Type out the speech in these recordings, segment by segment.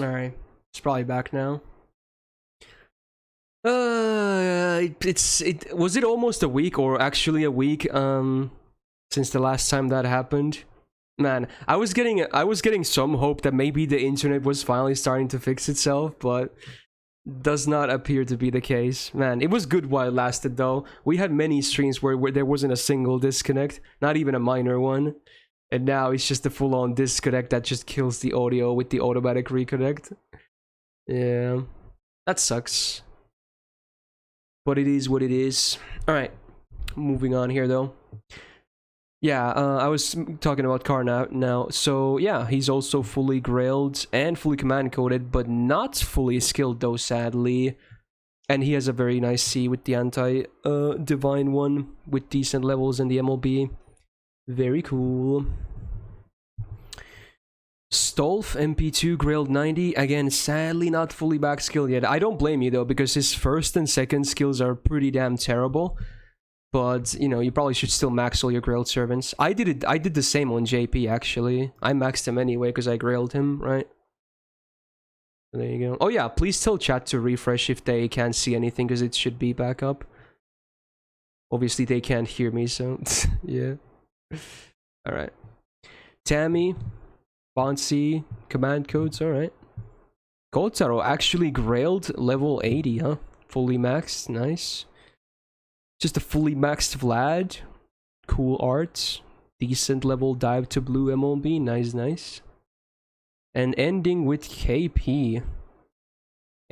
Alright. It's probably back now. Was it almost a week, or actually a week, since the last time that happened? Man, I was getting some hope that maybe the internet was finally starting to fix itself, but does not appear to be the case. Man, it was good while it lasted though. We had many streams where there wasn't a single disconnect, not even a minor one. And now it's just a full-on disconnect that just kills the audio with the automatic reconnect. Yeah, that sucks. But it is what it is. Alright, moving on here though. Yeah, I was talking about Karna now. So yeah, he's also fully grailed and fully command coded, but not fully skilled though, sadly. And he has a very nice C with the anti-divine one with decent levels in the MLB. Very cool. Stolf MP2 grailed 90. Again, sadly not fully back skilled yet. I don't blame you though, because his first and second skills are pretty damn terrible. But, you know, you probably should still max all your grailed servants. I did the same on JP, actually. I maxed him anyway, because I grailed him, right? There you go. Oh yeah, please tell chat to refresh if they can't see anything, because it should be back up. Obviously, they can't hear me, so... yeah. Alright. Tammy. Bonsi. Command codes, alright. Kotaro actually grailed level 80, huh? Fully maxed, nice. Just a fully maxed Vlad. Cool art. Decent level dive to blue MLB. Nice, nice. And ending with KP.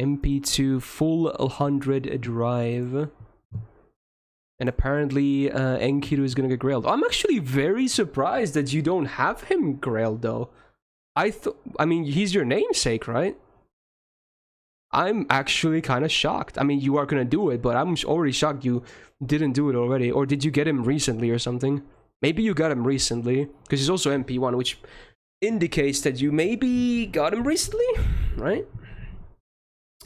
MP2 full 100 drive. And apparently Enkidu is gonna get grailed. I'm actually very surprised that you don't have him grailed though. I mean, he's your namesake, right? I'm actually kind of shocked. I mean, you are gonna do it, but I'm already shocked you didn't do it already. Or did you get him recently or something? Maybe you got him recently, because he's also MP1, which indicates that you maybe got him recently, right?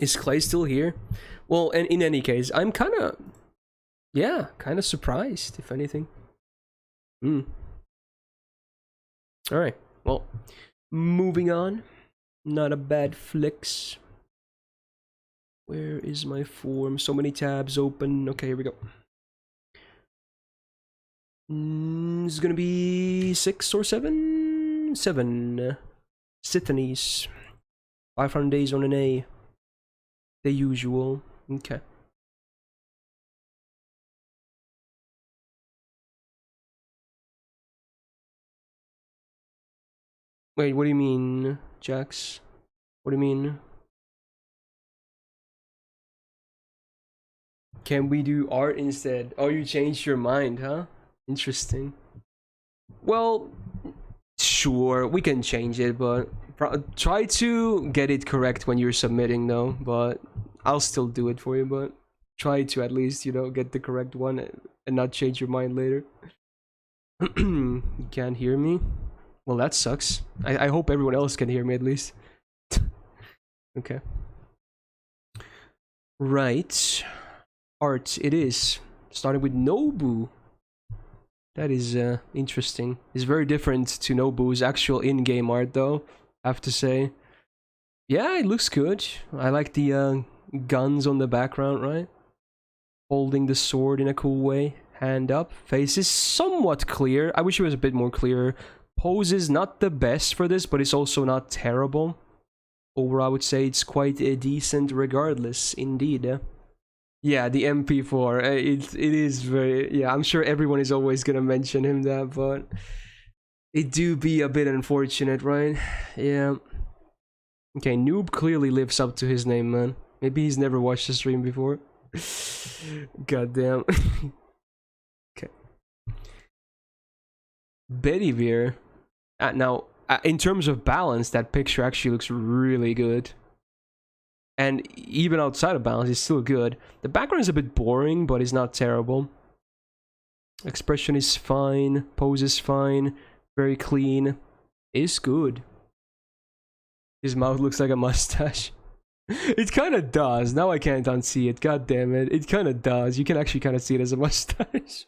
Is Clay still here? Well, and in any case, I'm kind of, yeah, kind of surprised, if anything. Alright, well, moving on. Not a bad flex. Where is my form? So many tabs open. Okay, here we go. This is gonna be 6 or 7? 7. Sithanies. 500 days on an A. The usual. Okay. Wait, what do you mean, Jax? What do you mean? Can we do art instead? Oh, you changed your mind, huh? Interesting. Well, sure, we can change it, but try to get it correct when you're submitting, though. But I'll still do it for you, but try to at least, you know, get the correct one and not change your mind later. You can't hear me? Well, that sucks. I hope everyone else can hear me at least. Okay. Right. Art it is. Starting with Nobu. That is interesting. It's very different to Nobu's actual in-game art though, I have to say. Yeah, it looks good. I like the guns on the background, right? Holding the sword in a cool way. Hand up. Face is somewhat clear. I wish it was a bit more clear. Pose is not the best for this, but it's also not terrible. Overall, I would say it's quite decent regardless, indeed. Yeah, the MP4, it is very, yeah, I'm sure everyone is always gonna mention him that, but it do be a bit unfortunate, right? Yeah. Okay, Noob clearly lives up to his name, man. Maybe he's never watched the stream before. Goddamn. Okay. Betty Veer. Now, in terms of balance, that picture actually looks really good. And even outside of balance, it's still good. The background is a bit boring, but it's not terrible. Expression is fine. Pose is fine. Very clean. It's good. His mouth looks like a mustache. It kind of does. Now I can't unsee it. God damn it. It kind of does. You can actually kind of see it as a mustache.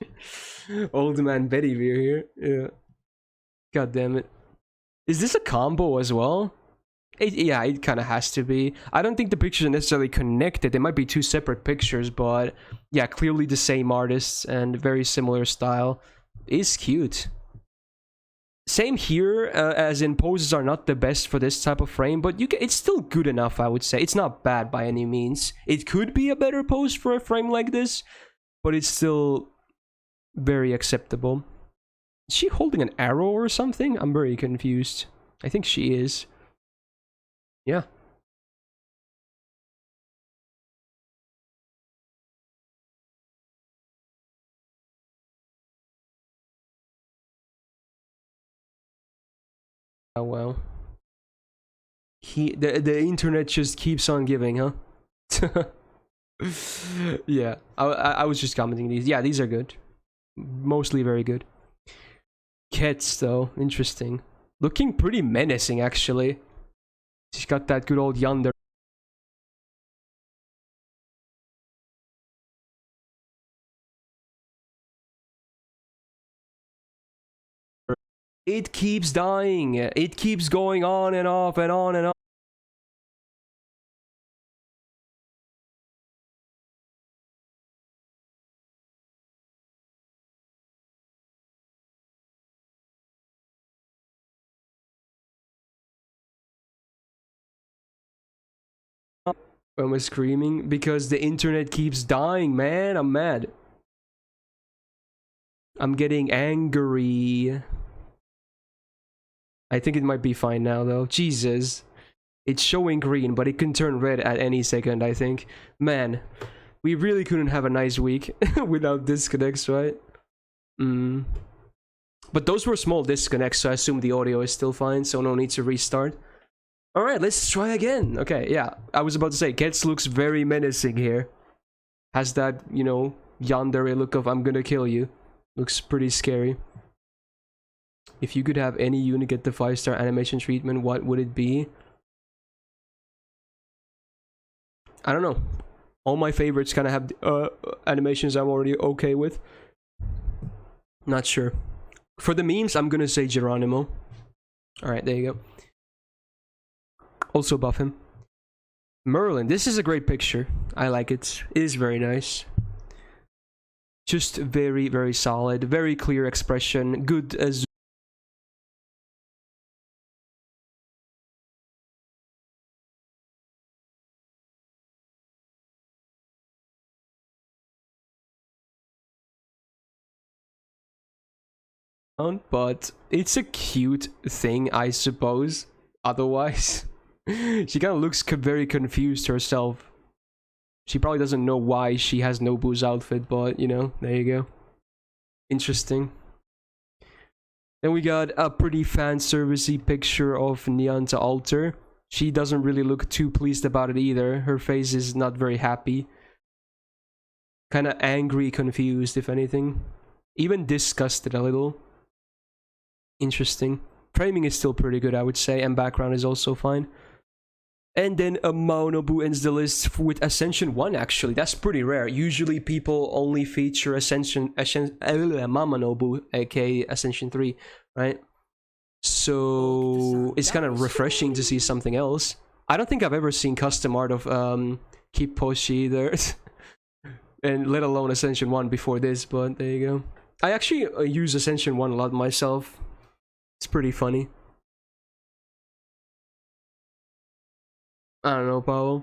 Old man Betty Veer here. Yeah. God damn it. Is this a combo as well? Yeah, it kind of has to be. I don't think the pictures are necessarily connected. They might be two separate pictures, but yeah, clearly the same artists and very similar style. Is cute. Same here, as in poses are not the best for this type of frame, but it's still good enough, I would say. It's not bad by any means. It could be a better pose for a frame like this, but it's still very acceptable. Is she holding an arrow or something? I'm very confused. I think she is. Yeah. Oh well. The internet just keeps on giving, huh? Yeah, I was just commenting these. Yeah, these are good. Mostly very good. Cats, though, interesting. Looking pretty menacing, actually. She's got that good old yonder. It keeps dying. It keeps going on and off and on and on. Am I screaming? Because the internet keeps dying, man. I'm mad. I'm getting angry. I think it might be fine now, though. Jesus. It's showing green, but it can turn red at any second, I think. Man, we really couldn't have a nice week without disconnects, right? But those were small disconnects, so I assume the audio is still fine, so no need to restart. Alright, let's try again. Okay, yeah. I was about to say, Gets looks very menacing here. Has that, you know, yandere look of I'm gonna kill you. Looks pretty scary. If you could have any unit get the 5-star animation treatment, what would it be? I don't know. All my favorites kind of have animations I'm already okay with. Not sure. For the memes, I'm gonna say Geronimo. Alright, there you go. Also buff him. Merlin, this is a great picture. I like it. It is very nice. Just very, very solid. Very clear expression. Good as... But it's a cute thing, I suppose. Otherwise, she kind of looks very confused herself. She probably doesn't know why she has Nobu's outfit, but you know, there you go. Interesting. Then we got a pretty fan servicey picture of Nyanta Alter. She doesn't really look too pleased about it either. Her face is not very happy. Kind of angry, confused, if anything. Even disgusted a little. Interesting. Framing is still pretty good, I would say, and background is also fine. And then Maonobu ends the list with Ascension 1, actually. That's pretty rare. Usually people only feature Mamanobu, aka Ascension 3, right? So it's kind of refreshing to see something else. I don't think I've ever seen custom art of Kipposhi either. And let alone Ascension 1 before this, but there you go. I actually use Ascension 1 a lot myself. It's pretty funny. I don't know, Paolo.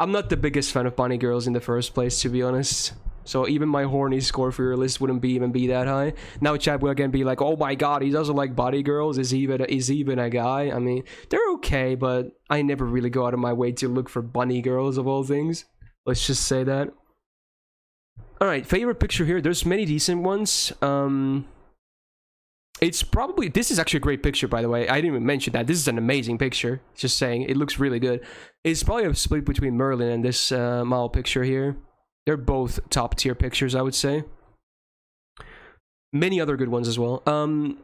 I'm not the biggest fan of bunny girls in the first place, to be honest. So even my horny score for your list wouldn't even be that high. Now chat will again be like, oh my god, he doesn't like bunny girls? Is he even a guy? I mean, they're okay, but I never really go out of my way to look for bunny girls of all things. Let's just say that. Alright, favorite picture here. There's many decent ones. It's probably... This is actually a great picture, by the way. I didn't even mention that. This is an amazing picture. Just saying. It looks really good. It's probably a split between Merlin and this Mao picture here. They're both top-tier pictures, I would say. Many other good ones as well.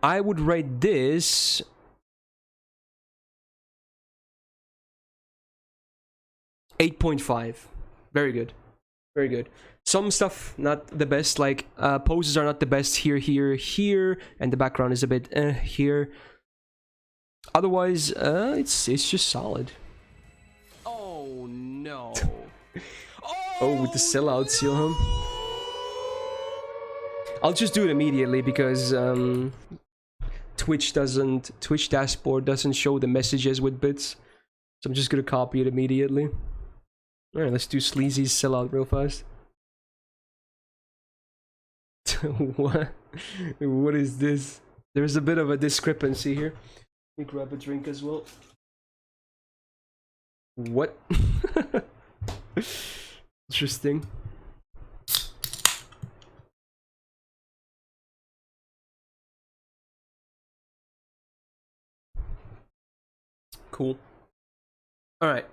I would rate this... .5. Very good. Very good. Some stuff not the best, like poses are not the best here, and the background is a bit here. Otherwise, it's just solid. Oh no. Oh, with the sellout seal, huh? I'll just do it immediately because Twitch dashboard doesn't show the messages with bits. So I'm just gonna copy it immediately. Alright, let's do Sleazy's sellout real fast. What? What is this? There's a bit of a discrepancy here. Let me grab a drink as well. What? Interesting. Cool. Alright.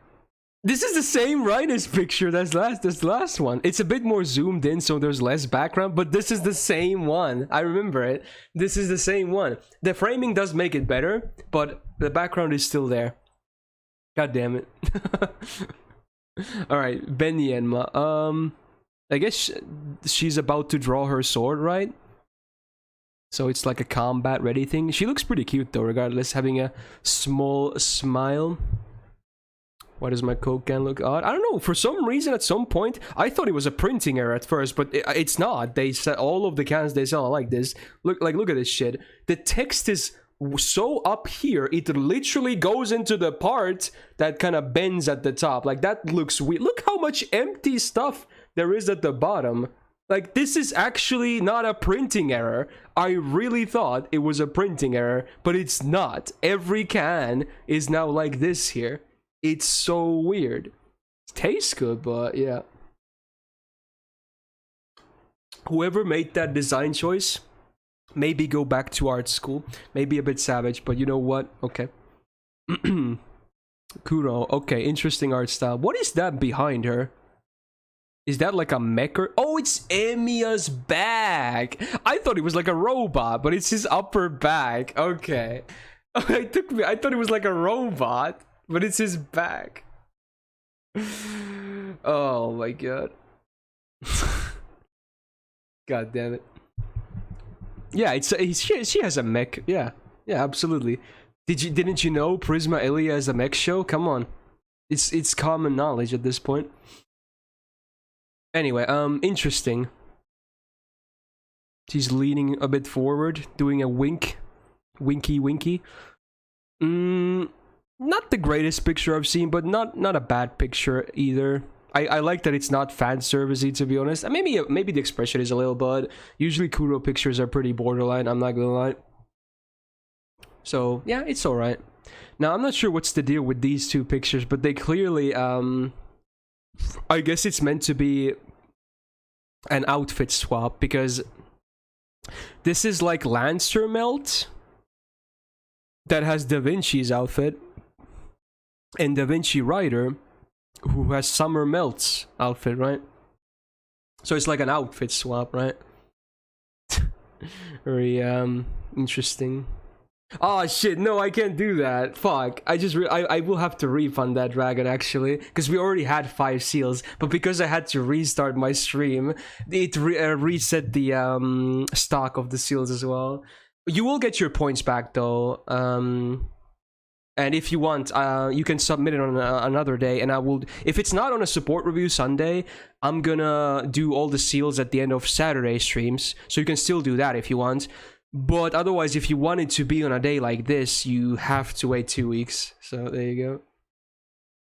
This is the same Rhinus picture that's the last one. It's a bit more zoomed in, so there's less background, but this is the same one. I remember it. This is the same one. The framing does make it better, but the background is still there. God damn it. Alright, Benyenma. I guess she's about to draw her sword, right? So it's like a combat ready thing. She looks pretty cute though, regardless, having a small smile. Why does my Coke can look odd? I don't know, for some reason at some point, I thought it was a printing error at first, but it's not. They said all of the cans they sell are like this. Look at this shit. The text is so up here, it literally goes into the part that kind of bends at the top. Like, that looks weird. Look how much empty stuff there is at the bottom. Like, this is actually not a printing error. I really thought it was a printing error, but it's not. Every can is now like this here. It's so weird. It tastes good, but yeah. Whoever made that design choice, maybe go back to art school. Maybe a bit savage, but you know what? Okay. Kuro. Okay, interesting art style. What is that behind her? Is that like a mech or... Oh, it's Emiya's back! I thought it was like a robot, but it's his upper back. Okay. I thought it was like a robot, but it's his back. Oh my god. God damn it. Yeah, she has a mech. Yeah, absolutely. Didn't you know Prisma Elia has a mech show? Come on, it's common knowledge at this point. Anyway, interesting. She's leaning a bit forward, doing a winky. Not the greatest picture I've seen, but not a bad picture either. I like that it's not fan servicey, to be honest. Maybe the expression is a little, but usually Kuro pictures are pretty borderline, I'm not gonna lie. So yeah, it's alright. Now I'm not sure what's the deal with these two pictures, but they clearly I guess it's meant to be an outfit swap, because this is like Lancer Melt that has Da Vinci's outfit, and Da Vinci Rider who has Summer Melt's outfit, right? So it's like an outfit swap, right? Very interesting. Oh shit, no, I can't do that. Fuck. I will have to refund that dragon actually, because we already had 5 seals, but because I had to restart my stream, it reset the stock of the seals as well. You will get your points back though. And if you want, you can submit it on another day, and I will... If it's not on a support review Sunday, I'm gonna do all the seals at the end of Saturday streams, so you can still do that if you want. But otherwise, if you want it to be on a day like this, you have to wait 2 weeks. So there you go.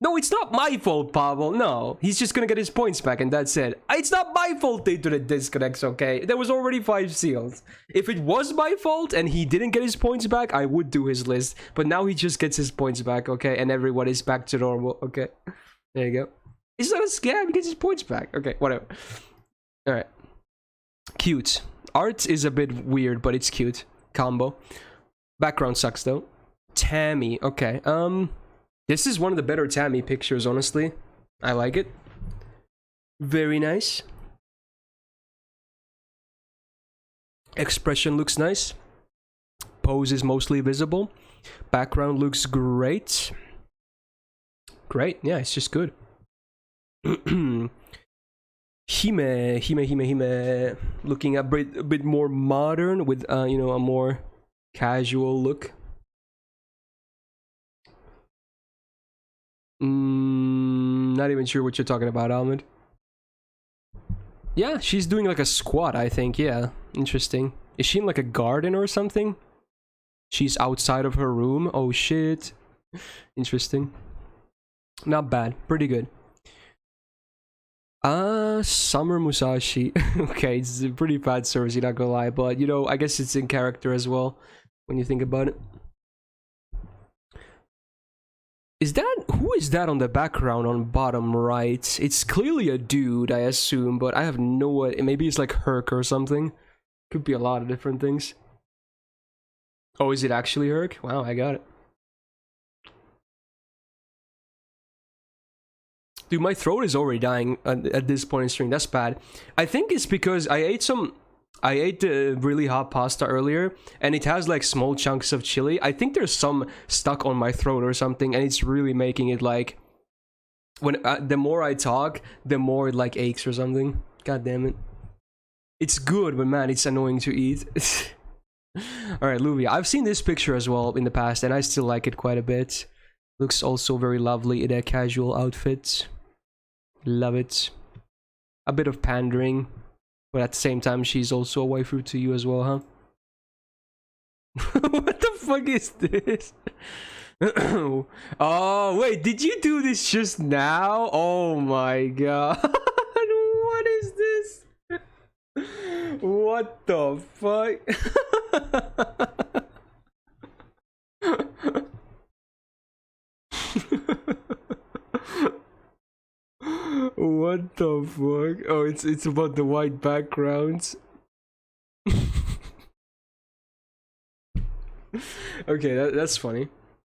No, it's not my fault, Pavel. No, he's just gonna get his points back, and that's it. It's not my fault the internet disconnects, okay? There was already 5 seals. If it was my fault and he didn't get his points back, I would do his list. But now he just gets his points back, okay? And everyone is back to normal, okay? There you go. It's not a scam, he gets his points back. Okay, whatever. Alright. Cute. Art is a bit weird, but it's cute. Combo. Background sucks, though. Tammy, okay. This is one of the better Tammy pictures, honestly. I like it. Very nice. Expression looks nice. Pose is mostly visible. Background looks great. Great, yeah, it's just good. Hime. Looking a bit more modern with, you know, a more casual look. Not even sure what you're talking about, Ahmed. Yeah, she's doing like a squat, I think. Yeah, interesting. Is she in like a garden or something? She's outside of her room. Oh shit. Interesting. Not bad. Pretty good. Summer Musashi. Okay, it's a pretty bad service, not gonna lie, but you know, I guess it's in character as well when you think about it. Is that, who is that on the background on bottom right? It's clearly a dude, I assume, but I have no idea. Maybe it's like Herc or something. Could be a lot of different things. Oh, is it actually Herc? Wow, I got it. Dude, my throat is already dying at this point in stream. That's bad. I think it's because I ate really hot pasta earlier, and it has like small chunks of chili. I think there's some stuck on my throat or something, and it's really making it like, when the more I talk, the more it like aches or something. God damn it. It's good, but man, it's annoying to eat. Alright, Luvia. I've seen this picture as well in the past, and I still like it quite a bit. Looks also very lovely in a casual outfit. Love it. A bit of pandering, but at the same time, she's also a waifu to you as well, huh? What the fuck is this? Oh, wait, did you do this just now? Oh my god. What is this? What the fuck? What the fuck? Oh, it's about the white backgrounds. Okay, that's funny.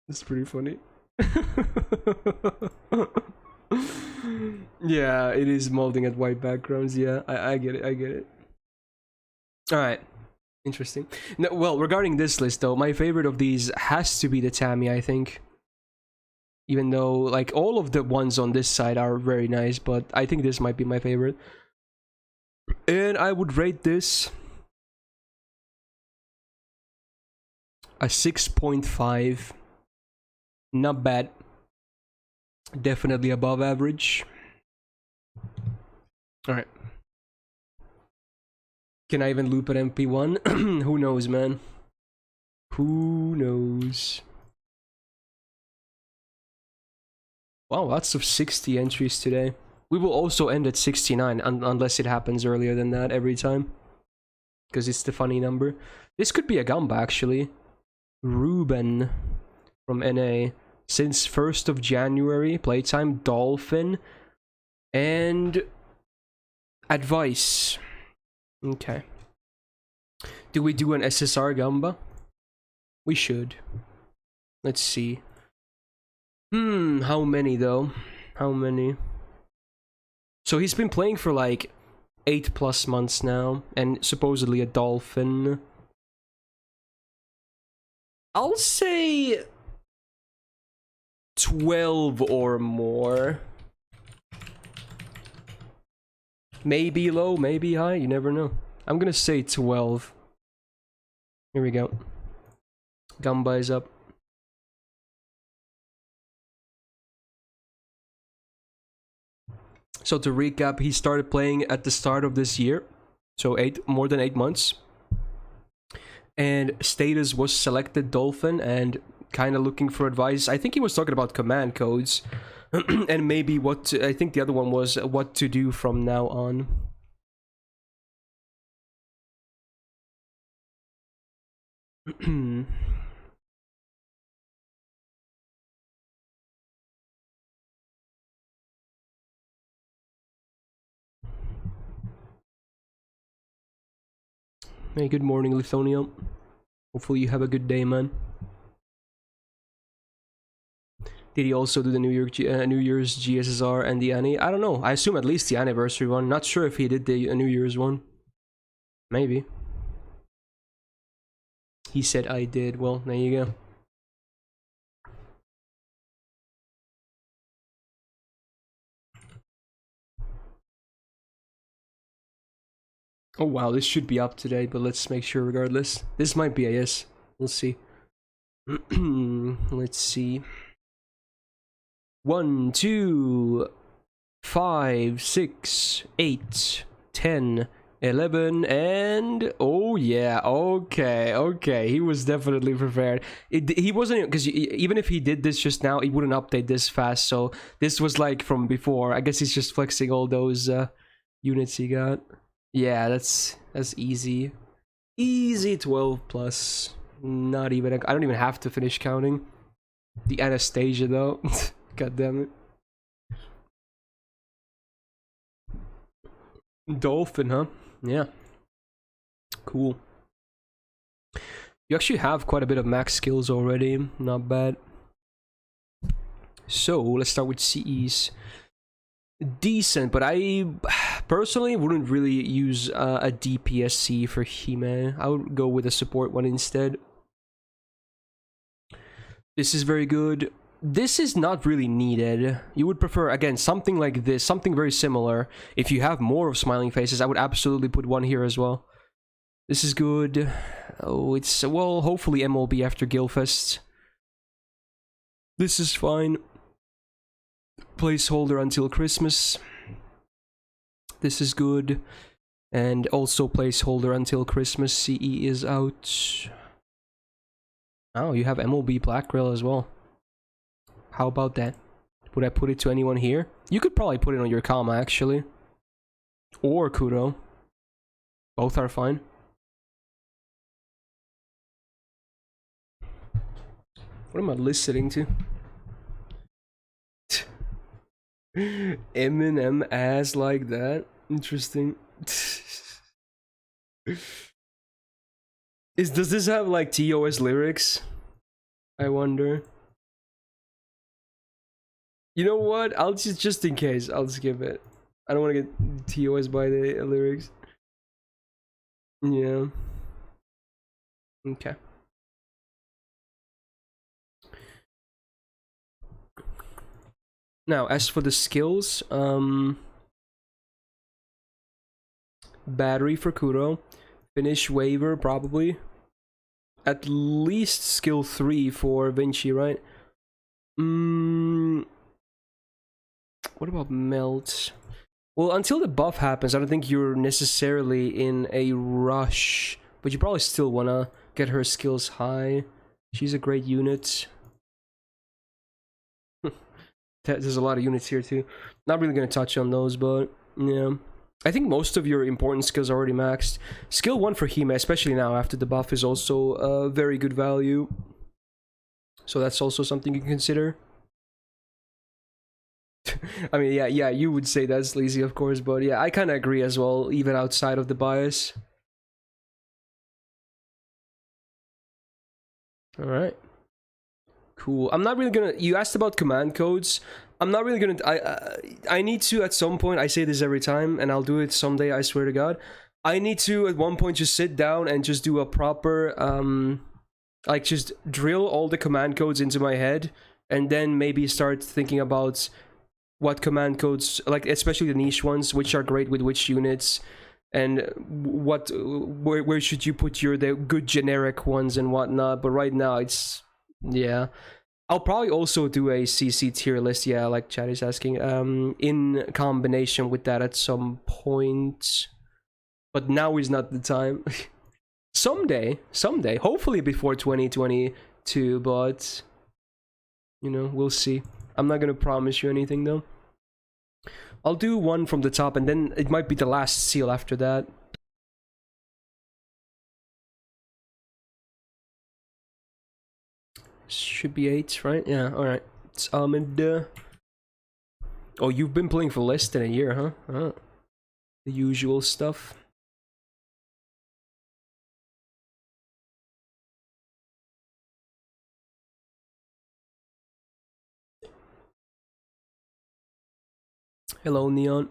That's pretty funny. Yeah, it is molding at white backgrounds. Yeah, I get it. I get it. All right. Interesting. No, well, regarding this list though, my favorite of these has to be the Tammy, I think. Even though, like, all of the ones on this side are very nice, but I think this might be my favorite. And I would rate this a 6.5. Not bad. Definitely above average. Alright. Can I even loop at MP1? Who knows, man? Who knows? Wow, lots of 60 entries today. We will also end at 69, unless it happens earlier than that every time. Because it's the funny number. This could be a Gamba, actually. Ruben from NA. Since 1st of January, playtime, Dolphin, and advice. Okay. Do we do an SSR Gamba? We should. Let's see. How many though? How many? So he's been playing for like 8+ months now, and supposedly a Dolphin. I'll say 12 or more. Maybe low, maybe high, you never know. I'm gonna say 12. Here we go. Gamba is up. So to recap, he started playing at the start of this year. So more than 8 months. And status was selected Dolphin, and kind of looking for advice. I think he was talking about command codes. And maybe what to, I think the other one was what to do from now on. Hey, good morning, Lithonia. Hopefully you have a good day, man. Did he also do the New Year's GSSR and the Annie? I don't know. I assume at least the anniversary one. Not sure if he did the New Year's one. Maybe. He said I did. Well, there you go. Oh wow, this should be up today, but let's make sure regardless. This might be a yes. We'll see. Let's see. 1, 2, 5, 6, 8, 10, 11, and oh yeah, okay, he was definitely prepared. He wasn't, because even if he did this just now, he wouldn't update this fast, so this was like from before. I guess he's just flexing all those units he got. Yeah, that's easy. Easy 12 plus. Not even, I don't even have to finish counting. The Anastasia though. God damn it. Dolphin, huh? Yeah. Cool. You actually have quite a bit of max skills already. Not bad. So, let's start with CEs. Decent, but I personally wouldn't really use a DPSC for Hime. I would go with a support one instead. This is very good. This is not really needed. You would prefer, again, something like this, something very similar. If you have more of smiling faces, I would absolutely put one here as well. This is good. Oh, it's, well, hopefully MLB after Guildfest. This is fine. Placeholder until Christmas. This is good. And also placeholder until Christmas. CE is out. Oh, you have MLB Black Grill as well. How about that? Would I put it to anyone here? You could probably put it on your Kama, actually. Or Kuro. Both are fine. What am I listening to? Eminem ass like that? Interesting. Does this have like TOS lyrics? I wonder. You know what? I'll just in case, I'll skip it. I don't want to get TOS by the lyrics. Yeah. Okay. Now, as for the skills, battery for Kuro, finish waiver probably, at least skill 3 for Vinci, right? What about melt? Well, until the buff happens, I don't think you're necessarily in a rush, but you probably still wanna get her skills high. She's a great unit. There's a lot of units here too. Not really gonna touch on those, but yeah. I think most of your important skills are already maxed. Skill 1 for Hime, especially now after the buff, is also a very good value. So that's also something you can consider. I mean, yeah, you would say that's lazy, of course, but yeah, I kind of agree as well, even outside of the bias. Alright. Cool. I'm not really gonna... You asked about command codes. I'm not really gonna... I need to, at some point, I say this every time, and I'll do it someday, I swear to God. I need to, at one point, just sit down and just do a proper... like, just drill all the command codes into my head, and then maybe start thinking about what command codes, like, especially the niche ones, which are great with which units, and where should you put the good generic ones and whatnot. But right now, it's... Yeah. I'll probably also do a CC tier list, yeah, like Chad is asking, in combination with that at some point. But now is not the time. Someday, hopefully before 2022, but, you know, we'll see. I'm not gonna promise you anything, though. I'll do one from the top, and then it might be the last seal after that. Should be 8, right? Yeah, alright. It's Ahmed. Oh, you've been playing for less than a year, huh? Oh. The usual stuff. Hello, Neon.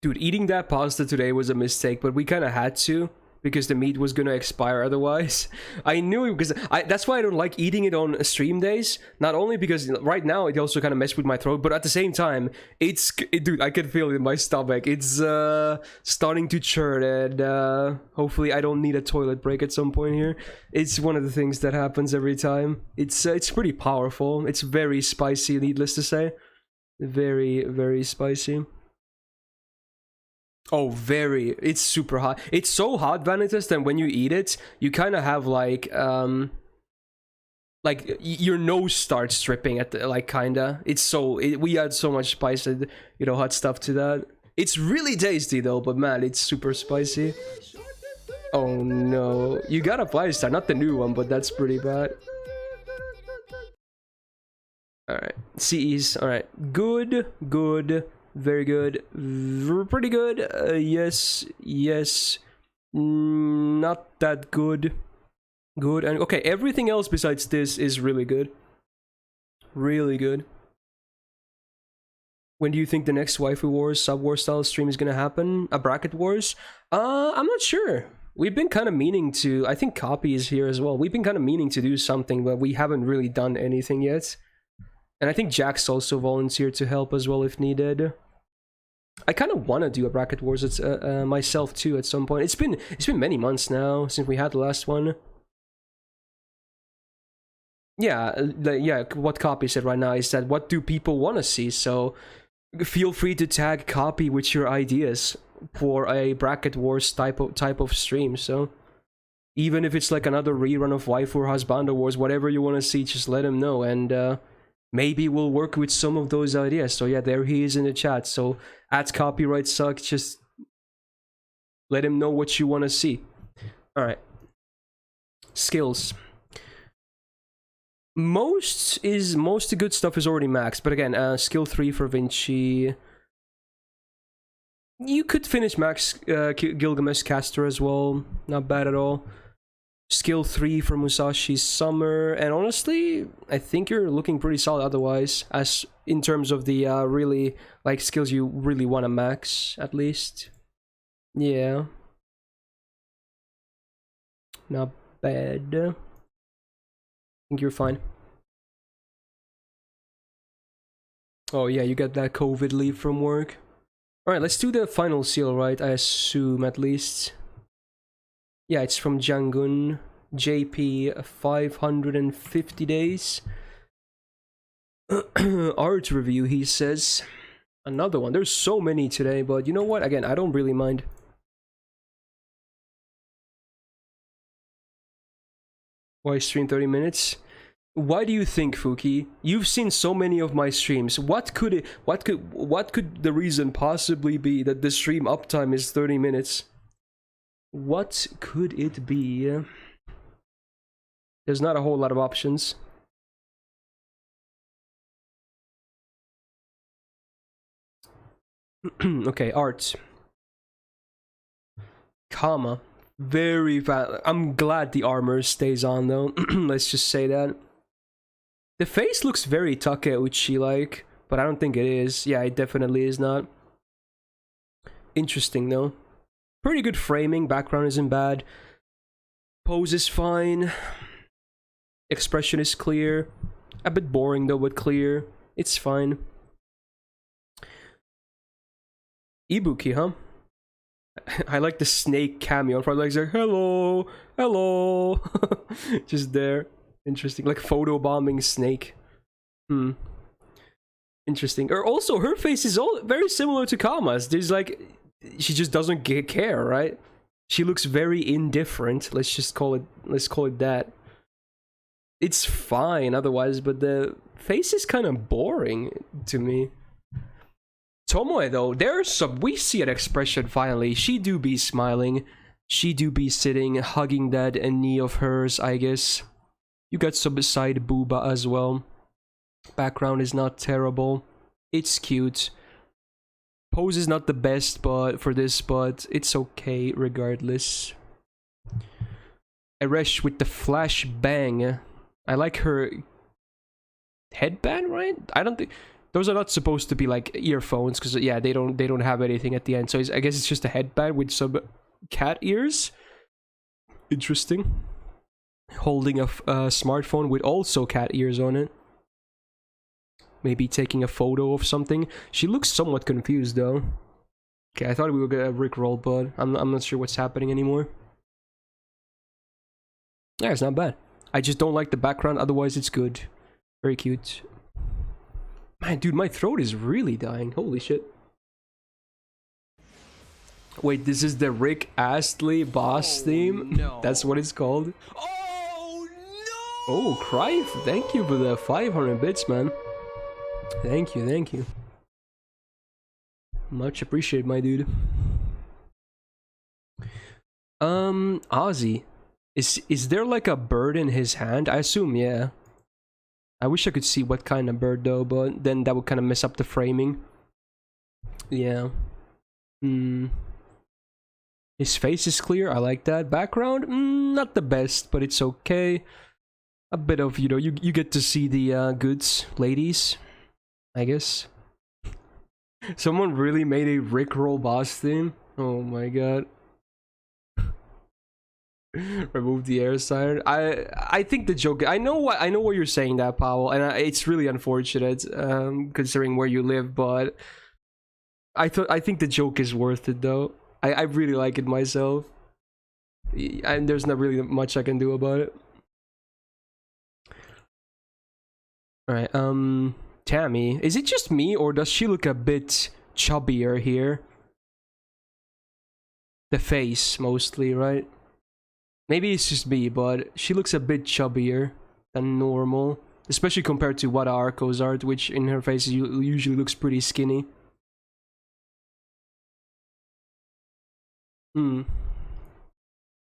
Dude, eating that pasta today was a mistake, but we kind of had to. because the meat was gonna expire otherwise. I knew it because that's why I don't like eating it on stream days. Not only because right now it also kind of messed with my throat, but at the same time, dude, I can feel it in my stomach. It's starting to churn, and hopefully I don't need a toilet break at some point here. It's one of the things that happens every time. It's pretty powerful. It's very spicy, needless to say. Very, very spicy. Oh, very. It's super hot. It's so hot, Vanitas, that when you eat it, you kind of have like your nose starts dripping at the, like, kinda. It's so we add so much spice and, you know, hot stuff to that. It's really tasty though, but man, it's super spicy. Oh no, you got a 5-star, not the new one, but that's pretty bad. All right, CEs. All right, good, good. Very good. Pretty good. Yes. Yes. Not that good. Good. And okay, everything else besides this is really good. Really good. When do you think the next Waifu Wars, Sub-War style stream is gonna happen? A Bracket Wars? I'm not sure. We've been kind of meaning to... I think Copy is here as well. We've been kind of meaning to do something, but we haven't really done anything yet. And I think Jack's also volunteered to help as well if needed. I kind of want to do a Bracket Wars myself too at some point. It's been many months now since we had the last one. Yeah, what Copy said right now is that what do people want to see? So feel free to tag Copy with your ideas for a Bracket Wars type of stream. So even if it's like another rerun of Waifu or Husbando Wars, whatever you want to see, just let him know, and maybe we'll work with some of those ideas. So yeah, there he is in the chat. So at Copyright Suck, just let him know what you want to see. All right. Skills. Most of the good stuff is already maxed, but again, skill 3 for Vinci. You could finish max Gilgamesh Caster as well. Not bad at all. Skill 3 for Musashi Summer, and honestly, I think you're looking pretty solid otherwise, as in terms of the really, like, skills you really want to max, at least. Yeah. Not bad. I think you're fine. Oh yeah, you got that COVID leave from work. Alright, let's do the final seal, right? I assume, at least. Yeah, it's from Jangun. JP, 550 days. Art review, he says. Another one. There's so many today, but you know what? Again, I don't really mind. Why stream 30 minutes? Why do you think, Fuki? You've seen so many of my streams. What could the reason possibly be that the stream uptime is 30 minutes? What could it be? There's not a whole lot of options. Okay, art. Comma. Very fast. I'm glad the armor stays on though. Let's just say that. The face looks very Takeuchi-like, but I don't think it is. Yeah, it definitely is not. Interesting though. Pretty good framing. Background isn't bad. Pose is fine. Expression is clear. A bit boring though, but clear. It's fine. Ibuki, huh? I like the snake cameo in front. Like, hello, hello. Just there. Interesting. Like photo bombing snake. Interesting. Or also, her face is all very similar to Kama's. There's like, she just doesn't care, right? She looks very indifferent. Let's call it that. It's fine otherwise, but the face is kind of boring to me. Tomoe though, there's some, we see an expression finally. She do be smiling. She do be sitting, hugging that knee of hers, I guess. You got some side booba as well. Background is not terrible. It's cute. Pose is not the best but for this, but it's okay regardless. Eresh with the flash bang. I like her headband, right? I don't think those are not supposed to be like earphones, because yeah, they don't have anything at the end. So I guess it's just a headband with some cat ears. Interesting. Holding a smartphone with also cat ears on it. Maybe taking a photo of something. She looks somewhat confused though. Okay, I thought we would get a Rickroll, but I'm not sure what's happening anymore. Yeah, it's not bad. I just don't like the background, otherwise it's good. Very cute. Man, dude, my throat is really dying. Holy shit. Wait, this is the Rick Astley boss theme? No. That's what it's called? Oh no! Oh, Crive, thank you for the 500 bits, man. Thank you, thank you. Much appreciated, my dude. Ozzy. Is there like a bird in his hand? I assume, yeah. I wish I could see what kind of bird though, but then that would kind of mess up the framing. Yeah. His face is clear, I like that. Background, not the best, but it's okay. A bit of, you know, you get to see the goods, ladies, I guess. Someone really made a Rickroll boss theme? Oh my god. Remove the air siren. I think the joke. I know what you're saying, that Powell, and it's really unfortunate, considering where you live. But I think the joke is worth it, though. I really like it myself, and there's not really much I can do about it. All right, Tammy, is it just me or does she look a bit chubbier here? The face mostly, right? Maybe it's just me, but she looks a bit chubbier than normal. Especially compared to Wada Arco's art, which in her face usually looks pretty skinny. You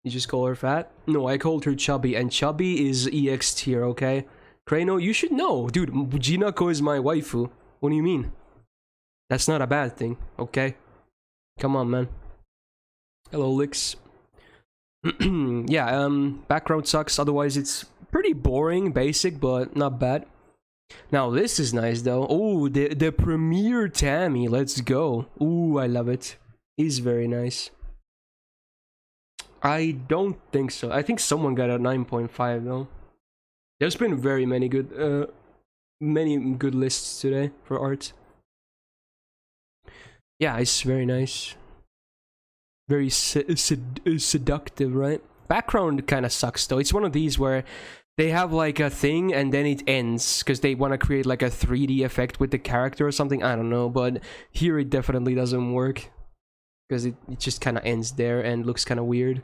just call her fat? No, I called her chubby, and chubby is EX tier, okay? Crano, you should know. Dude, Jinako is my waifu. What do you mean? That's not a bad thing, okay? Come on, man. Hello, Lix. Yeah, background sucks, otherwise it's pretty boring, basic, but not bad. Now this is nice though. Oh, the Premier Tammy, let's go. Ooh, I love it. He's very nice. I don't think so. I think someone got a 9.5 though. There's been very many good lists today for art. Yeah, it's very nice. Very seductive, right? Background kind of sucks though. It's one of these where they have like a thing and then it ends because they want to create like a 3D effect with the character or something. I don't know, but here it definitely doesn't work because it just kind of ends there and looks kind of weird.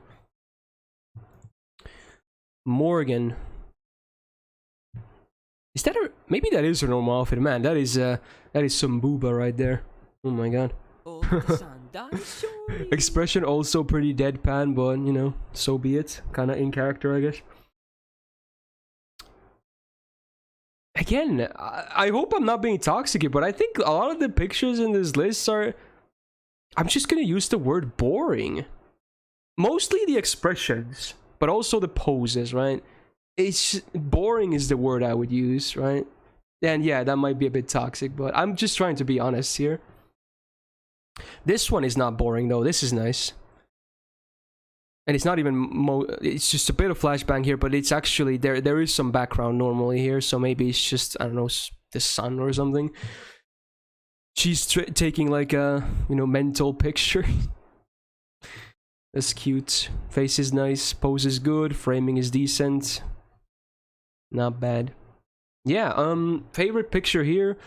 Morgan. Is that her? Maybe that is her normal outfit. Man, that is some booba right there. Oh my god. Expression also pretty deadpan, but you know, so be it. Kind of in character, I guess. Again, I hope I'm not being toxic here, but I think a lot of the pictures in this list are... I'm just gonna use the word boring. Mostly the expressions, but also the poses, right? It's boring is the word I would use, right? And yeah, that might be a bit toxic, but I'm just trying to be honest here. This one is not boring though. This is nice. And it's not even it's just a bit of flashbang here, but it's actually there is some background normally here, so maybe it's just, I don't know, the sun or something. She's taking like a, you know, mental picture. That's cute. Face is nice, pose is good, framing is decent. Not bad. Yeah, favorite picture here.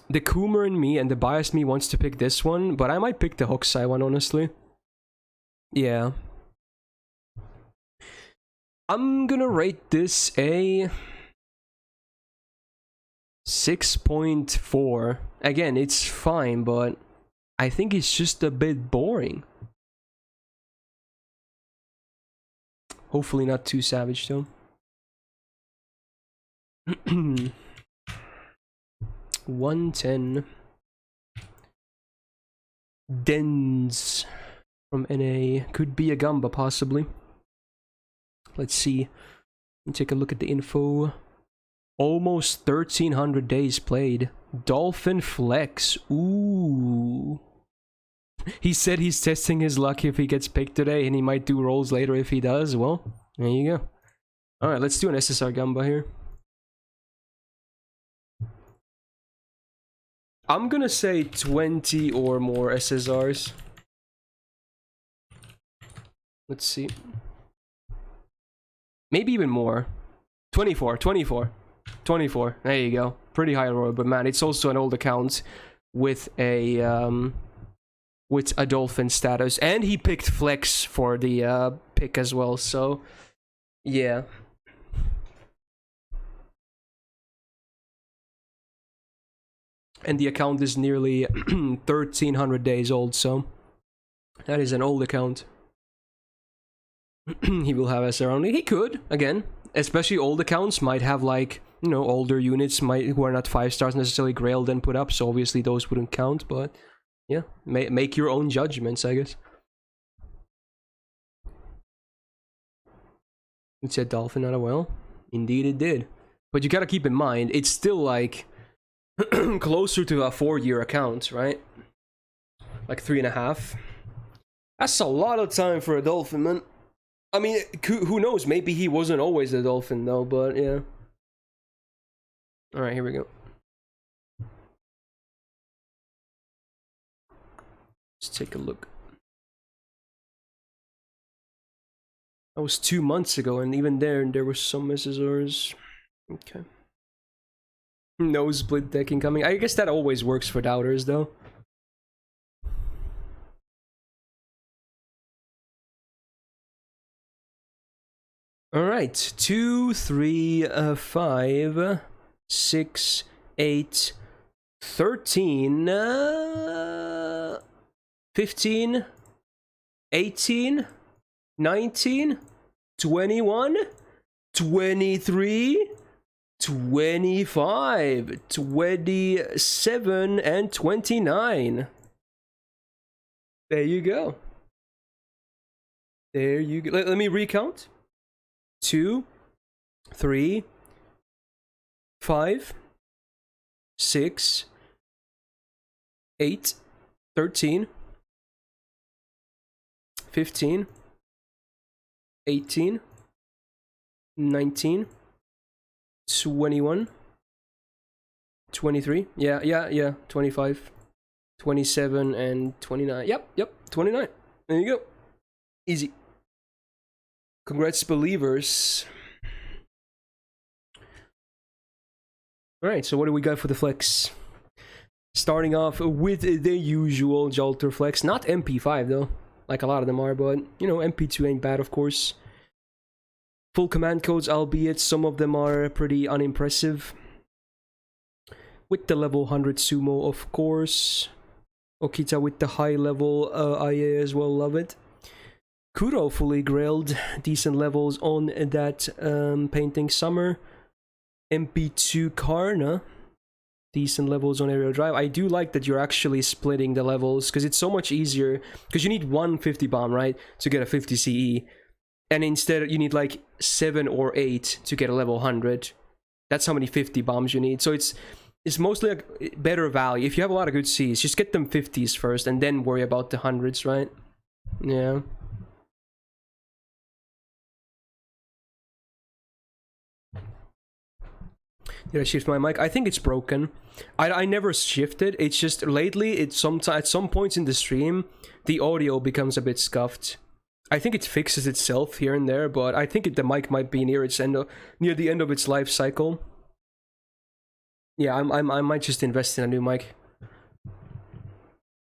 The Coomer in me and the biased me wants to pick this one, but I might pick the Hokusai one, honestly. Yeah. I'm gonna rate this a 6.4. Again, it's fine, but I think it's just a bit boring. Hopefully not too savage, though. 110. Dens from NA. Could be a Gamba, possibly. Let's see. Let me take a look at the info. Almost 1,300 days played. Dolphin Flex. Ooh. he said he's testing his luck if he gets picked today, and he might do rolls later if he does. Well, there you go. Alright, let's do an SSR Gamba here. I'm gonna say 20 or more SSRs. Let's see. Maybe even more. 24. There you go. Pretty high roll, but man, it's also an old account with a dolphin status, and he picked flex for the pick as well. So yeah. And the account is nearly 1300 days old, so that is an old account. He will have SR only. He could, again, especially old accounts might have, like, you know, older units who are not 5 stars necessarily grailed and put up, so obviously those wouldn't count, but yeah, make your own judgments, I guess. It said Dolphin not a well. Indeed it did. But you gotta keep in mind, it's still like closer to a 4-year account, right? Like 3.5. That's a lot of time for a Dolphin, man. I mean, who knows? Maybe he wasn't always a Dolphin, though, but yeah. Alright, here we go. Let's take a look. That was 2 months ago, and even there were some SSRs. Okay. No split decking coming. I guess that always works for doubters, though. Alright, 2, 3, 5, 6, 8, 13, 15, 18, 19, 21, 23, 25, 27, and 29. There you go. There you go. Let me recount. 2, 3, 5, 6, 8, 13, 15, 18, 19, 21, 23, yeah, 25, 27, and 29. Yep, 29. There you go. Easy. Congrats, believers. Alright, so what do we got for the flex? Starting off with the usual Jolter flex. Not MP5 though, like a lot of them are, but you know, MP2 ain't bad, of course. Full command codes, albeit some of them are pretty unimpressive. With the level 100 sumo, of course. Okita with the high level IA as well, love it. Kuro fully grailed, decent levels on that painting summer. MP2 Karna, decent levels on aerial drive. I do like that you're actually splitting the levels, because it's so much easier, because you need 150 bomb, right, to get a 50 CE, and instead you need like 7 or 8 to get a level 100. That's how many 50 bombs you need. So it's mostly like better value. If you have a lot of good Cs, just get them 50s first and then worry about the 100s, right? Yeah. Did I shift my mic? I think it's broken. I never shifted. It's just lately, at some points in the stream, the audio becomes a bit scuffed. I think it fixes itself here and there, but I think the mic might be near its end, near the end of its life cycle. Yeah, I might just invest in a new mic.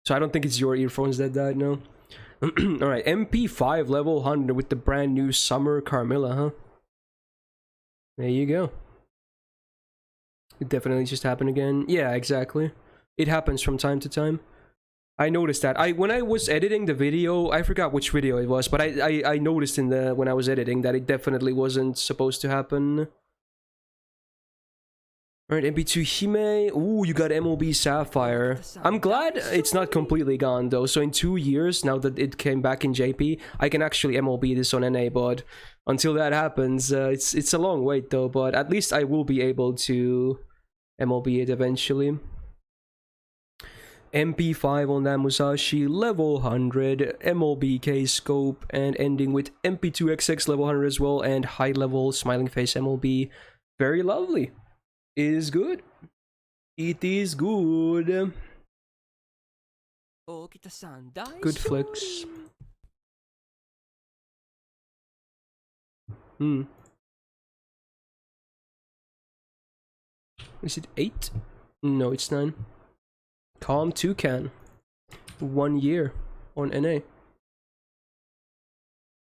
So I don't think it's your earphones that died, no. Alright, MP5 level 100 with the brand new Summer Carmilla, huh? There you go. It definitely just happened again. Yeah, exactly. It happens from time to time. I noticed that. When I was editing the video, I forgot which video it was, but I noticed when I was editing that it definitely wasn't supposed to happen. Alright, MP2 Hime. Ooh, you got MLB Sapphire. I'm glad it's not completely gone though. So in 2 years, now that it came back in JP, I can actually MLB this on NA, but until that happens, it's a long wait though, but at least I will be able to MLB it eventually. MP5 on that Musashi, level 100, MLBK scope, and ending with MP2XX level 100 as well, and high level smiling face MLB. Very lovely. It is good. It is good. Good flicks. Is it 8? No, it's 9. Calm Toucan. 1 year on NA.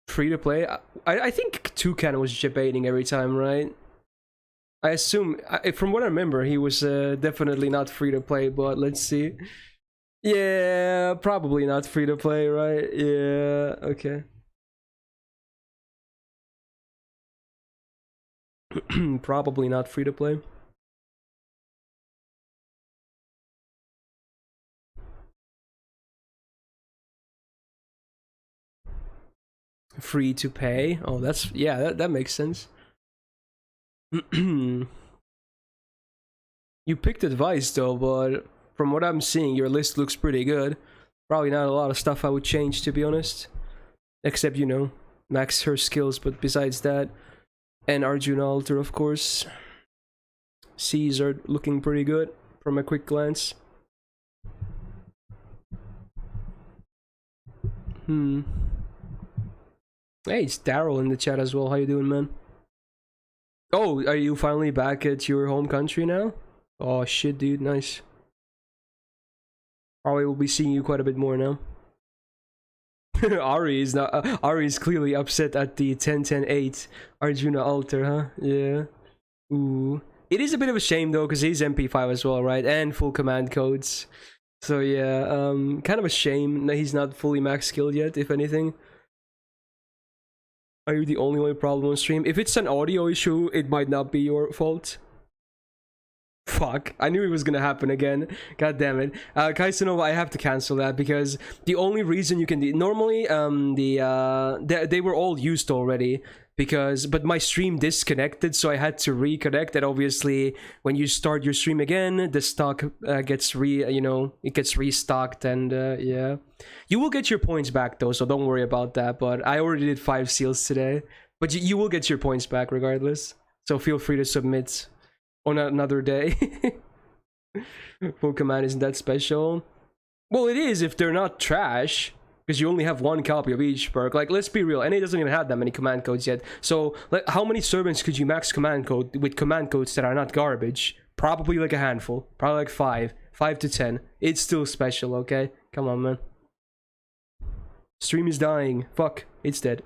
Free to play. I think Toucan was debating every time, right? I assume, from what I remember, he was definitely not free to play, but let's see. Yeah, probably not free to play, right? Yeah, okay. Probably not free to play. Free to pay. Oh, that's, yeah, that makes sense. You picked advice though, but from what I'm seeing, your list looks pretty good. Probably not a lot of stuff I would change, to be honest. Except, you know, max her skills, but besides that, and Arjuna Alter, of course. C's are looking pretty good from a quick glance. Hey, it's Daryl in the chat as well. How you doing, man? Oh, are you finally back at your home country now? Oh shit, dude, nice. Probably will be seeing you quite a bit more now. Ari is not. Ari is clearly upset at the 10-10-8 Arjuna Alter, huh? Yeah. Ooh. It is a bit of a shame though, because he's MP5 as well, right? And full command codes. So yeah, kind of a shame that he's not fully max skilled yet, if anything. Are you the only one problem on stream? If it's an audio issue, it might not be your fault. Fuck, I knew it was gonna happen again. God damn it. Kaisanova, I have to cancel that because the only reason you can normally they were all used already but my stream disconnected, so I had to reconnect. And obviously when you start your stream again, the stock gets it gets restocked, and yeah. You will get your points back though, so don't worry about that. But I already did 5 seals today. But you will get your points back regardless. So feel free to submit on another day. Full command isn't that special. Well, it is if they're not trash, because you only have 1 copy of each perk. Like, let's be real, NA doesn't even have that many command codes yet. So how many servants could you max command code with command codes that are not garbage? Probably like a handful. Probably like 5 to 10. It's still special, okay? Come on, man. Stream is dying. Fuck, it's dead.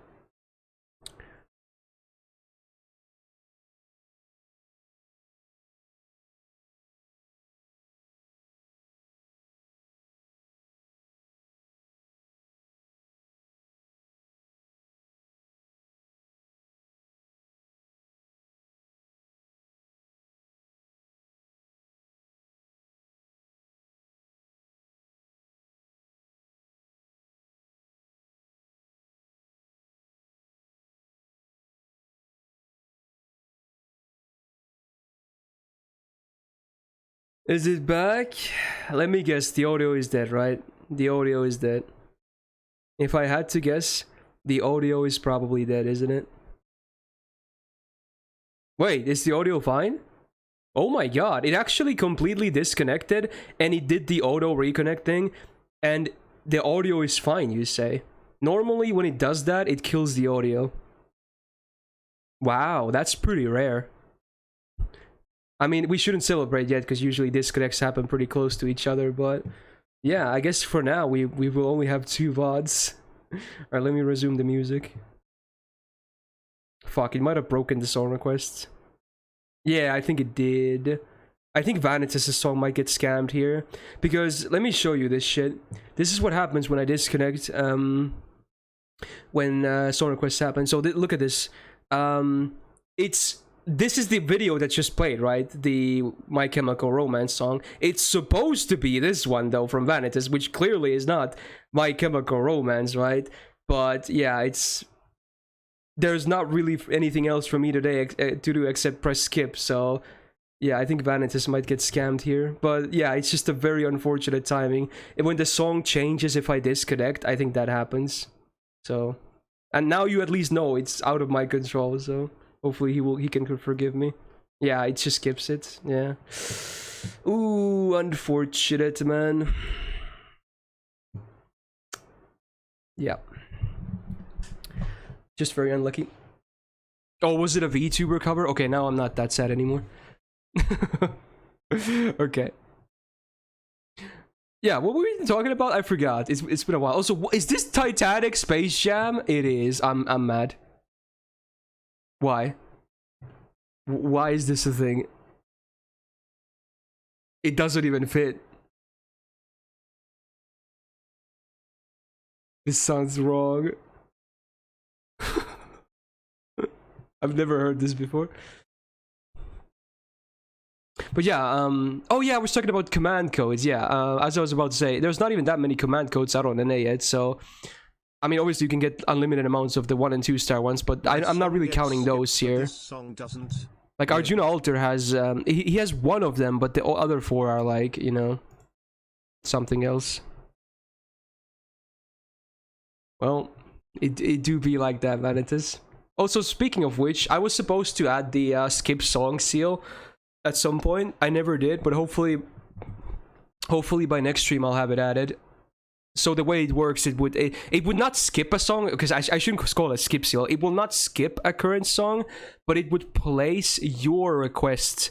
Is it back? Let me guess, the audio is dead, right? The audio is dead. If I had to guess, the audio is probably dead, isn't it? Wait, is the audio fine? Oh my god, it actually completely disconnected, and it did the auto reconnecting, and the audio is fine, you say? Normally, when it does that, it kills the audio. Wow, that's pretty rare. I mean, we shouldn't celebrate yet, because usually disconnects happen pretty close to each other, but yeah, I guess for now, we will only have 2 VODs. Alright, let me resume the music. Fuck, it might have broken the song request. Yeah, I think it did. I think Vanitas' song might get scammed here, because let me show you this shit. This is what happens when I disconnect, when song requests happen. So look at this. This is the video that just played, right? The My Chemical Romance song. It's supposed to be this one, though, from Vanitas, which clearly is not My Chemical Romance, right? But yeah, there's not really anything else for me today to do except press skip, so Yeah, I think Vanitas might get scammed here. But yeah, it's just a very unfortunate timing. And when the song changes, if I disconnect, I think that happens. So, and now you at least know it's out of my control. So hopefully he can forgive me. Yeah, it just skips it. Yeah. Ooh, unfortunate, man. Yeah. Just very unlucky. Oh, was it a VTuber cover? Okay, now I'm not that sad anymore. Okay. Yeah, what were we talking about? I forgot. It's been a while. Also, is this Titanic Space Jam? It is. I'm mad. Why? Why is this a thing? It doesn't even fit. This sounds wrong. I've never heard this before. But yeah, oh yeah, I was talking about command codes. Yeah, as I was about to say, there's not even that many command codes out on NA yet. So, I mean, obviously you can get unlimited amounts of the 1 and 2 star ones, but I'm not really counting those here. Song doesn't. Like Arjuna Alter has, he has one of them, but the other 4 are like, you know, something else. Well, it do be like that, Vanitas. Also, speaking of which, I was supposed to add the skip song seal at some point. I never did, but hopefully by next stream I'll have it added. So the way it works, it would not skip a song, because I shouldn't call it a skip seal. It will not skip a current song, but it would place your request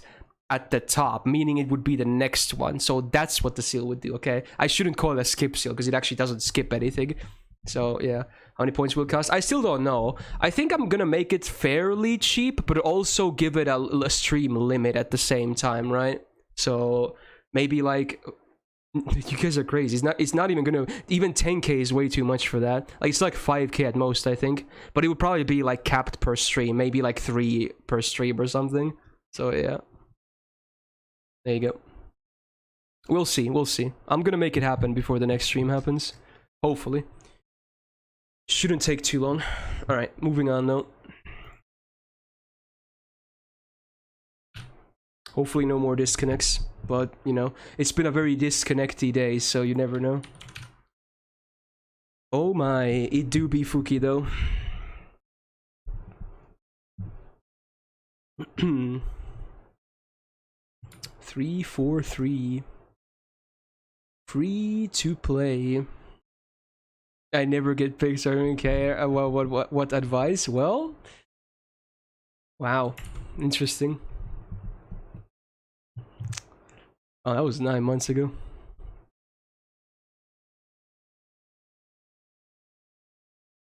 at the top, meaning it would be the next one. So that's what the seal would do, okay? I shouldn't call it a skip seal, because it actually doesn't skip anything. So yeah, how many points will it cost? I still don't know. I think I'm gonna make it fairly cheap, but also give it a stream limit at the same time, right? So maybe like, you guys are crazy. It's not even gonna, even 10k is way too much for that. Like, it's like 5k at most, I think. But it would probably be like capped per stream, maybe like 3 per stream or something. So yeah, there you go. We'll see. I'm gonna make it happen before the next stream happens, hopefully. Shouldn't take too long. Alright, moving on though. Hopefully no more disconnects, but you know, it's been a very disconnecty day, so you never know. Oh my, it do be Fuki though. 3-4-3. Free to play. I never get picked, so I don't care. Well, what advice? Well, wow, interesting. Oh, that was 9 months ago.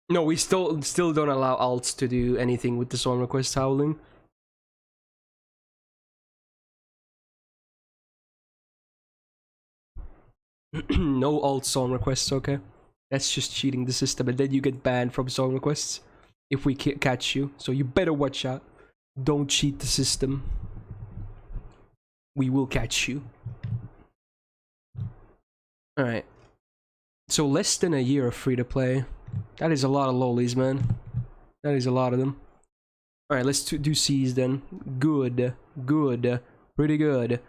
No, we still don't allow alts to do anything with the song request howling. No alt song requests, okay? That's just cheating the system, and then you get banned from song requests if we catch you. So you better watch out. Don't cheat the system. We will catch you. Alright. So less than a year of free to play. That is a lot of lollies, man. That is a lot of them. Alright, let's do C's then. Good. Good. Pretty good.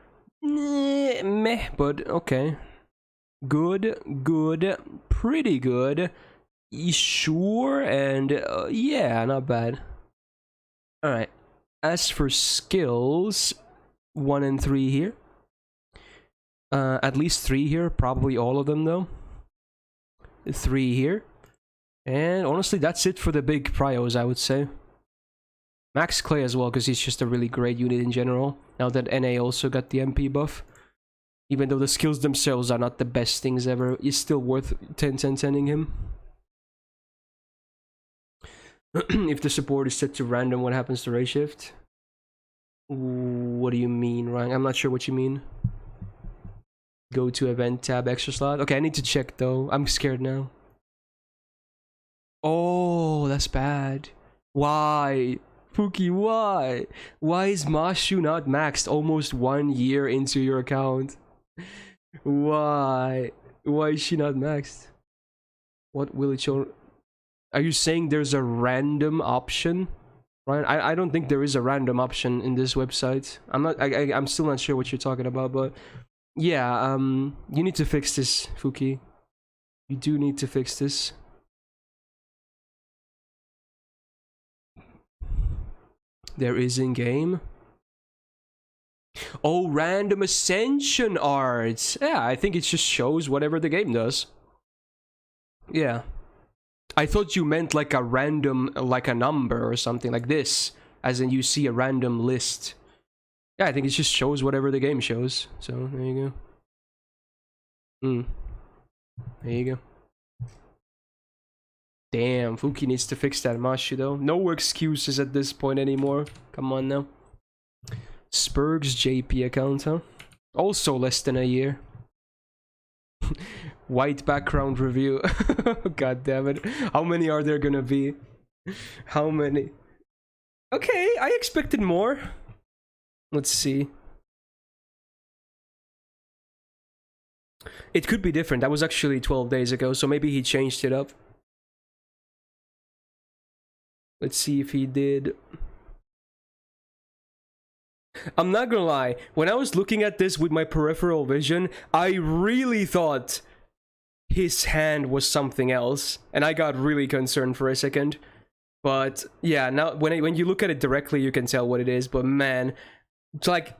Meh, but okay. Good. Good. Pretty good. Sure, and yeah, not bad. Alright. As for skills, 1 and 3 here. At least 3 here, probably all of them though. 3 here. And honestly, that's it for the big prios, I would say. Max Clay as well, because he's just a really great unit in general. Now that NA also got the MP buff. Even though the skills themselves are not the best things ever, it's still worth 10-10-10ing him. If the support is set to random, what happens to ray shift? What do you mean, Ryan? I'm not sure what you mean. Go to event tab, extra slot. Okay, I need to check though. I'm scared now. Oh, that's bad. Why? Fuki, why? Why is Mashu not maxed almost 1 year into your account? Why? Why is she not maxed? What will it show? Are you saying there's a random option right? I don't think there is a random option in this website. I'm still not sure what you're talking about, but yeah, you need to fix this, Fuki. You do need to fix this. There is in-game. Oh, random ascension art. Yeah, I think it just shows whatever the game does. Yeah. I thought you meant like a random, like a number or something like this. As in you see a random list. Yeah, I think it just shows whatever the game shows. So, there you go. There you go. Damn, Fuki needs to fix that Mashi though. No excuses at this point anymore. Come on now. Spurg's JP account, huh? Also less than a year. White background review. God damn it. How many are there gonna be? How many? Okay, I expected more. Let's see. It could be different. That was actually 12 days ago, so maybe he changed it up. Let's see if he did. I'm not gonna lie, when I was looking at this with my peripheral vision, I really thought his hand was something else, and I got really concerned for a second. But yeah, now when you look at it directly, you can tell what it is. But man, it's like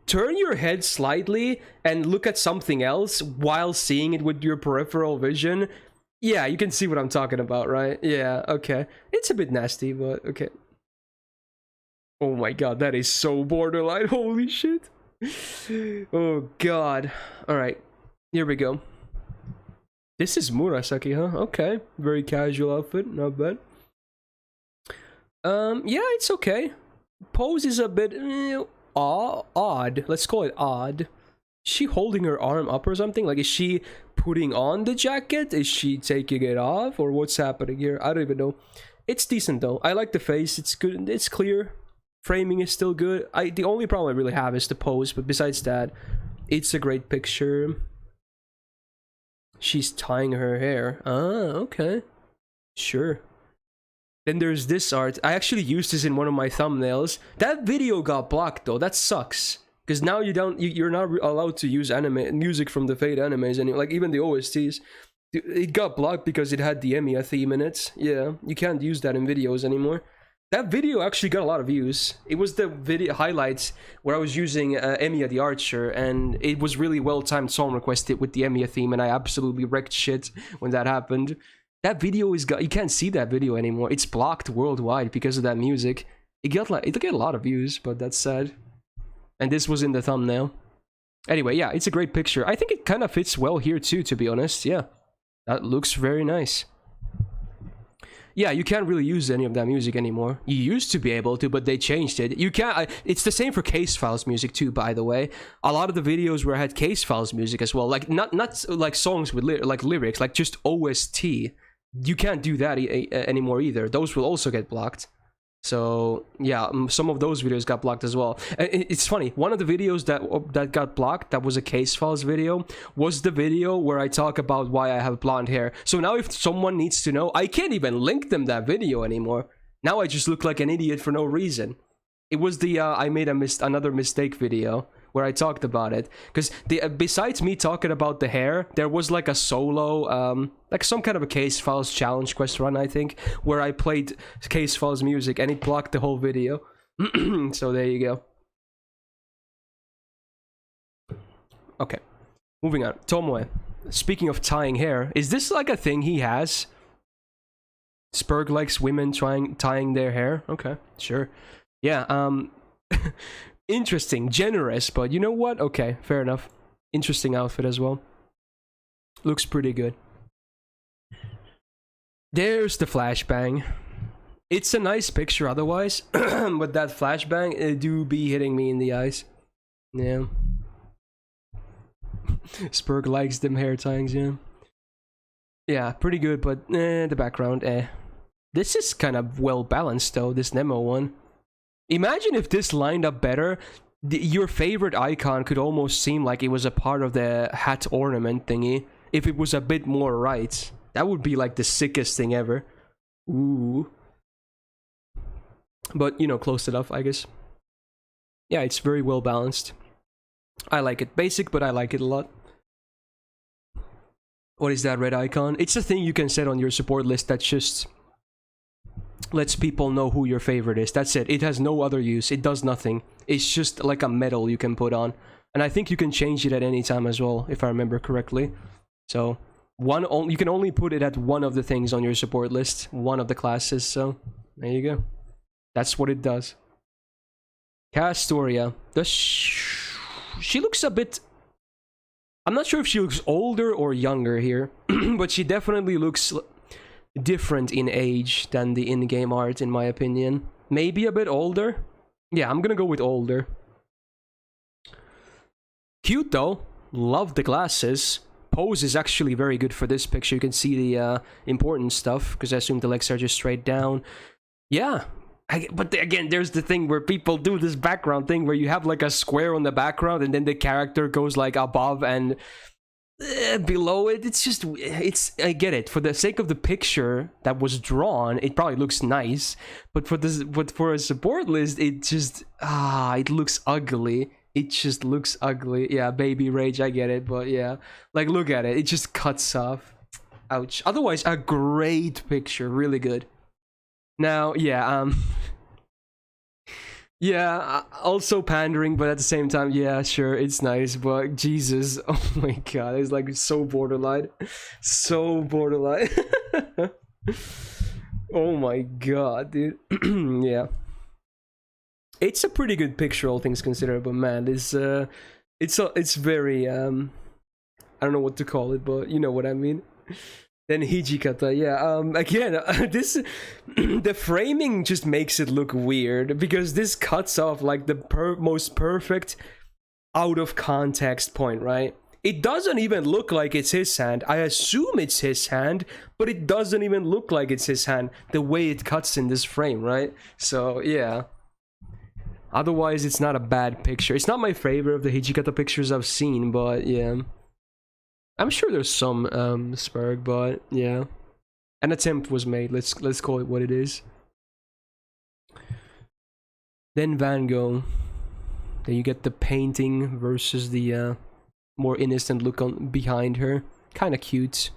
turn your head slightly and look at something else while seeing it with your peripheral vision. Yeah, you can see what I'm talking about, right? Yeah, okay. It's a bit nasty, but okay. Oh my god, that is so borderline. Holy shit. Oh god. Alright, here we go. This is Murasaki, huh? Okay. Very casual outfit, not bad. Yeah, it's okay. Pose is a bit odd. Let's call it odd. Is she holding her arm up or something? Like, is she putting on the jacket? Is she taking it off? Or what's happening here? I don't even know. It's decent though. I like the face. It's good. It's clear. Framing is still good. The only problem I really have is the pose, but besides that, it's a great picture. She's tying her hair. Ah, okay. Sure. Then there's this art. I actually used this in one of my thumbnails. That video got blocked though. That sucks. Because now you're not allowed to use anime music from the Fate animes, and like even the OSTs. It got blocked because it had the Emiya theme in it. Yeah, you can't use that in videos anymore. That video actually got a lot of views. It was the video highlights where I was using Emiya the Archer, and it was really well-timed song requested with the Emiya theme, and I absolutely wrecked shit when that happened. That video is you can't see that video anymore. It's blocked worldwide because of that music. It got a lot of views, but that's sad. And this was in the thumbnail. Anyway, yeah, it's a great picture. I think it kind of fits well here too, to be honest. Yeah, that looks very nice. Yeah, you can't really use any of that music anymore. You used to be able to, but they changed it. You can't. It's the same for Case Files music too, by the way. A lot of the videos where I had Case Files music as well, like not like songs with lyrics, like just OST. You can't do that anymore either. Those will also get blocked. So yeah, some of those videos got blocked as well. It's funny, one of the videos that got blocked, that was a Case Files video, was the video where I talk about why I have blonde hair. So now if someone needs to know, I can't even link them that video anymore. Now I just look like an idiot for no reason. It was the I made another mistake video where I talked about it, because besides me talking about the hair, there was like a solo like some kind of a Case Files challenge quest run, I think, where I played Case Files music and it blocked the whole video. So there you go. Okay, moving on. Tomoe, speaking of tying hair, is this like a thing he has? Spurg likes women tying their hair. Okay, sure. Yeah, interesting, generous, but you know what? Okay, fair enough. Interesting outfit as well. Looks pretty good. There's the flashbang. It's a nice picture otherwise, but that flashbang, it do be hitting me in the eyes. Yeah. Spurg likes them hair tyings, yeah. Yeah, pretty good, but the background, This is kind of well balanced though, this Nemo one. Imagine if this lined up better, your favorite icon could almost seem like it was a part of the hat ornament thingy, if it was a bit more right. That would be like the sickest thing ever. Ooh. but you know, close enough, I guess. Yeah, it's very well balanced. I like it. Basic, but I like it a lot. What is that red icon? It's a thing you can set on your support list that just lets people know who your favorite is. That's it. It has no other use. It does nothing. It's just like a medal you can put on. And I think you can change it at any time as well, if I remember correctly. So, you can only put it at one of the things on your support list, one of the classes, so there you go. That's what it does. Castoria. She looks a bit... I'm not sure if she looks older or younger here, but she definitely looks different in age than the in-game art, in my opinion. Maybe a bit older? Yeah, I'm gonna go with older. Cute though. Love the glasses. Pose is actually very good for this picture. You can see the important stuff, because I assume the legs are just straight down. Yeah. But again, there's the thing where people do this background thing where you have like a square on the background and then the character goes like above and below it. It's just, I get it. For the sake of the picture that was drawn, it probably looks nice. But for a support list, it just, it looks ugly. It just looks ugly. Yeah, baby rage, I get it. But yeah, like look at it. It just cuts off. Ouch. Otherwise, a great picture. Really good. Now, yeah, yeah, also pandering, but at the same time, yeah, sure, it's nice, but Jesus, oh my god, it's like so borderline. So borderline. Oh my god, dude. Yeah. It's a pretty good picture, all things considered, but man, it's very, I don't know what to call it, but you know what I mean. Then Hijikata, yeah, again, the framing just makes it look weird, because this cuts off, like, the most perfect out-of-context point, right? It doesn't even look like it's his hand. I assume it's his hand, but it doesn't even look like it's his hand, the way it cuts in this frame, right? So, yeah. Otherwise, it's not a bad picture. It's not my favorite of the Hijikata pictures I've seen, but, yeah. I'm sure there's some Spurg, but yeah, an attempt was made. Let's call it what it is. Then Van Gogh. Then you get the painting versus the more innocent look on behind her. Kind of cute.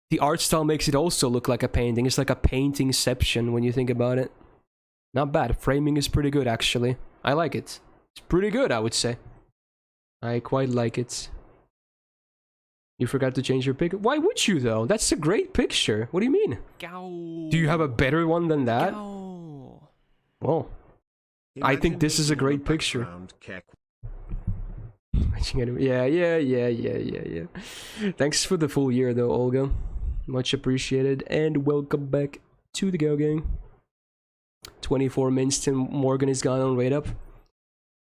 The art style makes it also look like a painting. It's like a paintingception when you think about it. Not bad. Framing is pretty good actually. I like it. It's pretty good, I would say. I quite like it. You forgot to change your pic? Why would you though? That's a great picture. What do you mean? Do you have a better one than that? Well, I think this is a great picture. Yeah. Thanks for the full year though, Olga. Much appreciated. And welcome back to the Go Gang. 24 minutes and Morgan is gone on right up.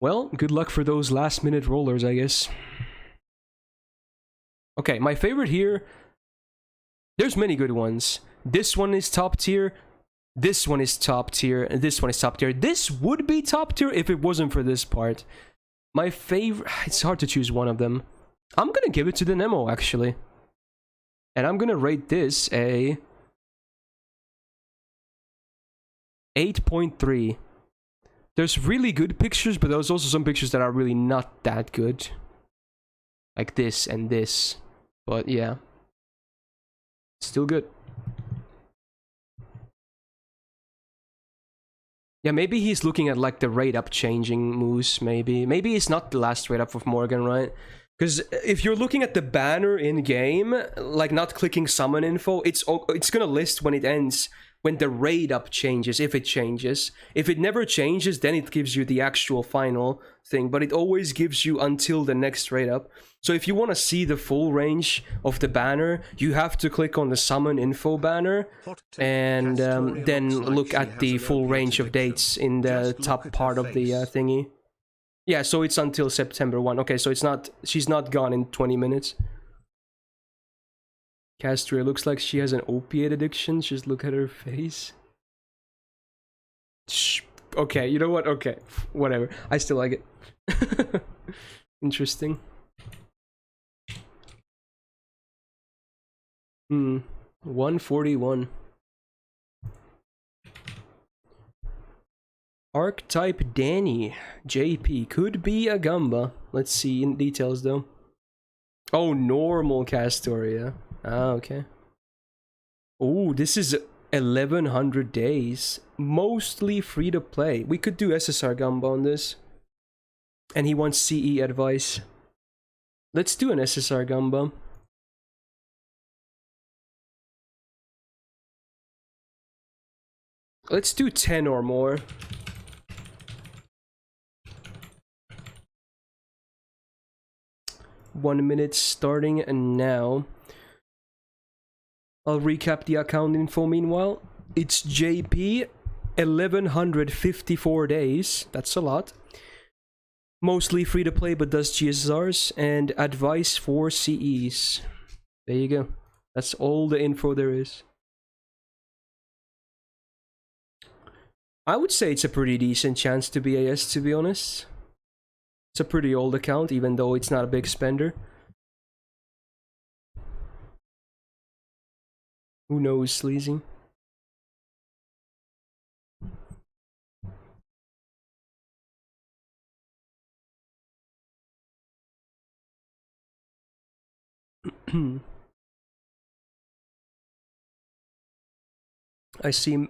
Well, good luck for those last minute rollers, I guess. Okay, my favorite here, there's many good ones. This one is top tier, this one is top tier, and this one is top tier. This would be top tier if it wasn't for this part. My favorite, it's hard to choose one of them. I'm gonna give it to the Nemo, actually. And I'm gonna rate this a 8.3. There's really good pictures, but there's also some pictures that are really not that good. Like this and this. But yeah, still good. Yeah, maybe he's looking at like the rate up changing moves, maybe. Maybe it's not the last rate up of Morgan, right? Because if you're looking at the banner in game, like not clicking summon info, it's gonna list when it ends, when the rate up changes, if it changes. If it never changes, then it gives you the actual final thing, but it always gives you until the next rate up. So if you want to see the full range of the banner, you have to click on the summon info banner and then look at the full range of dates in the top part of the thingy. Yeah, so it's until September 1. Okay, so it's not, she's not gone in 20 minutes. Castria looks like she has an opiate addiction. Just look at her face. Shh. Okay, you know what? Okay, whatever. I still like it. Interesting. 141. Archetype Danny. JP. Could be a Gamba. Let's see in details though. Oh, normal Castoria. Ah, okay. Oh, this is 1100 days. Mostly free to play. We could do SSR Gamba on this. And he wants CE advice. Let's do an SSR Gamba. Let's do 10 or more. One minute starting and now. I'll recap the account info meanwhile. It's JP, 1154 days. That's a lot. Mostly free to play but does GSRs and advice for CEs. There you go. That's all the info there is. I would say it's a pretty decent chance to be AS, to be honest. It's a pretty old account, even though it's not a big spender. Who knows, Sleazy? I see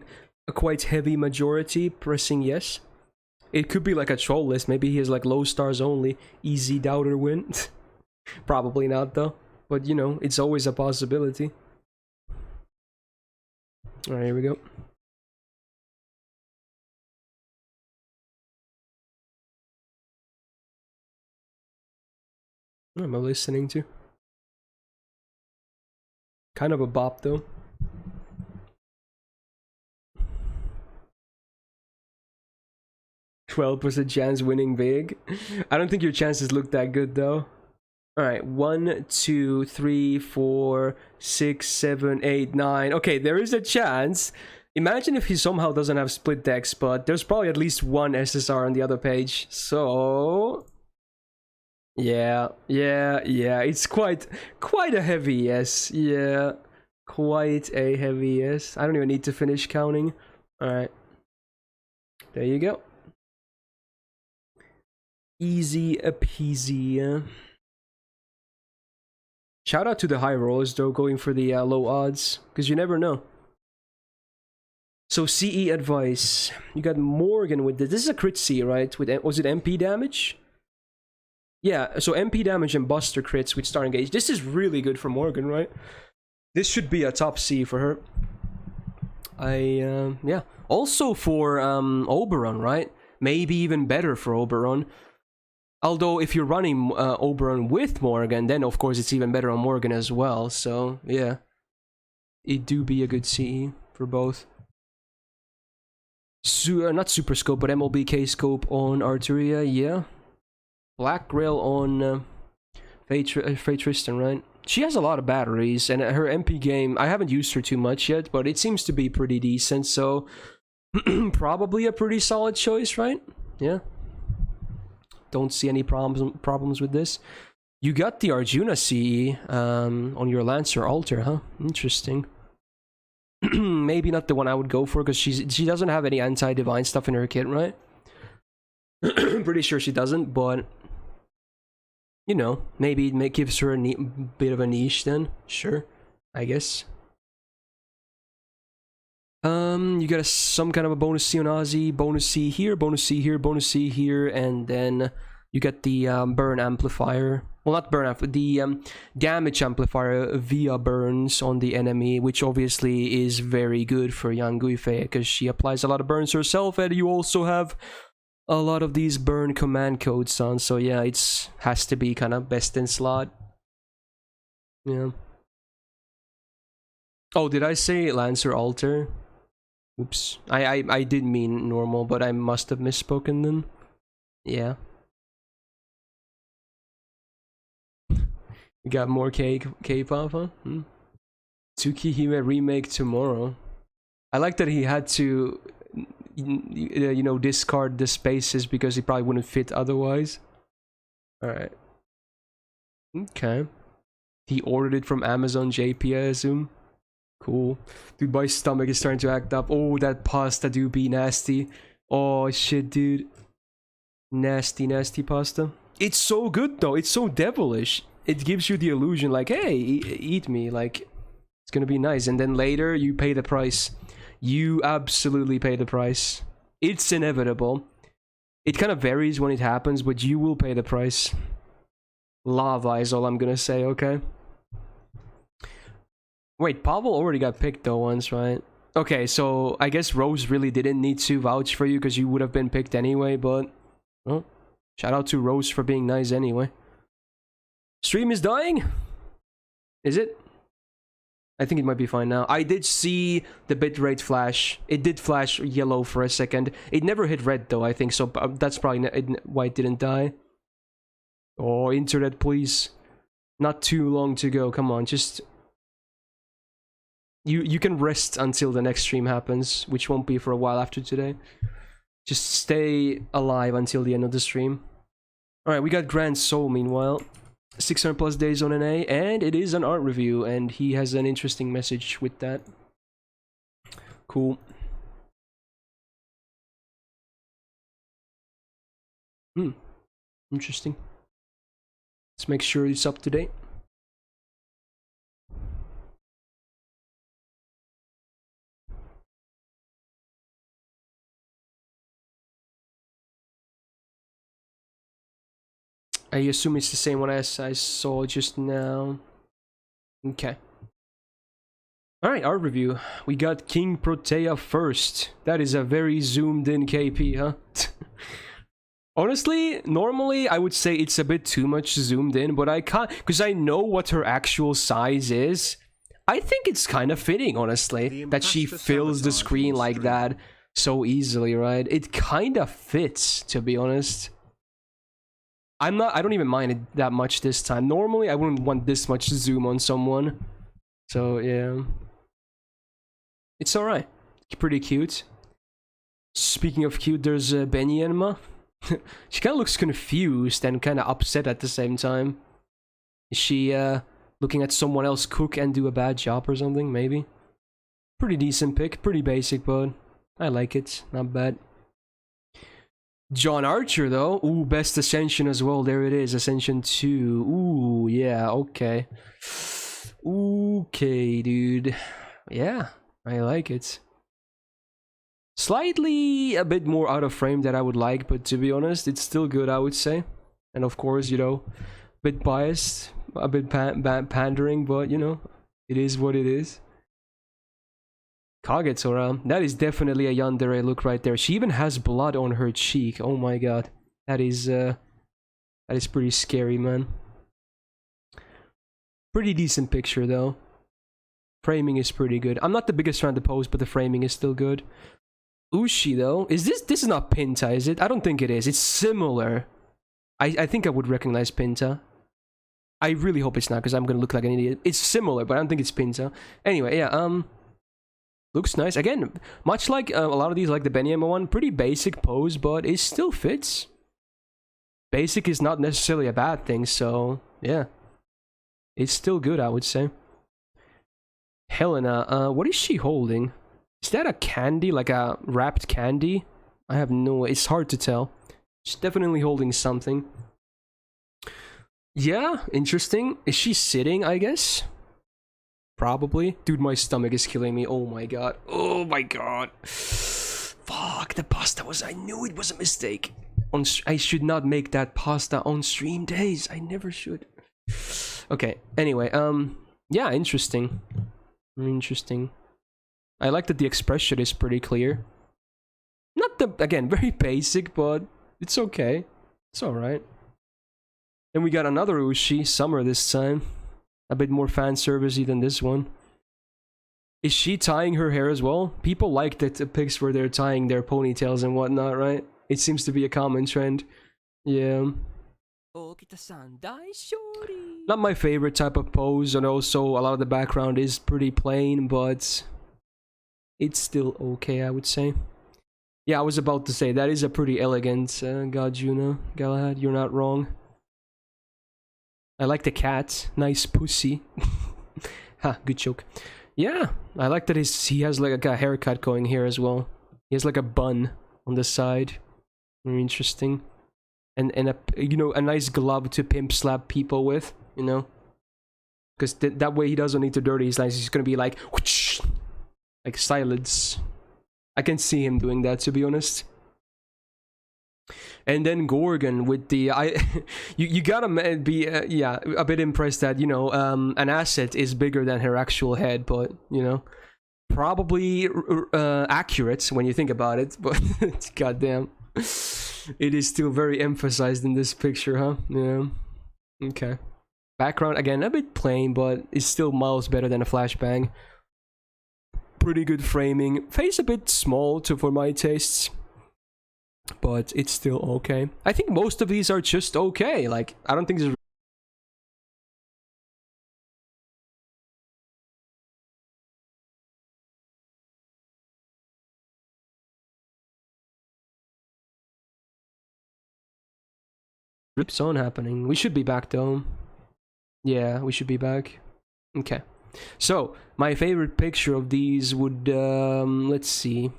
a quite heavy majority pressing yes. It could be like a troll list. Maybe he has like low stars only. Easy doubter win. Probably not though. But you know, it's always a possibility. Alright, here we go. What am I listening to? Kind of a bop though. %12 chance winning big. I don't think your chances look that good though. Alright, 1, 2, 3, 4, 6, 7, 8, 9. Okay, there is a chance. Imagine if he somehow doesn't have split decks, but there's probably at least one SSR on the other page. So yeah, it's quite a heavy yes. Yeah, quite a heavy yes. I don't even need to finish counting. Alright, there you go. Easy peasy. Shout out to the high rollers though, going for the low odds, because you never know. So CE advice. You got Morgan with this. This is a crit C, right? With was it MP damage? Yeah, so MP damage and Buster crits with Star Engage. This is really good for Morgan, right? This should be a top C for her. Yeah. Also for Oberon, right? Maybe even better for Oberon. Although if you're running Oberon with Morgan, then of course it's even better on Morgan as well. So yeah, it do be a good CE for both. Not Super Scope, but MLBK Scope on Arturia, yeah. Black Grail on Faye Tristan, right? She has a lot of batteries, and her MP game, I haven't used her too much yet, but it seems to be pretty decent, so probably a pretty solid choice, right? Yeah. Don't see any problems with this. You got the Arjuna CE on your Lancer Altar, huh? Interesting. Maybe not the one I would go for, because she doesn't have any anti-divine stuff in her kit, right? Pretty sure she doesn't, but you know, maybe it gives her a bit of a niche then. Sure, I guess. You got some kind of a bonus C on Ozzy, bonus C here, bonus C here, bonus C here, and then you get the burn amplifier. Well, not burn amplifier, the damage amplifier via burns on the enemy, which obviously is very good for Yang Guifei because she applies a lot of burns herself, and you also have a lot of these burn command codes on. So yeah, it's has to be kind of best in slot. Yeah. Oh, did I say Lancer Altar? Oops. I did mean normal, but I must have misspoken then. Yeah. We got more K-pop, huh? Tsukihime remake tomorrow. I like that he had to, you know, discard the spaces because he probably wouldn't fit otherwise. Alright. Okay. He ordered it from Amazon JP, I assume. Cool. Dude, my stomach is starting to act up. Oh, that pasta do be nasty. Oh shit, dude. Nasty, nasty pasta. It's so good though. It's so devilish. It gives you the illusion like, hey, eat me. Like, it's gonna be nice. And then later, you pay the price. You absolutely pay the price. It's inevitable. It kind of varies when it happens, but you will pay the price. Lava is all I'm gonna say, okay? Wait, Pavel already got picked though once, right? Okay, so I guess Rose really didn't need to vouch for you because you would have been picked anyway, but... Well, shout out to Rose for being nice anyway. Stream is dying? Is it? I think it might be fine now. I did see the bitrate flash. It did flash yellow for a second. It never hit red though, I think, so that's probably why it didn't die. Oh, internet, please. Not too long to go, come on, just... You can rest until the next stream happens, which won't be for a while after today. Just stay alive until the end of the stream. Alright, we got Grand Soul meanwhile. 600 plus days on an A, and it is an art review, and he has an interesting message with that. Cool. Interesting. Let's make sure it's up to date. I assume it's the same one as I saw just now. Okay. Alright, art review. We got King Protea first. That is a very zoomed in KP, huh? Honestly, normally I would say it's a bit too much zoomed in, but I can't, because I know what her actual size is. I think it's kind of fitting, honestly, that she fills the screen like that so easily, right? It kind of fits, to be honest. I don't even mind it that much this time. Normally, I wouldn't want this much zoom on someone. So, yeah. It's alright. Pretty cute. Speaking of cute, there's Benyenma. She kind of looks confused and kind of upset at the same time. Is she looking at someone else cook and do a bad job or something? Maybe. Pretty decent pick. Pretty basic, but I like it. Not bad. John Archer, though. Ooh, best Ascension as well. There it is. Ascension 2. Ooh, yeah, okay. Okay, dude. Yeah, I like it. Slightly a bit more out of frame than I would like, but to be honest, it's still good, I would say. And of course, you know, a bit biased, a bit pandering, but, you know, it is what it is. Kagetora, that is definitely a yandere look right there. She even has blood on her cheek. Oh my god. That is pretty scary, man. Pretty decent picture though. Framing is pretty good. I'm not the biggest fan of the pose, but the framing is still good. Ushi though, this is not Pinta, is it? I don't think it is. It's similar. I think I would recognize Pinta. I really hope it's not, because I'm gonna look like an idiot. It's similar, but I don't think it's Pinta. Anyway, yeah, looks nice. Again, much like a lot of these, like the Benyenma one, pretty basic pose, but it still fits. Basic is not necessarily a bad thing, so yeah. It's still good, I would say. Helena, what is she holding? Is that a candy, like a wrapped candy? I have no... It's hard to tell. She's definitely holding something. Yeah, interesting. Is she sitting, I guess? Probably. Dude, my stomach is killing me. Oh my god. Oh my god. Fuck, the pasta was... I knew it was a mistake. I should not make that pasta on stream days. I never should. Okay, anyway, yeah, interesting. Interesting. I like that the expression is pretty clear. Not the... Again, very basic, but it's okay. It's alright. Then we got another Ushi, Summer this time. A bit more fan servicey than this one. Is she tying her hair as well? People like the pics where they're tying their ponytails and whatnot, right? It seems to be a common trend. Yeah. Not my favorite type of pose, and also a lot of the background is pretty plain, but it's still okay, I would say. Yeah, I was about to say, that is a pretty elegant Gajuna, Galahad, you're not wrong. I like the cat. Nice pussy. Ha, good joke. Yeah, I like that he has like a haircut going here as well. He has like a bun on the side. Very interesting. And a, you know, a nice glove to pimp slap people with, you know, because that way he doesn't need to dirty his lines. He's gonna be like whoosh, like silence. I can see him doing that, to be honest. And then Gorgon with the you gotta be yeah, a bit impressed that, you know, an asset is bigger than her actual head, but you know, probably accurate when you think about it. But goddamn, it is still very emphasized in this picture, huh? Yeah. Okay. Background again a bit plain, but it's still miles better than a flashbang. Pretty good framing. Face a bit small for my tastes, but it's still okay. I think most of these are just okay. Like, I don't think there's rips on happening. We should be back though. Yeah, we should be back. Okay. So, my favorite picture of these would let's see.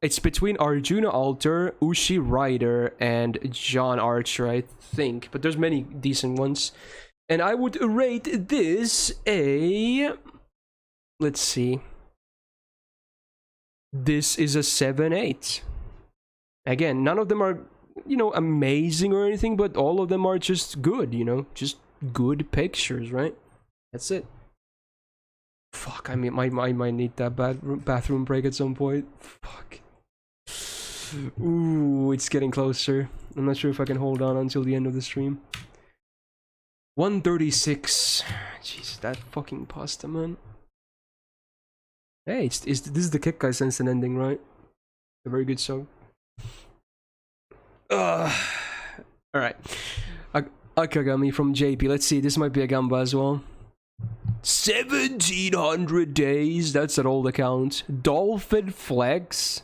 It's between Arjuna Alter, Ushi Rider, and John Archer, I think. But there's many decent ones. And I would rate this a... Let's see. This is a 7-8. Again, none of them are, you know, amazing or anything, but all of them are just good, you know? Just good pictures, right? That's it. Fuck, I mean, I might need that bathroom break at some point. Fuck. Ooh, it's getting closer. I'm not sure if I can hold on until the end of the stream. 136. Jeez, that fucking pasta, man. Hey, this is the Kick Guy Sensen ending, right? A very good song. Alright. Akagami from JP. Let's see, this might be a Gamba as well. 1700 days, that's at all accounts. Dolphin Flex.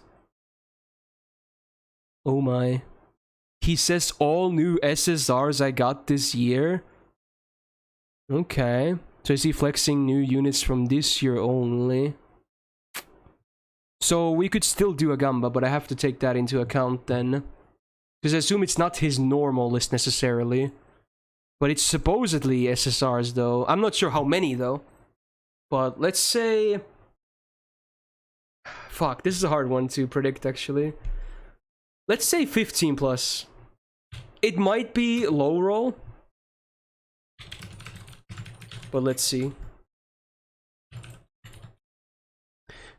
Oh my. He says all new SSRs I got this year. Okay. So is he flexing new units from this year only? So we could still do a Gamba, but I have to take that into account then. Because I assume it's not his normal list necessarily. But it's supposedly SSRs though. I'm not sure how many though. But let's say... Fuck, this is a hard one to predict actually. Let's say 15 plus. It might be low roll. But let's see.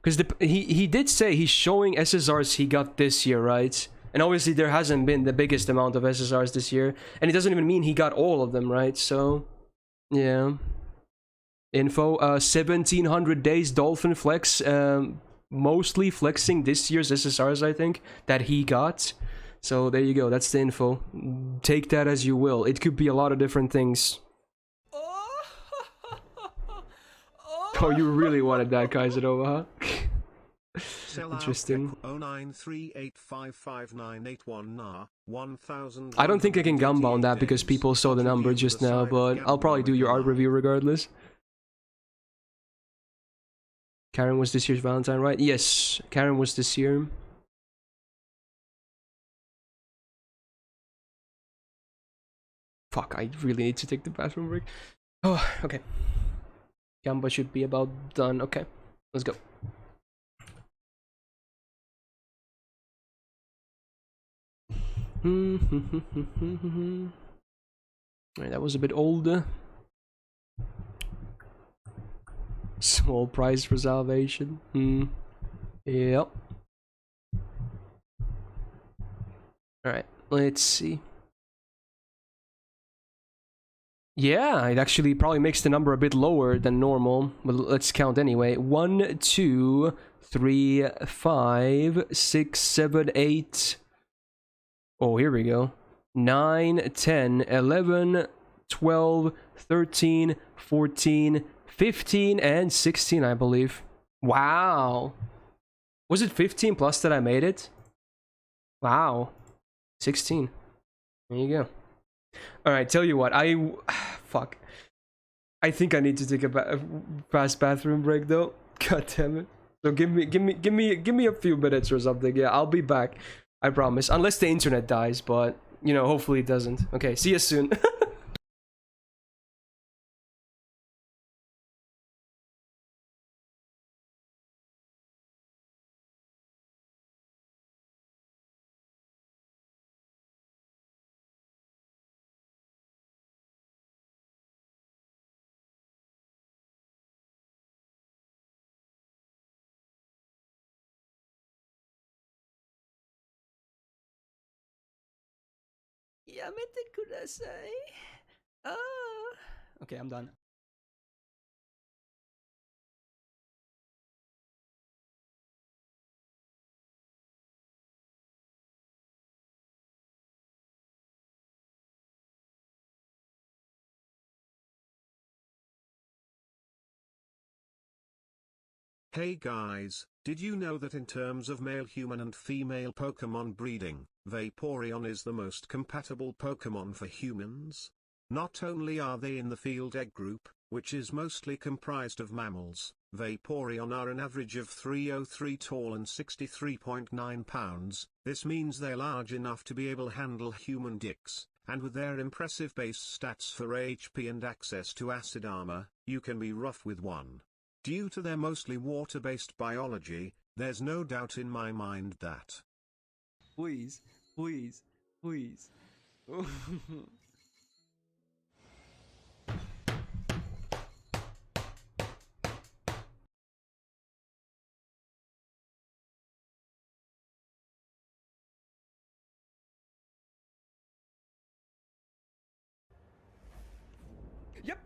Because he did say he's showing SSRs he got this year, right? And obviously there hasn't been the biggest amount of SSRs this year. And it doesn't even mean he got all of them, right? So, yeah. Info, 1700 days Dolphin Flex. Mostly flexing this year's SSRs, I think, that he got. So there you go, that's the info. Take that as you will. It could be a lot of different things. Oh, you really wanted that, Kaiserova, huh? Interesting. I don't think I can Gamba on that because people saw the number just now, but I'll probably do your art review regardless. Karen was this year's Valentine, right? Yes, Karen was this year. Fuck, I really need to take the bathroom break. Oh, okay. Gamba should be about done. Okay, let's go. Right, that was a bit older. Small price for salvation. Yep. Alright, let's see. Yeah, it actually probably makes the number a bit lower than normal. But let's count anyway. 1, 2, 3, 5, 6, 7, 8. Oh, here we go. 9, 10, 11, 12, 13, 14, 15, and 16, I believe. Wow. Was it 15 plus that I made it? Wow. 16. There you go. Alright, tell you what, fuck. I think I need to take a fast bathroom break though. God damn it. So give me a few minutes or something. Yeah, I'll be back. I promise. Unless the internet dies, but you know, hopefully it doesn't. Okay, see you soon. Yamete kudasai. Okay, I'm done. Hey guys, did you know that in terms of male human and female Pokemon breeding, Vaporeon is the most compatible Pokemon for humans? Not only are they in the field egg group, which is mostly comprised of mammals, Vaporeon are an average of 303 tall and 63.9 pounds, this means they're large enough to be able to handle human dicks, and with their impressive base stats for HP and access to acid armor, you can be rough with one. Due to their mostly water-based biology, there's no doubt in my mind that. Please. Yep.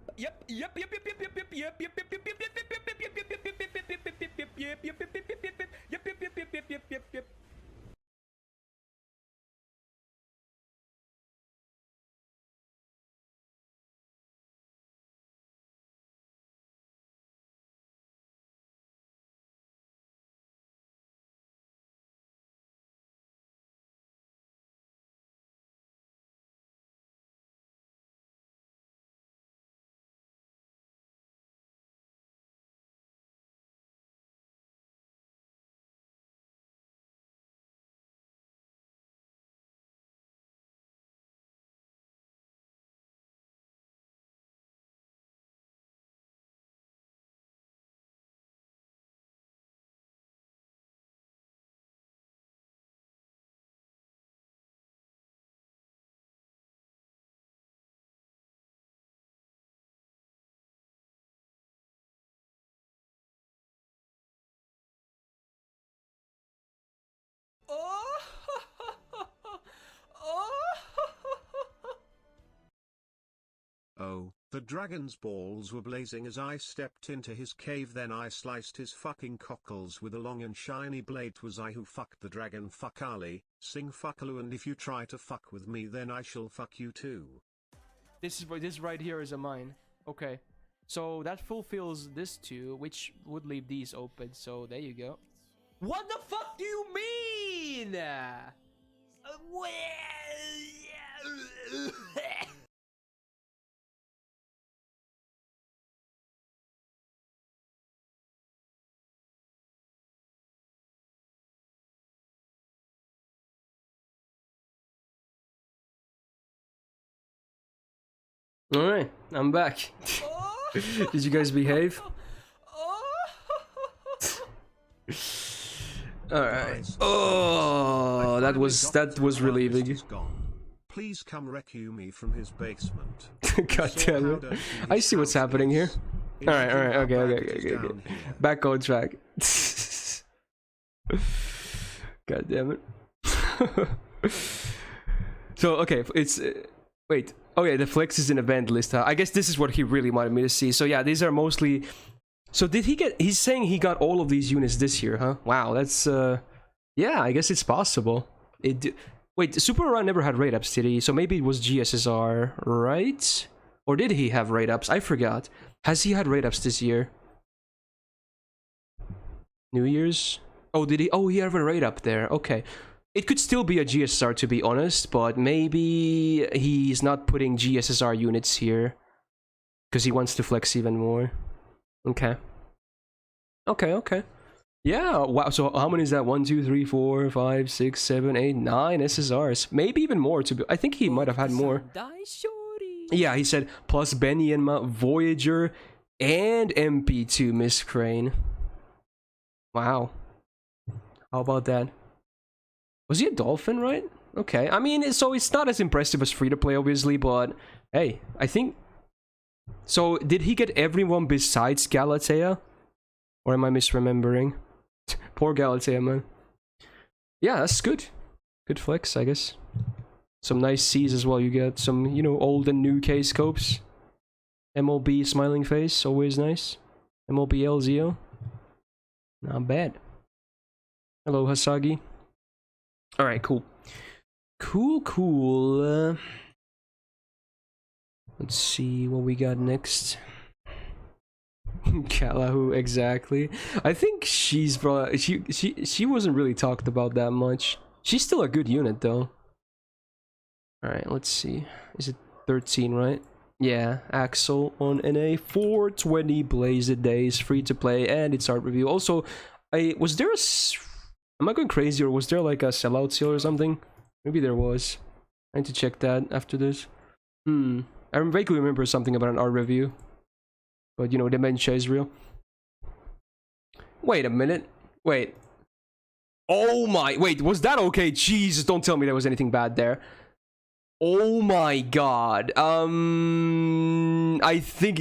Oh, the dragon's balls were blazing as I stepped into his cave, then I sliced his fucking cockles with a long and shiny blade. It was I who fucked the dragon. Fuck Ali, sing fuckaloo, and if you try to fuck with me then I shall fuck you too. This right here is a mine. Okay. So that fulfills this two, which would leave these open. So there you go. What the fuck do you mean? Alright, I'm back. Did you guys behave? Alright. Oh, that was relieving. Please come rescue me from his basement. God damn it. I see what's happening here. Alright, okay. Back on track. God damn it. So, okay, it's... wait. Oh yeah, the flex is an event list. I guess this is what he really wanted me to see. So yeah, these are mostly... So did he get... He's saying he got all of these units this year, huh? Wow, that's... Yeah, I guess it's possible. Wait, Super Run never had raid ups, did he? So maybe it was GSSR, right? Or did he have raid ups? I forgot. Has he had raid ups this year? New Year's? Oh, did he? Oh, he had a raid up there. Okay. It could still be a GSSR, to be honest, but maybe he's not putting GSSR units here because he wants to flex even more. Okay. Okay. Yeah, wow. So how many is that? 1, 2, 3, 4, 5, 6, 7, 8, 9 SSRs. Maybe even more to be. I think he might have had more. Yeah, he said plus Benyenma, Voyager, and MP2 Miss Crane. Wow. How about that? Was he a dolphin, right? Okay. I mean, so it's not as impressive as free to play, obviously, but hey, I think. So did he get everyone besides Galatea? Or am I misremembering? Poor Galatea, man. Yeah, that's good. Good flex, I guess. Some nice Cs as well. You get some, you know, old and new K-scopes. MLB smiling face, always nice. MLB LZO. Not bad. Hello, Hasagi. Alright, cool. Cool. Let's see what we got next. Kalahu, exactly. I think she's brought she wasn't really talked about that much. She's still a good unit though. Alright, let's see. Is it 13, right? Yeah, Axel on NA, 420 Blazed Days, free to play, and it's art review. Also, was there am I going crazy, or was there like a sellout sale or something? Maybe there was. I need to check that after this. I vaguely remember something about an art review. But you know, dementia is real. Wait a minute. Wait. Oh my. Wait, was that okay? Jesus, don't tell me there was anything bad there. Oh my god. I think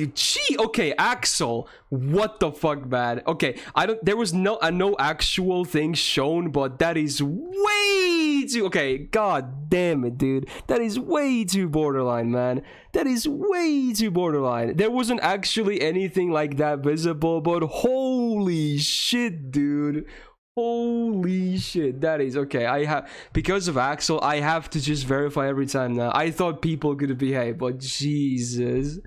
okay, Axel. What the fuck, man? Okay, there was no actual thing shown, but that is way too okay, god damn it, dude. That is way too borderline, man. That is way too borderline. There wasn't actually anything like that visible, but holy shit, dude. Holy shit, that is okay. Because of Axel, I have to just verify every time now. I thought people could behave, but Jesus,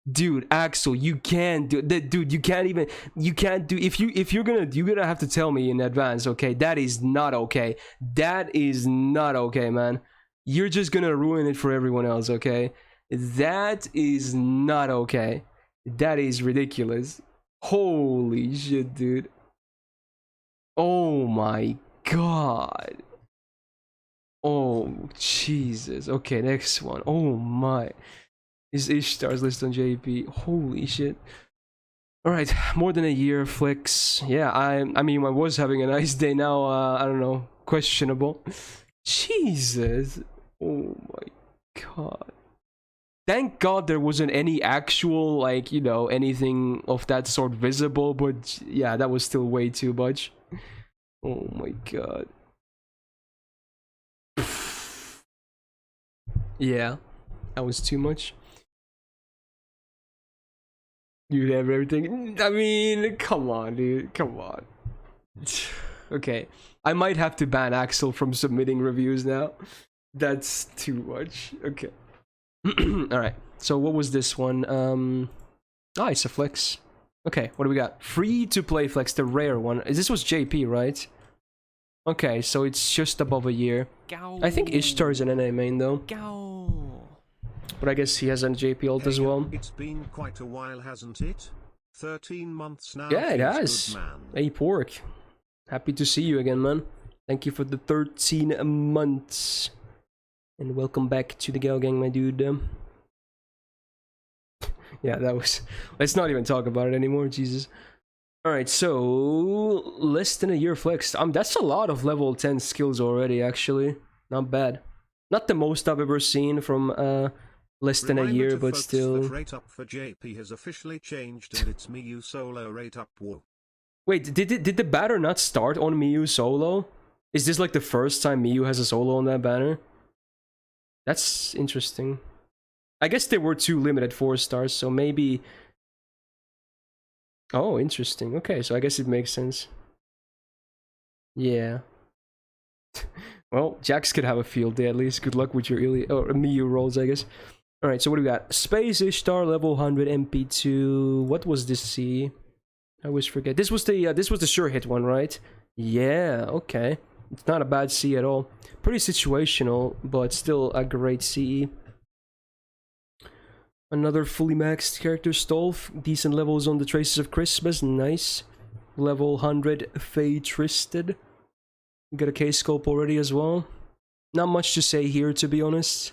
dude, Axel, you can't do that, dude. You can't do. If you're gonna have to tell me in advance, okay? That is not okay. That is not okay, man. You're just gonna ruin it for everyone else, okay? That is not okay. That is ridiculous. Holy shit, dude. Oh my god. Oh Jesus. Okay, next one. Oh my. Is Ishtar's list on JP? Holy shit. Alright, more than a year flicks. Yeah, I mean I was having a nice day now, I don't know, questionable. Jesus. Oh my god. Thank god there wasn't any actual, like, you know, anything of that sort visible, but yeah, that was still way too much. Oh my god. Yeah, that was too much. You have everything. I mean, come on, dude. Come on. Okay, I might have to ban Axel from submitting reviews now. That's too much. Okay. Alright, so what was this one? It's a flex. Okay, what do we got? Free to play flex, the rare one. This was JP, right? Okay, so it's just above a year. I think Ishtar's an NA main though. But I guess he has a JP ult as well. It's been quite a while, hasn't it? 13 months now. Yeah, it has. Hey, Pork. Happy to see you again, man. Thank you for the 13 months. And welcome back to the Gal Gang, my dude. Yeah, that was... Let's not even talk about it anymore, Jesus. Alright, so... less than a year flexed. That's a lot of level 10 skills already, actually. Not bad. Not the most I've ever seen from less than a year, but still... Rate up for JP has officially changed and it's Miyu solo rate up. Whoa. Wait, did the banner not start on Miyu solo? Is this like the first time Miyu has a solo on that banner? That's interesting. I guess there were 2 limited 4 stars, so maybe... Oh, interesting. Okay, so I guess it makes sense. Yeah. Well, Jax could have a field day at least. Good luck with your Miyu rolls, I guess. Alright, so what do we got? Space Ishtar, level 100, MP2. What was this C? I always forget. This was the sure hit one, right? Yeah, okay. It's not a bad C at all. Pretty situational, but still a great CE. Another fully maxed character, Stolf. Decent levels on the Traces of Christmas. Nice. level 100 Fey Tristed. You got a K-Scope already as well. Not much to say here, to be honest.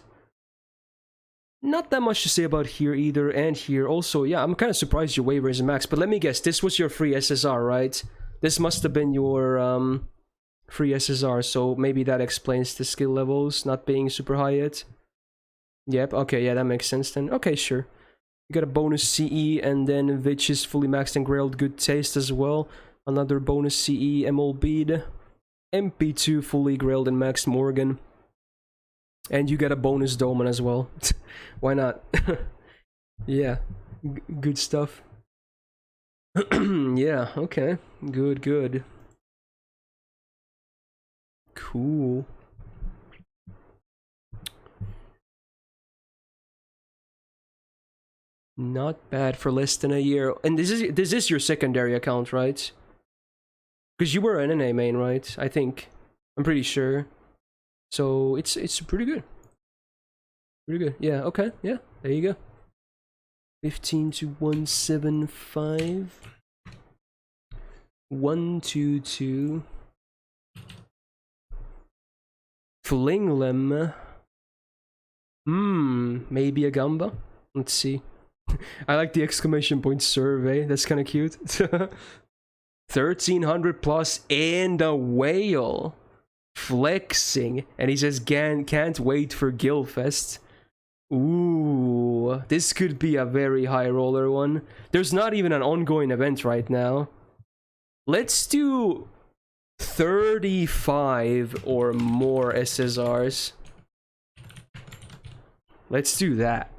Not that much to say about here either, and here. Also, yeah, I'm kind of surprised your waiver is max, but let me guess, this was your free SSR, right? This must have been your free SSR, so maybe that explains the skill levels not being super high yet. Yep, okay, yeah, that makes sense then. Okay, sure. You got a bonus CE, and then Vitch is fully maxed and grailed Good Taste as well. Another bonus CE, Emerald Bead. MP2 fully grailed and maxed Morgan. And you get a bonus Doman as well. Why not? Yeah, good stuff. Yeah, okay. Good, good. Cool. Not bad for less than a year. And this is your secondary account, right? Because you were an NA main, right? I think. I'm pretty sure. So it's pretty good. Pretty good. Yeah, okay. Yeah, there you go. 15 to 175. 122. Flinglem. Maybe a Gamba? Let's see. I like the exclamation point survey. That's kind of cute. 1300 plus and a whale. Flexing. And he says, can't wait for Gilfest. Ooh, this could be a very high roller one. There's not even an ongoing event right now. Let's do 35 or more SSRs. Let's do that.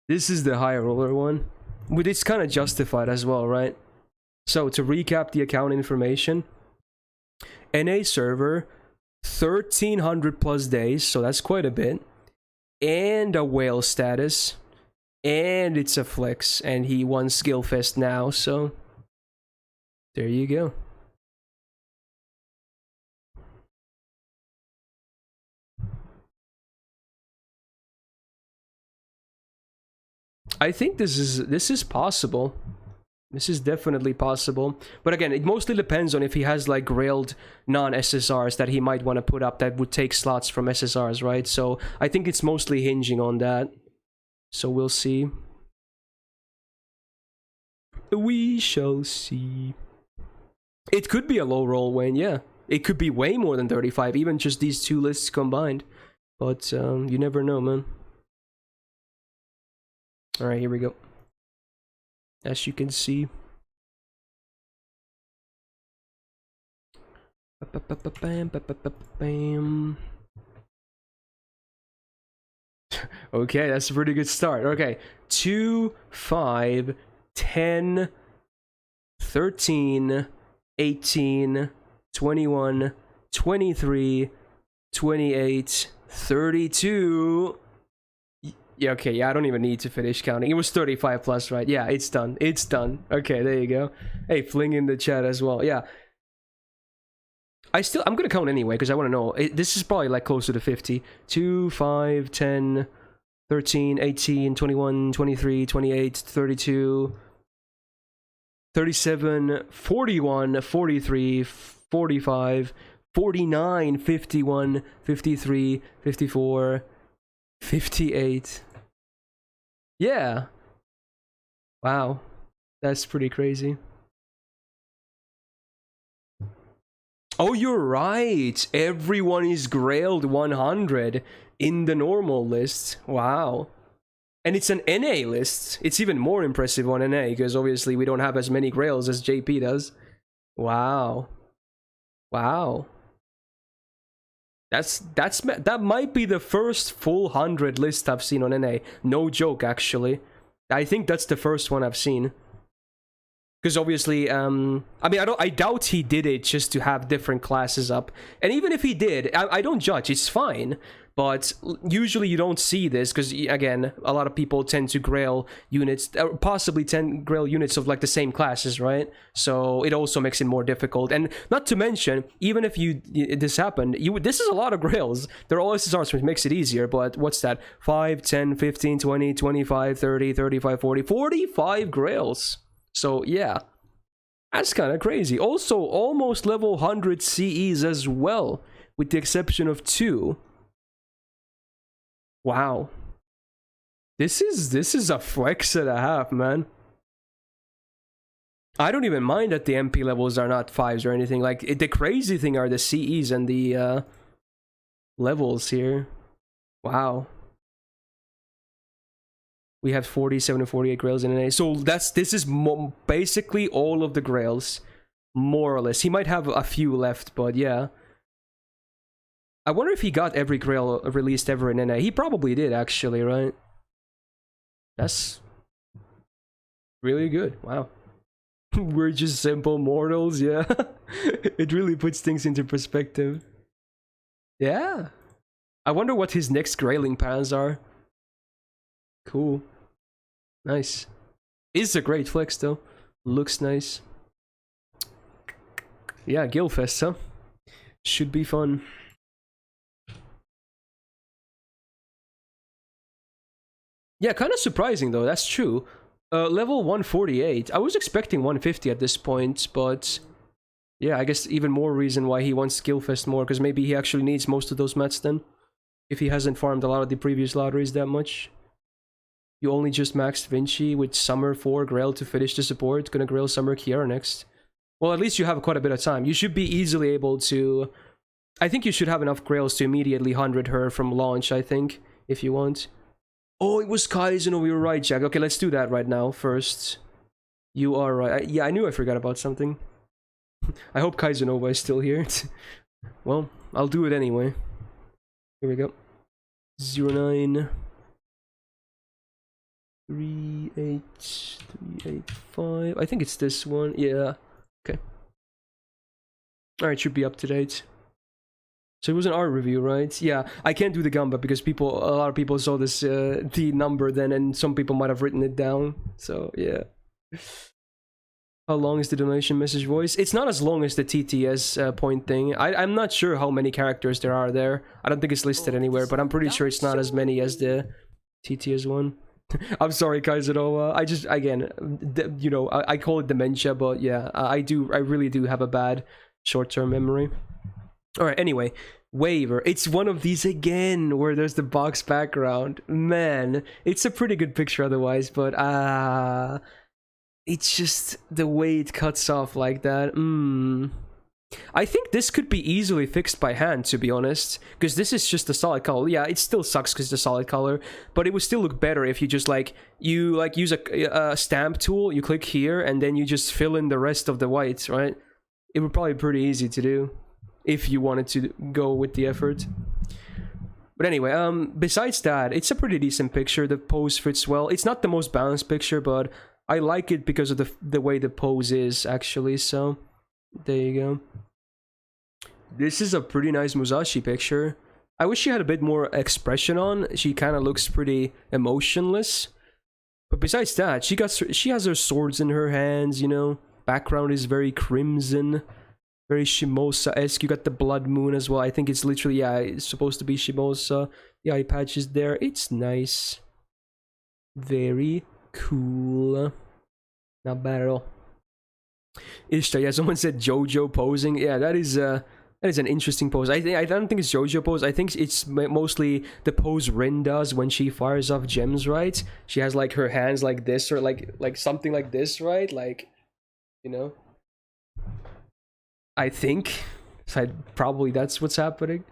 This is the high roller one. But it's kind of justified as well, right? So, to recap the account information. NA server, 1300 plus days, so that's quite a bit. And a whale status. And it's a flex. And he won Skillfest now, so... there you go. I think this is possible. This is definitely possible. But again, it mostly depends on if he has like grailed non-SSRs that he might want to put up that would take slots from SSRs, right? So I think it's mostly hinging on that. So we'll see. We shall see. It could be a low roll, Wayne, yeah. It could be way more than 35, even just these two lists combined. But you never know, man. Alright, here we go. As you can see. Okay, that's a pretty good start. Okay, 2, 5, 10, 13, 18, 21, 23, 28, 32... yeah, okay, yeah, I don't even need to finish counting. It was 35 plus, right? Yeah, it's done. It's done. Okay, there you go. Hey, fling in the chat as well. Yeah. I'm gonna count anyway, because I want to know. This is probably like closer to 50. 2, 5, 10, 13, 18, 21, 23, 28, 32, 37, 41, 43, 45, 49, 51, 53, 54... 58. Yeah. Wow. That's pretty crazy. Oh, you're right. Everyone is grailed 100 in the normal list. Wow. And it's an NA list. It's even more impressive on NA because obviously we don't have as many grails as JP does. Wow. Wow. That might be the first full 100 list I've seen on NA. No joke, actually. I think that's the first one I've seen. Because obviously, I mean, I doubt he did it just to have different classes up. And even if he did, I don't judge. It's fine. But usually you don't see this because, again, a lot of people tend to grail units, or possibly grail units of like the same classes, right? So it also makes it more difficult. And not to mention, even if this happened, this is a lot of grails. They're all SSRs, which makes it easier. But what's that? 5, 10, 15, 20, 25, 30, 35, 40, 45 grails. So yeah, That's kind of crazy. Also, almost level 100 CEs as well, with the exception of 2. Wow. This is a flex and a half, man. I don't even mind that the MP levels are not 5s or anything. Like, the crazy thing are the CEs and the levels here. Wow. We have 47 and 48 grails in NA. So this is basically all of the grails, more or less. He might have a few left, but yeah. I wonder if he got every grail released ever in NA. He probably did, actually, right? That's really good. Wow. We're just simple mortals, yeah. It really puts things into perspective. Yeah. I wonder what his next grailing plans are. Cool. Nice. Is a great flex, though. Looks nice. Yeah, Guildfest, huh? Should be fun. Yeah, kind of surprising, though. That's true. Level 148. I was expecting 150 at this point, but yeah, I guess even more reason why he wants Skillfest more, because maybe he actually needs most of those mats then, if he hasn't farmed a lot of the previous lotteries that much. You only just maxed Vinci with Summer 4 Grail to finish the support. Gonna Grail Summer Kiara next. Well, at least you have quite a bit of time. You should be easily able to... I think you should have enough Grails to immediately 100 her from launch, I think, if you want. Oh, it was Kaizen. We were right, Jack. Okay, let's do that right now first. You are right. Yeah, I knew I forgot about something. I hope Kaizenova is still here. Well, I'll do it anyway. Here we go. 09 38385. I think it's this one. Yeah. Okay. Alright, should be up to date. So it was an art review, right? Yeah, I can't do the Gamba because a lot of people saw this, the number then, and some people might have written it down. So, yeah. How long is the donation message voice? It's not as long as the TTS point thing. I'm not sure how many characters there are there. I don't think it's listed anywhere, but I'm pretty sure it's not as many as the TTS one. I'm sorry, Kaizenova. I just, again, you know, I call it dementia, but yeah, I really do have a bad short-term memory. Alright, anyway, Waiver. It's one of these again, where there's the box background. Man, it's a pretty good picture otherwise, but it's just the way it cuts off like that. I think this could be easily fixed by hand, to be honest, because this is just a solid color. Yeah, it still sucks because it's a solid color, but it would still look better if you just use a stamp tool, you click here, and then you just fill in the rest of the whites, right? It would probably be pretty easy to do if you wanted to go with the effort. But anyway, besides that, it's a pretty decent picture. The pose fits well. It's not the most balanced picture, but I like it because of the way the pose is, actually, so there you go. This is a pretty nice Musashi picture. I wish she had a bit more expression on. She kind of looks pretty emotionless. But besides that, she has her swords in her hands, you know. Background is very crimson. Very Shimosa-esque. You got the blood moon as well. I think it's literally, yeah, it's supposed to be Shimosa. The eye patch is there. It's nice. Very cool. Not bad at all. Ishtar, yeah, someone said JoJo posing. Yeah, that is an interesting pose. I don't think it's JoJo pose. I think it's mostly the pose Rin does when she fires off gems, right? She has like her hands like this, or like something like this, right? Like, you know. I think probably that's what's happening.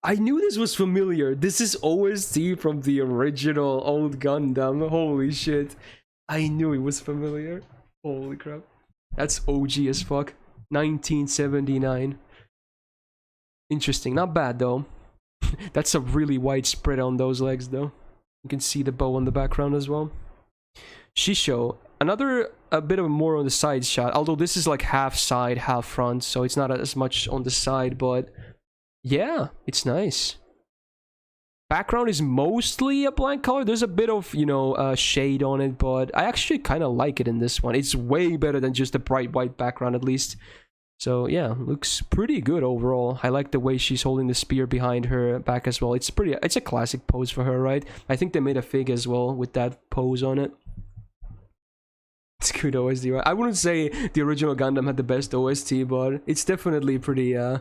I knew this was familiar. This is OST from the original old Gundam. Holy shit. I knew it was familiar. Holy crap. That's OG as fuck. 1979. Interesting. Not bad though. That's a really wide spread on those legs though. You can see the bow on the background as well. Shisho. A bit of more on the side shot, although this is like half side, half front, so it's not as much on the side, but yeah, it's nice. Background is mostly a blank color. There's a bit of, you know, shade on it, but I actually kind of like it in this one. It's way better than just a bright white background, at least. So yeah, looks pretty good overall. I like the way she's holding the spear behind her back as well. It's a classic pose for her, right? I think they made a fig as well with that pose on it. It's good OST, right? I wouldn't say the original Gundam had the best OST, but it's definitely pretty, you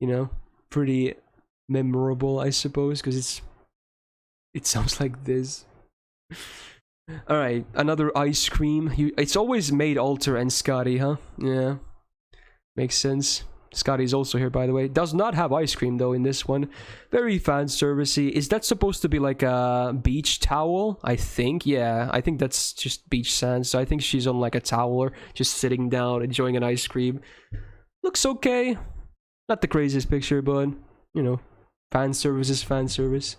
know, pretty memorable, I suppose, because it sounds like this. All right, another ice cream. It's always Made Alter and Scotty, huh? Yeah, makes sense. Scotty's also here, by the way. Does not have ice cream though in this one. Very fan servicey. Is that supposed to be like a beach towel? I think. Yeah, I think that's just beach sand. So I think she's on like a towel or just sitting down enjoying an ice cream. Looks okay. Not the craziest picture, but you know, fan service is fan service.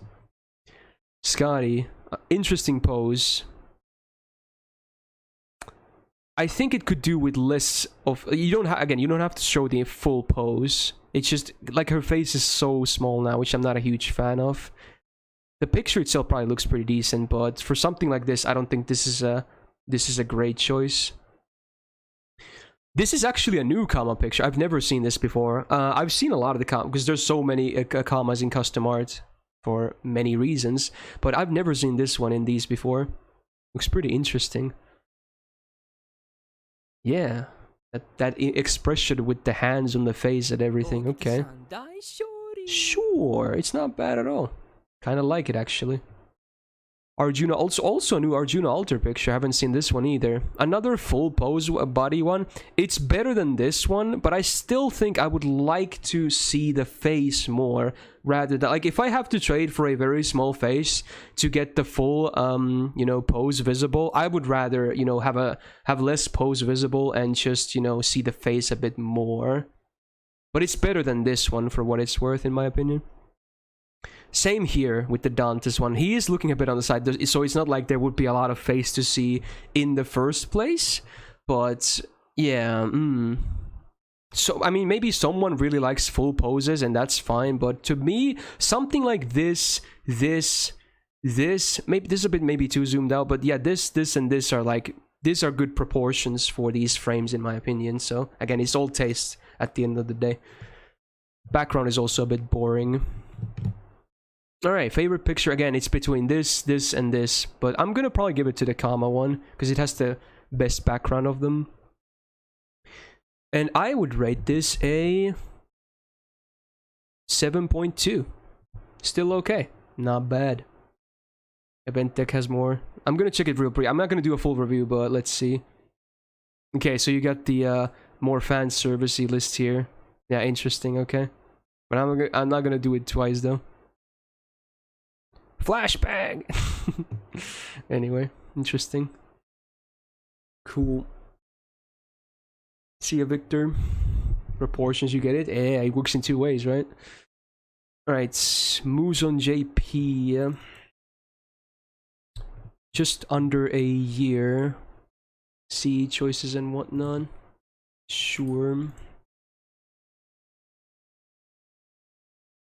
Scotty, interesting pose. I think it could do with less of... You don't have to show the full pose. It's just, like, her face is so small now, which I'm not a huge fan of. The picture itself probably looks pretty decent, but for something like this, I don't think this is a great choice. This is actually a new comma picture. I've never seen this before. I've seen a lot of the commas, because there's so many commas in custom art for many reasons, but I've never seen this one in these before. Looks pretty interesting. Yeah, that expression with the hands on the face and everything. Okay, sure, it's not bad at all. Kind of like it actually. Arjuna, also a new Arjuna altar picture. I haven't seen this one either. Another full pose body one. It's better than this one, but I still think I would like to see the face more rather than, like, if I have to trade for a very small face to get the full you know, pose visible, I would rather, you know, have less pose visible and just, you know, see the face a bit more. But it's better than this one for what it's worth, in my opinion. Same here with the Dante's one. He is looking a bit on the side, so it's not like there would be a lot of face to see in the first place. But yeah, so I mean, maybe someone really likes full poses and that's fine. But to me, something like this, maybe this is a bit maybe too zoomed out. But yeah, this, and this are like, these are good proportions for these frames in my opinion. So again, it's all taste at the end of the day. Background is also a bit boring. Alright, favorite picture, again, it's between this, and this, but I'm gonna probably give it to the comma one, because it has the best background of them. And I would rate this a 7.2. Still okay. Not bad. Event deck has more. I'm gonna check it real brief. I'm not gonna do a full review, but let's see. Okay, so you got the more fan servicey list here. Yeah, interesting, okay. But I'm not gonna do it twice, though. Flashbang! Anyway, interesting. Cool. See ya, Victor. Proportions, you get it? Yeah, it works in two ways, right? Alright, moves on JP. Just under a year. See choices and whatnot. Sure.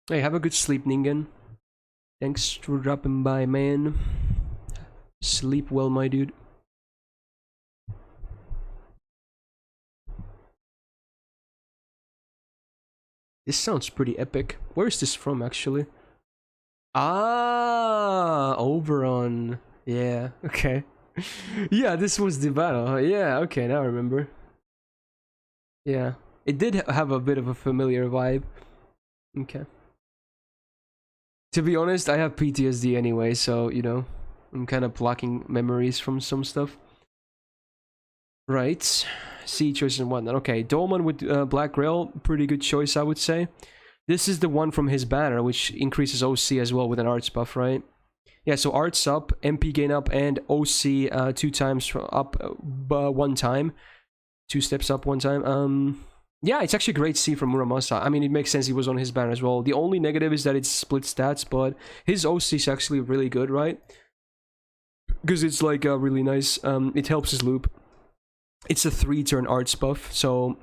Hey, have a good sleep, Ningen. Thanks for dropping by, man. Sleep well, my dude. This sounds pretty epic. Where is this from, actually? Ah, Oberon. Yeah, okay. Yeah, this was the battle. Yeah, okay, now I remember. Yeah, it did have a bit of a familiar vibe. Okay. To be honest, I have PTSD anyway, so, you know, I'm kind of blocking memories from some stuff. Right. C choices and whatnot. Okay, Dolman with Black Rail, pretty good choice, I would say. This is the one from his banner, which increases OC as well with an arts buff, right? Yeah, so arts up, MP gain up, and OC 2 times up 1 time. 2 steps up 1 time. Yeah, it's actually great C from Muramasa. I mean, it makes sense he was on his banner as well. The only negative is that it's split stats, but his OC is actually really good, right? Because it's like really nice. It helps his loop. It's a 3-turn arts buff, so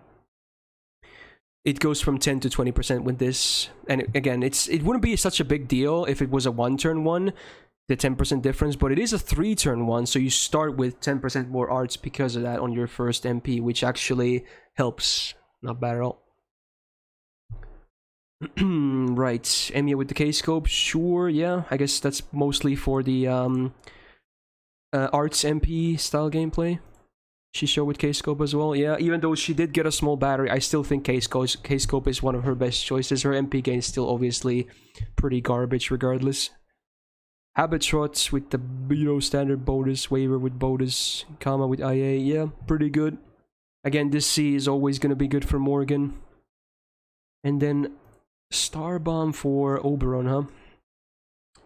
it goes from 10 to 20% with this. And again, it wouldn't be such a big deal if it was a 1-turn one, the 10% difference, but it is a 3-turn one, so you start with 10% more arts because of that on your first MP, which actually helps. Not bad at all. Right, Emiya with the K-scope, sure, yeah. I guess that's mostly for the arts MP style gameplay. She showed with K-Scope as well. Yeah, even though she did get a small battery, I still think K-Scope is one of her best choices. Her MP gain is still obviously pretty garbage regardless. Habitrots with the, you know, standard bonus, Waver with bonus, Kama with IA, yeah, pretty good. Again, this C is always going to be good for Morgan. And then Star Bomb for Oberon, huh?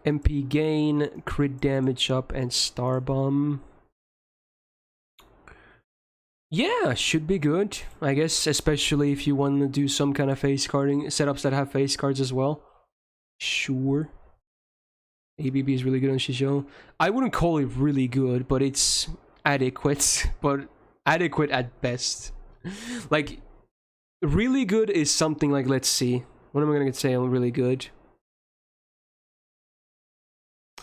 MP gain, crit damage up, and Star Bomb. Yeah, should be good, I guess, especially if you want to do some kind of face carding setups that have face cards as well. Sure. ABB is really good on Shisho. I wouldn't call it really good, but it's adequate, but adequate at best. Like, really good is something like, let's see. What am I going to say on really good?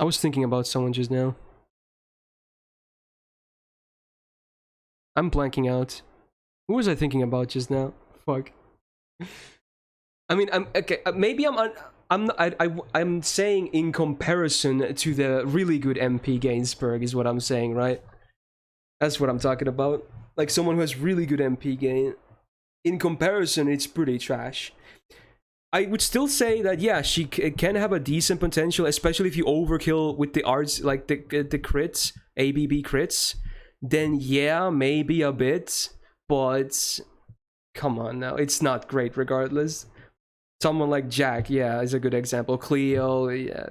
I was thinking about someone just now. I'm blanking out. Who was I thinking about just now? Fuck. I mean, I'm okay. Maybe I'm saying in comparison to the really good MP Gainsberg is what I'm saying, right? That's what I'm talking about. Like someone who has really good MP gain. In comparison, it's pretty trash. I would still say that, yeah, she can have a decent potential, especially if you overkill with the arts, like the crits, ABB crits. Then yeah, maybe a bit, but come on now, it's not great regardless. Someone like Jack, yeah, is a good example. Cleo, yeah,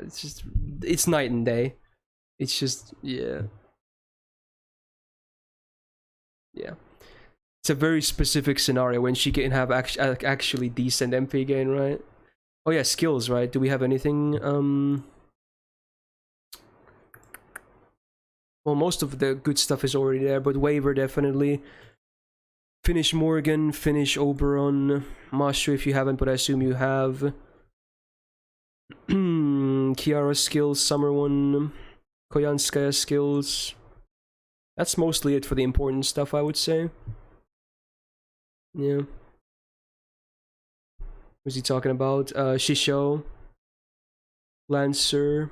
it's night and day. It's just, yeah. Yeah. It's a very specific scenario when she can have actually decent MP gain, right? Oh yeah, skills, right? Do we have anything? Well, most of the good stuff is already there, but Waver definitely. Finish Morgan, finish Oberon. Mashu if you haven't, but I assume you have. Kiara skills, Summer one. Koyanskaya skills. That's mostly it for the important stuff, I would say. Yeah. Who's he talking about? Shisho. Lancer.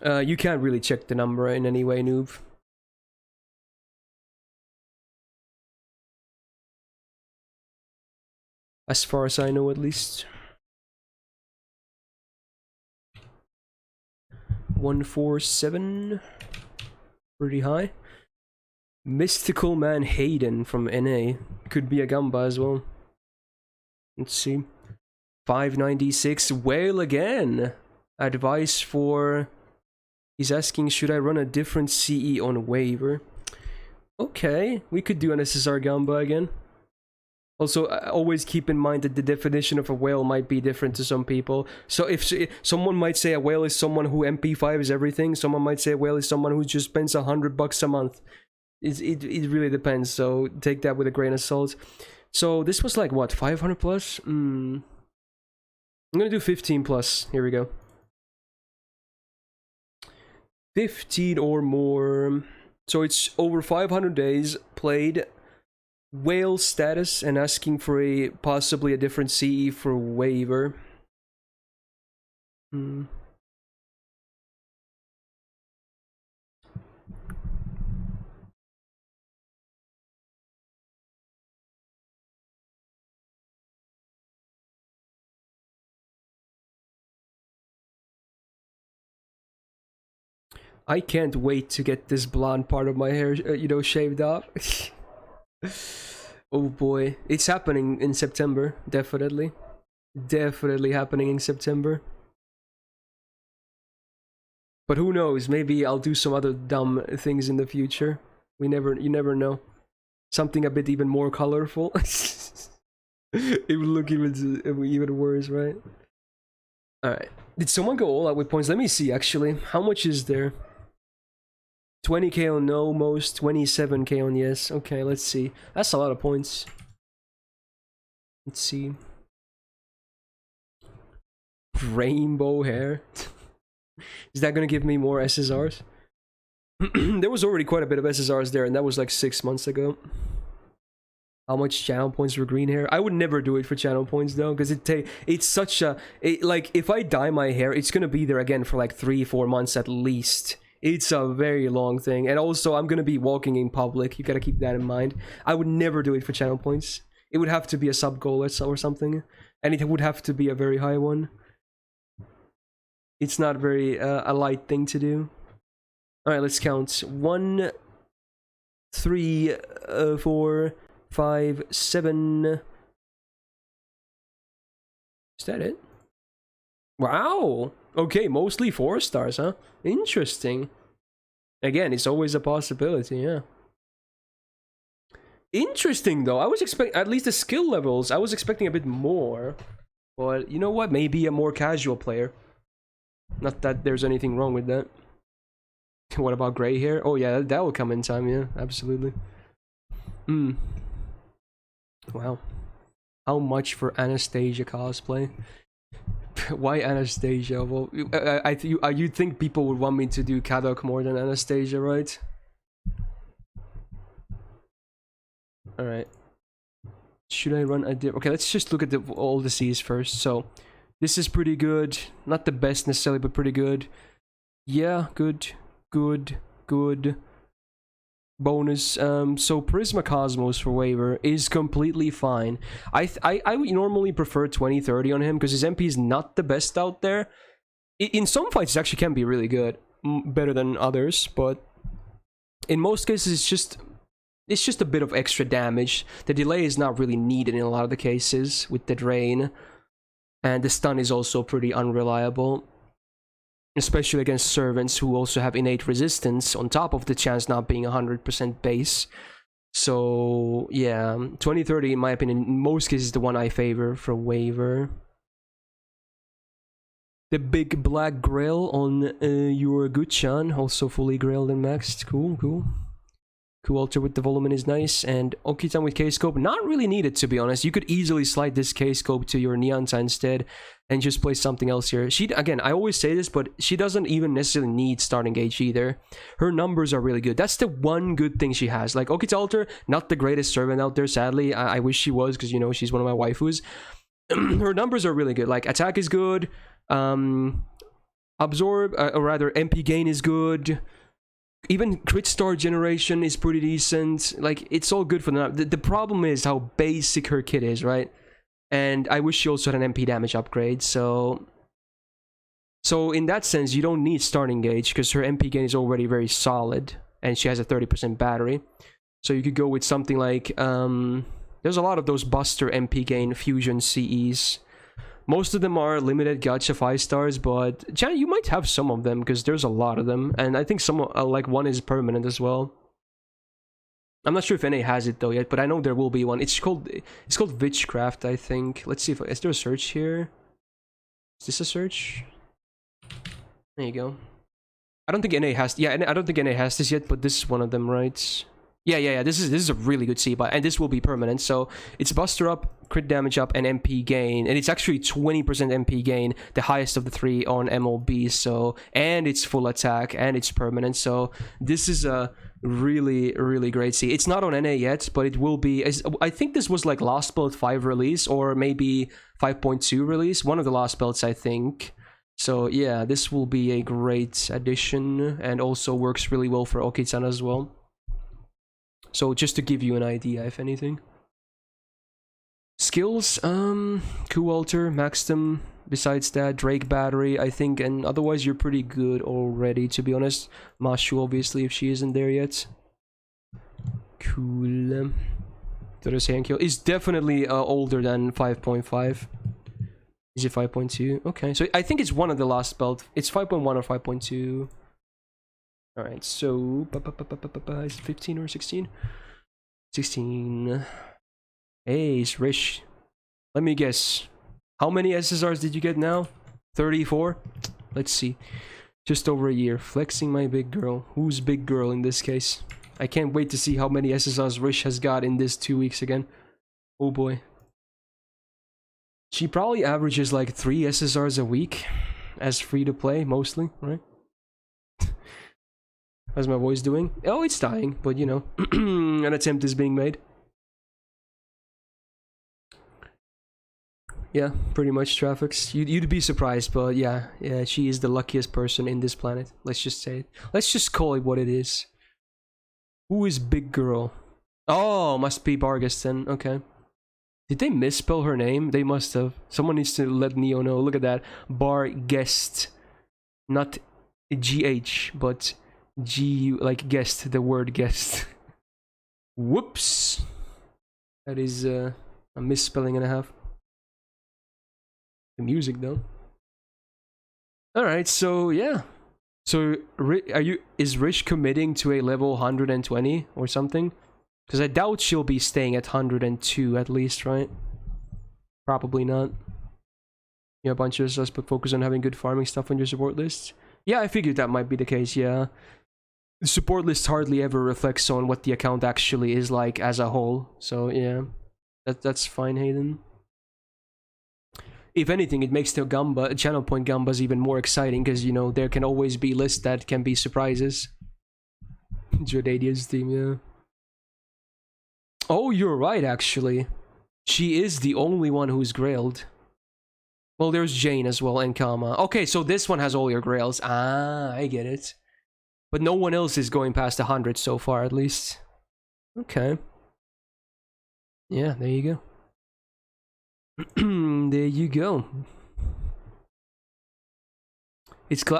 You can't really check the number in any way, noob. As far as I know, at least. 147. Pretty high. Mystical Man Hayden from NA. Could be a Gamba as well. Let's see. 596. Whale again. Advice for... He's asking, should I run a different CE on Waver? Okay, we could do an SSR Gamba again. Also, always keep in mind that the definition of a whale might be different to some people. So if someone might say a whale is someone who MP5 is everything, someone might say a whale is someone who just spends $100 a month. It really depends, so take that with a grain of salt. So this was like, what, 500 plus? I'm gonna do 15 plus. Here we go. 15 or more. So it's over 500 days played. Whale status and asking for a possibly a different CE for Waver. I can't wait to get this blonde part of my hair, you know, shaved off. Oh boy, it's happening in September, definitely. Definitely happening in September. But who knows, maybe I'll do some other dumb things in the future. You never know. Something a bit even more colorful. It would look even worse, right? Alright. Did someone go all out with points? Let me see, actually. How much is there? 20k on no, most 27k on yes. Okay, let's see. That's a lot of points. Let's see. Rainbow hair. Is that gonna give me more SSRs? There was already quite a bit of SSRs there, and that was like 6 months ago. How much channel points for green hair? I would never do it for channel points though, because it's such a like if I dye my hair, it's gonna be there again for like 3-4 months at least. It's a very long thing. And also, I'm gonna be walking in public. You gotta keep that in mind. I would never do it for channel points. It would have to be a sub goal or something. And it would have to be a very high one. It's not very a light thing to do. Alright, let's count. 1, 3, 4, 5, 7. Is that it? Wow! Okay, mostly 4 stars, huh? Interesting. Again, it's always a possibility, yeah. Interesting, though. I was expecting, at least the skill levels, I was expecting a bit more. But, you know what? Maybe a more casual player. Not that there's anything wrong with that. What about gray hair? Oh yeah, that will come in time, yeah. Absolutely. Wow. How much for Anastasia cosplay? Why Anastasia? Well, you think people would want me to do Kadok more than Anastasia, right? Alright. Should I run a dip? Okay, let's just look at all the C's first. So, this is pretty good. Not the best necessarily, but pretty good. Yeah, good. Bonus. So Prisma Cosmos for waiver is completely fine. I would normally prefer 2030 on him because his MP is not the best out there. In some fights, it actually can be really good, better than others, but in most cases, it's just a bit of extra damage. The delay is not really needed in a lot of the cases with the drain, and the stun is also pretty unreliable. Especially against servants who also have innate resistance on top of the chance not being 100% base. So yeah, 2030 in my opinion in most cases is the one I favor for waiver. The big black grill on your Guchan, also fully grilled and maxed. Cool. Alter with the volume is nice, and Okitan with K-Scope, not really needed to be honest. You could easily slide this K-Scope to your Neonta instead and just play something else here. Again, I always say this, but she doesn't even necessarily need starting gauge either. Her numbers are really good. That's the one good thing she has. Like, Okita Alter, not the greatest servant out there, sadly. I wish she was, because, you know, she's one of my waifus. Her numbers are really good. Like, attack is good, absorb, or rather, MP gain is good. Even crit star generation is pretty decent. Like, it's all good for them. The problem is how basic her kit is, right? And I wish she also had an MP damage upgrade, so in that sense, you don't need starting gauge, because her MP gain is already very solid, and she has a 30% battery. So you could go with something like, there's a lot of those Buster MP gain fusion CEs. Most of them are limited gacha 5 stars, but you might have some of them because there's a lot of them, and I think some like one is permanent as well. I'm not sure if NA has it though yet, but I know there will be one. It's called Witchcraft, I think. Let's see if is there a search here. Is this a search? There you go. I don't think NA has. Yeah, I don't think NA has this yet, but this is one of them, right? Yeah. This is a really good C-buy, and this will be permanent. So it's Buster up, crit damage up, and MP gain, and it's actually 20% MP gain, the highest of the 3 on MLB. So, and it's full attack, and it's permanent. So this is a really great C. It's not on NA yet, but it will be. I think this was like last build 5 release, or maybe 5.2 release. One of the last builds, I think. So yeah, this will be a great addition, and also works really well for Oki-san as well. So just to give you an idea, if anything. Skills, Coup Alter, maxed them. Besides that, Drake Battery, I think, and otherwise you're pretty good already, to be honest. Mashu, obviously, if she isn't there yet. Cool. Dora's hand kill is definitely older than 5.5. Is it 5.2? Okay, so I think it's one of the last belt. It's 5.1 or 5.2. Alright, so is it 15 or 16? 16. Hey, it's Rish. Let me guess. How many SSRs did you get now? 34? Let's see. Just over a year. Flexing my big girl. Who's big girl in this case? I can't wait to see how many SSRs Rish has got in this 2 weeks again. Oh boy. She probably averages like 3 SSRs a week as free to play, mostly, right? How's my voice doing? Oh, it's dying, but you know, an attempt is being made. Yeah, pretty much traffics. You'd be surprised, but yeah, she is the luckiest person in this planet. Let's just say it. Let's just call it what it is. Who is Big Girl? Oh, must be Bargus then. Okay. Did they misspell her name? They must have. Someone needs to let Neo know. Look at that. Barguest. Not GH, but GU, like guest, the word guest. Whoops. That is a misspelling and a half. The music though. Alright, so yeah. So is Rish committing to a level 120 or something? Because I doubt she'll be staying at 102 at least, right? Probably not. Yeah, a bunch of us but focus on having good farming stuff on your support list. Yeah, I figured that might be the case, yeah. The support list hardly ever reflects on what the account actually is like as a whole. So yeah, that's fine, Hayden. If anything, it makes the channel point Gambas even more exciting because, you know, there can always be lists that can be surprises. Jordania's team, yeah. Oh, you're right, actually. She is the only one who's grailed. Well, there's Jane as well, and Kama. Okay, so this one has all your grails. Ah, I get it. But no one else is going past 100 so far, at least. Okay. Yeah, there you go. There you go.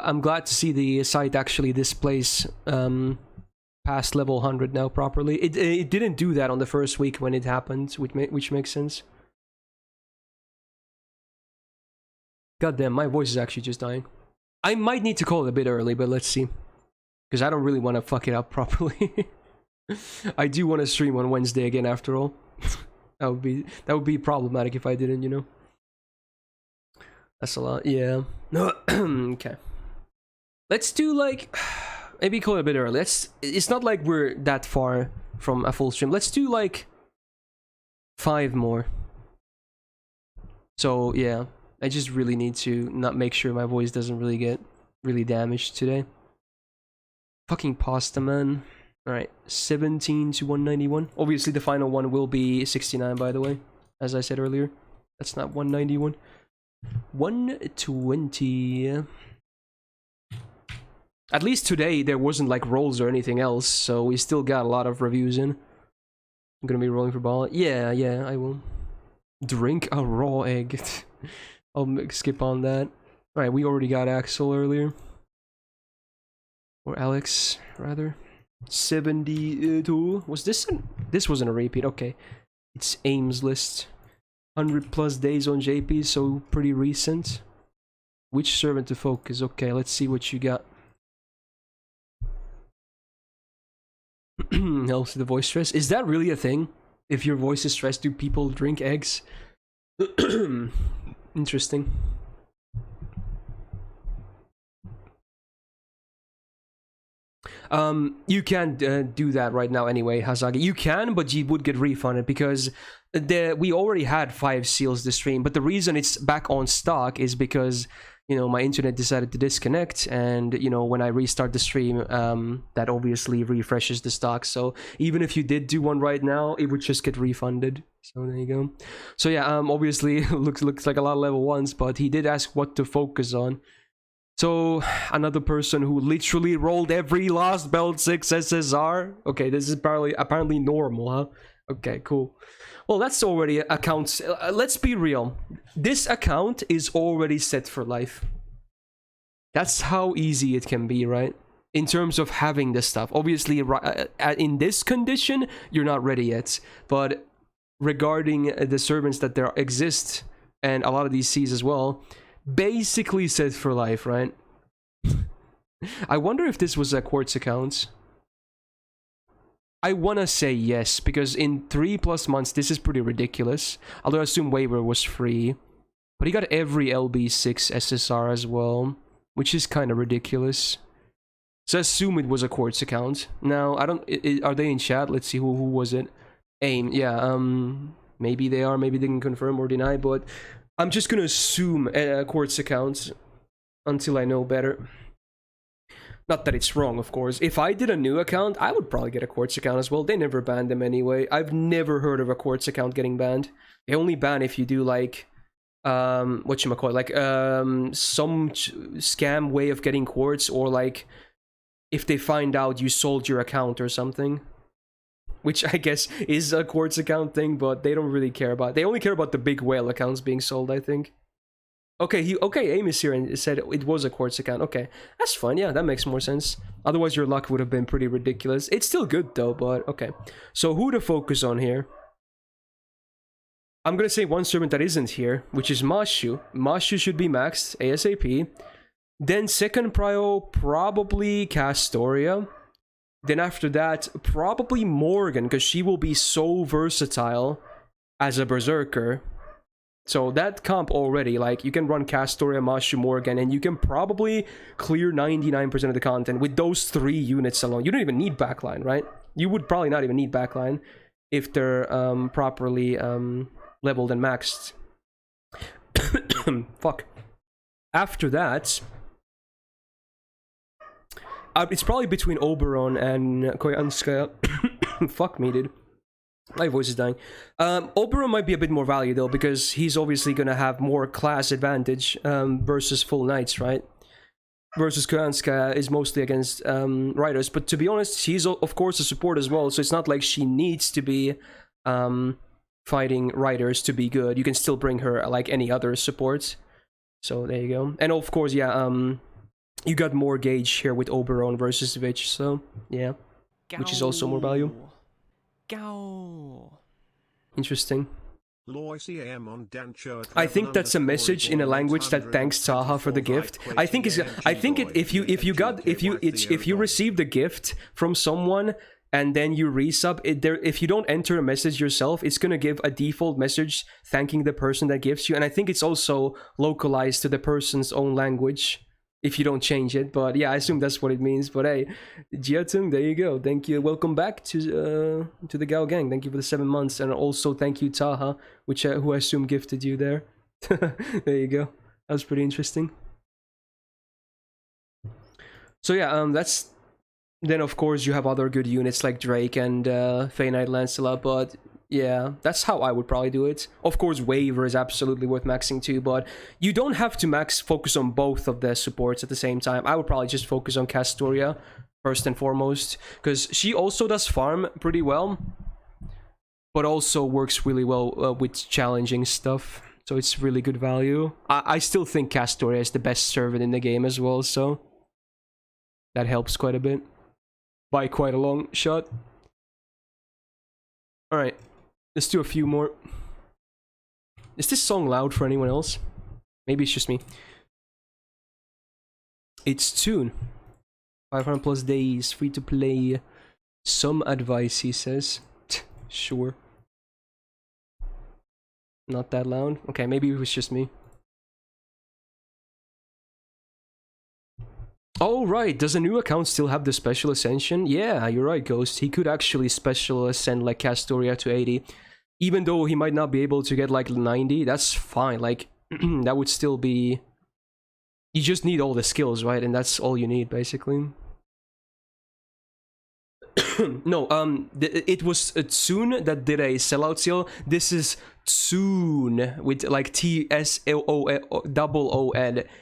I'm glad to see the site actually displays past level 100 now properly. It didn't do that on the first week when it happened, which makes sense. God damn, my voice is actually just dying. I might need to call it a bit early, but let's see. Because I don't really want to fuck it up properly. I do want to stream on Wednesday again after all. That would be problematic if I didn't, you know. That's a lot, yeah. Okay. Let's do like maybe call it a bit early. It's not like we're that far from a full stream. Let's do like 5 more. So yeah, I just really need to not make sure my voice doesn't really get really damaged today. Fucking pasta, man. Alright, 17 to 191. Obviously, the final one will be 69, by the way. As I said earlier. That's not 191. 120. At least today, there wasn't like rolls or anything else, so we still got a lot of reviews in. I'm gonna be rolling for ball. Yeah, I will. Drink a raw egg. I'll skip on that. Alright, we already got Axel earlier. Or Alex, rather. 72. Was this this wasn't a repeat, okay. It's Ames list. 100 plus days on JP, so pretty recent. Which servant to focus? Okay, let's see what you got. Helps with the voice stress. Is that really a thing? If your voice is stressed, do people drink eggs? Interesting. You can't do that right now anyway, Hazagi. You can, but you would get refunded because we already had 5 seals this stream. But the reason it's back on stock is because, you know, my internet decided to disconnect, and you know, when I restart the stream, that obviously refreshes the stock. So even if you did do one right now, it would just get refunded. So there you go. So yeah, obviously looks like a lot of level 1s, but he did ask what to focus on. So, another person who literally rolled every last belt 6 SSR. Okay, this is apparently normal, huh? Okay, cool. Well, that's already accounts. Let's be real. This account is already set for life. That's how easy it can be, right? In terms of having this stuff. Obviously, in this condition, you're not ready yet. But regarding the servants that there exist, and a lot of these Cs as well, basically set for life, right? I wonder if this was a quartz account. I wanna say yes, because in 3+ months this is pretty ridiculous. Although I assume waiver was free. But he got every LB6 SSR as well, which is kind of ridiculous. So I assume it was a quartz account. Now, I don't... are they in chat? Let's see, who was it? AIM, yeah, maybe they are, maybe they can confirm or deny, but I'm just gonna assume a quartz account until I know better. Not that it's wrong, of course. If I did a new account, I would probably get a quartz account as well. They never banned them anyway. I've never heard of a quartz account getting banned. They only ban if you do like whatchamacallit, like some scam way of getting quartz, or like if they find out you sold your account or something, which I guess is a quartz account thing, but they don't really care about. They only care about the big whale accounts being sold, I think. Okay, Aim is here and said it was a quartz account. Okay, that's fine. Yeah, that makes more sense. Otherwise, your luck would have been pretty ridiculous. It's still good though, but okay. So who to focus on here? I'm gonna say one servant that isn't here, which is Mashu. Mashu should be maxed ASAP. Then second prio, probably Castoria. Then after that, probably Morgan, because she will be so versatile as a berserker. So that comp already, like, you can run Castoria, Mashu, Morgan, and you can probably clear 99% of the content with those 3 units alone. You don't even need backline, right? You would probably not even need backline if they're properly leveled and maxed. Fuck. After that, it's probably between Oberon and Koyanskaya. Fuck me, dude. My voice is dying. Oberon might be a bit more value though, because he's obviously gonna have more class advantage versus full knights, right? Versus Koyanskaya is mostly against riders, but to be honest, she's of course a support as well, so it's not like she needs to be fighting riders to be good. You can still bring her like any other supports. So there you go. And of course, yeah, you got more gauge here with Oberon versus Vich, so yeah. Which is also more value. Interesting. I think that's a message in a language that thanks Taha for the gift. I think if you receive the gift from someone and then you resub it there, if you don't enter a message yourself, it's gonna give a default message thanking the person that gives you, and I think it's also localized to the person's own language if you don't change it. But yeah, I assume that's what it means. But hey, Jiatung, there you go. Thank you. Welcome back to the Gao gang. Thank you for the 7 months, and also thank you Taha, who I assume gifted you there. There you go. That was pretty interesting. So yeah, that's. Then of course you have other good units like Drake and Fey Knight Lancelot, but yeah, that's how I would probably do it. Of course, Waver is absolutely worth maxing too, but you don't have to focus on both of the supports at the same time. I would probably just focus on Castoria first and foremost, because she also does farm pretty well, but also works really well with challenging stuff. So it's really good value. I still think Castoria is the best servant in the game as well, so that helps quite a bit. By quite a long shot. Alright, let's do a few more. Is this song loud for anyone else? Maybe it's just me. It's Tune. 500 plus days, free to play. Some advice, he says. Sure. Not that loud. Okay, maybe it was just me. Oh, right. Does a new account still have the special ascension? Yeah, you're right, Ghost. He could actually special ascend like Castoria to 80. Even though he might not be able to get like 90, that's fine. Like, that would still be... You just need all the skills, right? And that's all you need, basically. No, it was Tsoon that did a sellout sale. This is Tsoon with like T-S-O-O-N.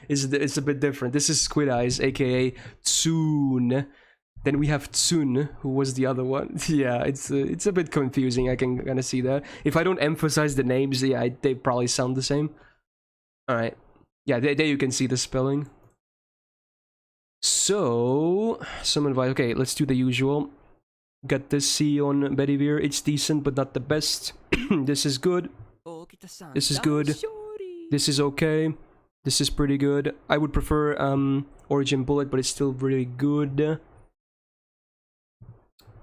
It's a bit different. This is Squid Eyes, aka Tsoon. Then we have Tsun, who was the other one. Yeah, it's a bit confusing. I can kind of see that. If I don't emphasize the names, yeah, they probably sound the same. All right. Yeah, there you can see the spelling. So, some advice. Okay, let's do the usual. Got this C on Bedivere. It's decent, but not the best. This is good. This is good. This is okay. This is pretty good. I would prefer Origin Bullet, but it's still really good.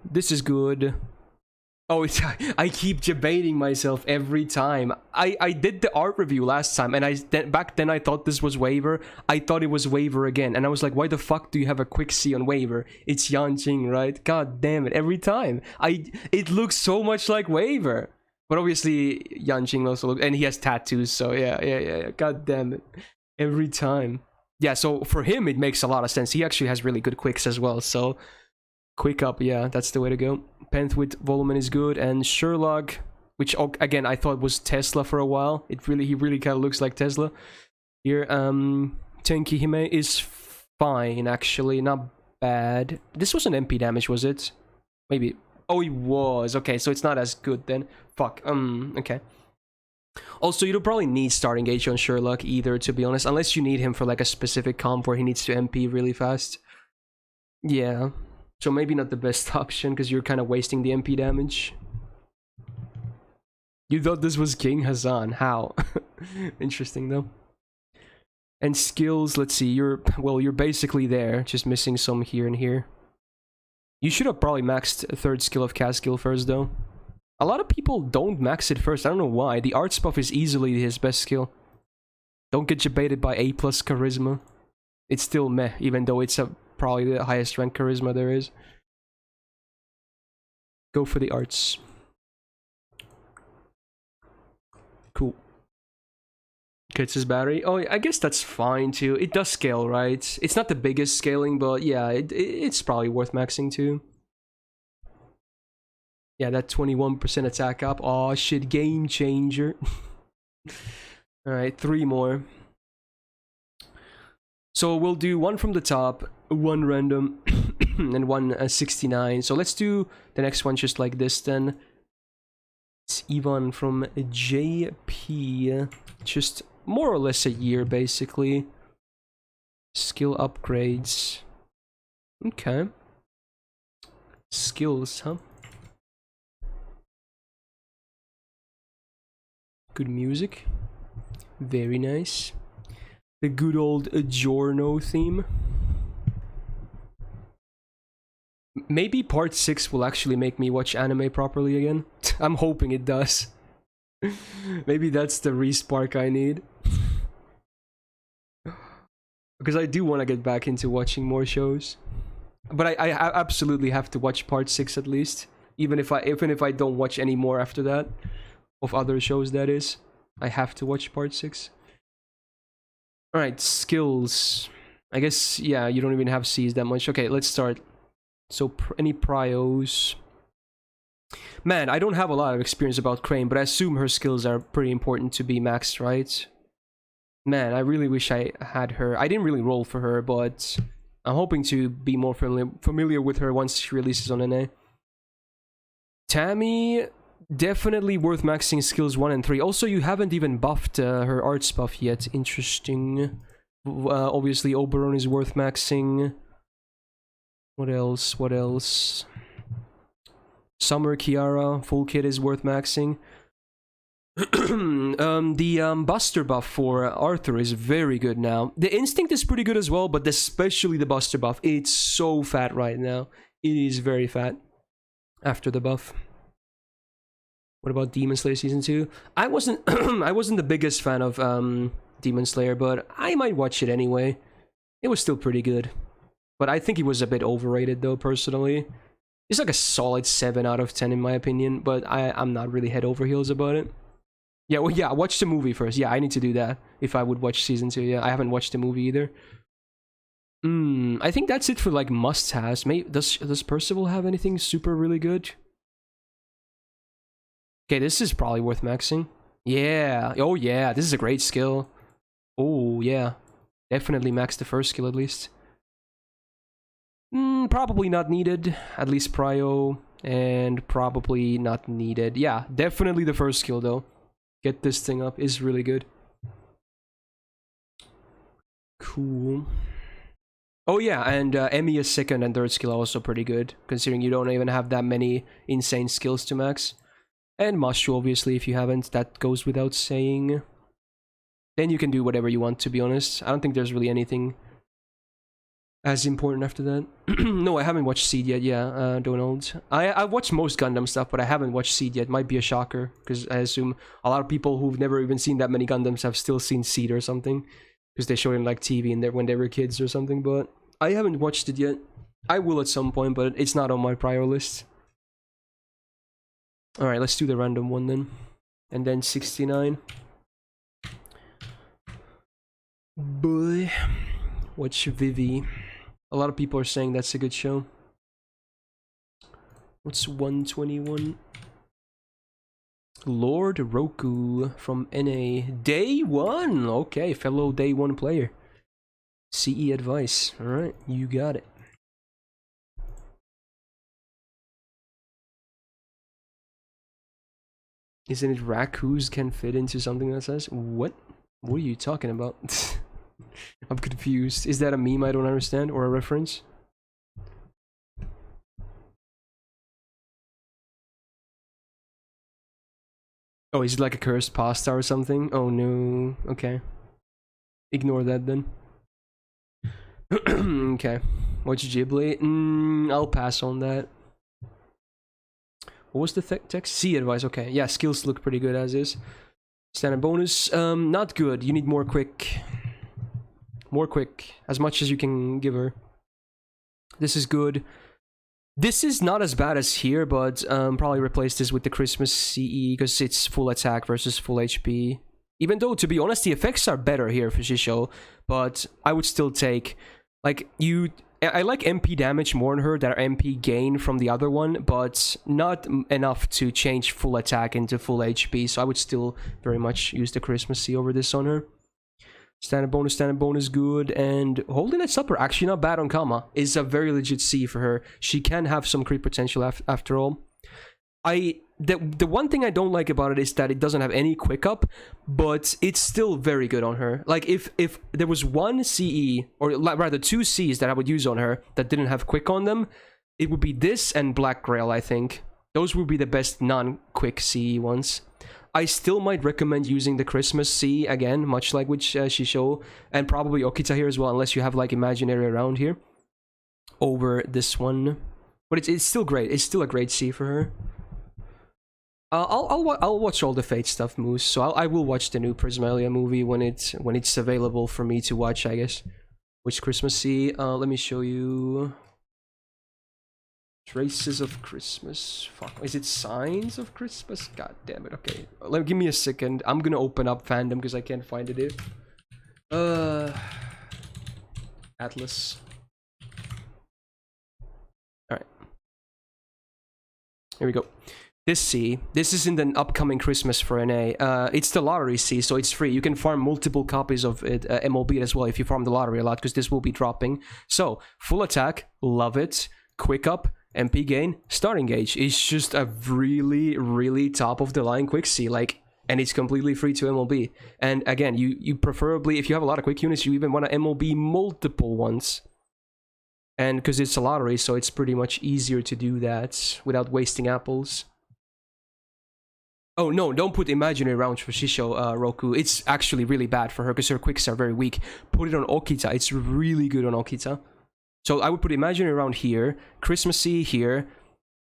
This is good. Oh, I keep debating myself every time. I did the art review last time, and back then I thought this was Waver. I thought it was Waver again, and I was like, why the fuck do you have a quick C on Waver? It's Yanqing, right? God damn it, every time. It looks so much like Waver. But obviously, Yanqing also looks, and he has tattoos, so yeah. God damn it. Every time. Yeah, so for him, it makes a lot of sense. He actually has really good quicks as well, so... Quick up, yeah, that's the way to go. Penth with Volumen is good, and Sherlock which again I thought was Tesla for a while. He really kind of looks like Tesla. Here, Tenki Hime is fine actually, not bad. This wasn't MP damage, was it? Maybe. Oh, it was. Okay, so it's not as good then. Fuck. Okay. Also, you don't probably need starting gauge on Sherlock either, to be honest, unless you need him for like a specific comp where he needs to MP really fast. Yeah. So maybe not the best option because you're kind of wasting the MP damage. You thought this was King Hassan? How? Interesting though. And skills, let's see. You're basically there, just missing some here and here. You should have probably maxed a third skill of cast skill first though. A lot of people don't max it first. I don't know why. The arts buff is easily his best skill. Don't get debated by A+ charisma. It's still meh, even though it's probably the highest rank charisma there is. Go for the arts. Cool. Gets his battery. Oh, I guess that's fine too. It does scale, right? It's not the biggest scaling, but yeah, it's probably worth maxing too. Yeah, that 21% attack up. Oh shit, game changer. Alright, 3 more. So we'll do one from the top, one random, and one 69. So let's do the next one just like this then. It's Ivan from JP. Just more or less a year, basically. Skill upgrades. Okay. Skills, huh? Good music. Very nice. The good old Giorno theme. Maybe part 6 will actually make me watch anime properly again. I'm hoping it does. Maybe that's the respark I need. Because I do want to get back into watching more shows. But I absolutely have to watch part 6 at least. Even if I don't watch any more after that. Of other shows, that is. I have to watch part 6. Alright, skills. I guess, yeah, you don't even have C's that much. Okay, let's start. So, any prios? Man, I don't have a lot of experience about Crane, but I assume her skills are pretty important to be maxed, right? Man, I really wish I had her. I didn't really roll for her, but I'm hoping to be more familiar with her once she releases on NA. Tammy, definitely worth maxing skills 1 and 3. Also, you haven't even buffed her arts buff yet. Interesting. Obviously, Oberon is worth maxing. What else? What else? Summer Kiara, full kit is worth maxing. The Buster buff for Arthur is very good now. The Instinct is pretty good as well, but especially the Buster buff. It's so fat right now. It is very fat after the buff. What about Demon Slayer Season 2? I wasn't the biggest fan of Demon Slayer, but I might watch it anyway. It was still pretty good. But I think it was a bit overrated though, personally. It's like a solid 7 out of 10 in my opinion, but I'm not really head over heels about it. Yeah, well, yeah, watch the movie first. Yeah, I need to do that if I would watch Season 2. Yeah, I haven't watched the movie either. I think that's it for like must-haves. Does Percival have anything super really good? Okay, this is probably worth maxing. Yeah. Oh yeah, this is a great skill. Oh yeah. Definitely max the first skill at least. Probably not needed. At least prio. And probably not needed. Yeah, definitely the first skill though. Get this thing up is really good. Cool. Oh yeah, and Emiya's second and third skill are also pretty good, considering you don't even have that many insane skills to max. And Mashu, obviously, if you haven't, that goes without saying. Then you can do whatever you want, to be honest. I don't think there's really anything as important after that. No, I haven't watched Seed yet, yeah, Donald. I've watched most Gundam stuff, but I haven't watched Seed yet. Might be a shocker, because I assume a lot of people who've never even seen that many Gundams have still seen Seed or something. Because they showed it on like TV and when they were kids or something, but I haven't watched it yet. I will at some point, but it's not on my prior list. Alright, let's do the random one then. And then 69. Boy. Watch Vivi. A lot of people are saying that's a good show. What's 121? Lord Roku from NA. Day 1! Okay, fellow Day 1 player. CE advice. Alright, you got it. Isn't it raccoons can fit into something that says? What? What are you talking about? I'm confused. Is that a meme I don't understand or a reference? Oh, is it like a cursed pasta or something? Oh no. Okay. Ignore that then. Okay. Watch Ghibli? I'll pass on that. What was the text? C advice. Okay. Yeah, skills look pretty good as is. Standard bonus. Not good. You need more quick. More quick. As much as you can give her. This is good. This is not as bad as here, but probably replace this with the Christmas CE because it's full attack versus full HP. Even though, to be honest, the effects are better here for Shisho, but I would still take, like, I like MP damage more on her than MP gain from the other one, but not enough to change full attack into full HP, so I would still very much use the Christmas CE over this on her. Standard bonus good, and Holding Night Supper, actually not bad on Kama, is a very legit C for her. She can have some crit potential after all. The one thing I don't like about it is that it doesn't have any quick up, but it's still very good on her. Like, if there was one CE, or rather two Cs that I would use on her that didn't have quick on them, it would be this and Black Grail, I think. Those would be the best non-quick CE ones. I still might recommend using the Christmas C again, much like with Shisho, and probably Okita here as well, unless you have like imaginary around here, over this one. But it's still great. It's still a great C for her. I'll watch all the Fate stuff, Moose. So I will watch the new Prismalia movie when it's available for me to watch, I guess. Which Christmas C? Let me show you. Traces of Christmas. Fuck. Is it Signs of Christmas? God damn it. Okay. Give me a second. I'm gonna open up fandom because I can't find it here. Atlas. Alright. Here we go. This C. This is in the upcoming Christmas for NA. It's the lottery C, so it's free. You can farm multiple copies of it, MLB as well, if you farm the lottery a lot, because this will be dropping. So, full attack. Love it. Quick up. MP gain, starting gauge. It's just a really, really top of the line quick C, like, and it's completely free to MLB. And again, you preferably, if you have a lot of quick units, you even want to MLB multiple ones. And because it's a lottery, so it's pretty much easier to do that without wasting apples. Oh no, don't put imaginary rounds for Shisho, Roku. It's actually really bad for her because her quicks are very weak. Put it on Okita. It's really good on Okita. So I would put imaginary around here, Christmas C here.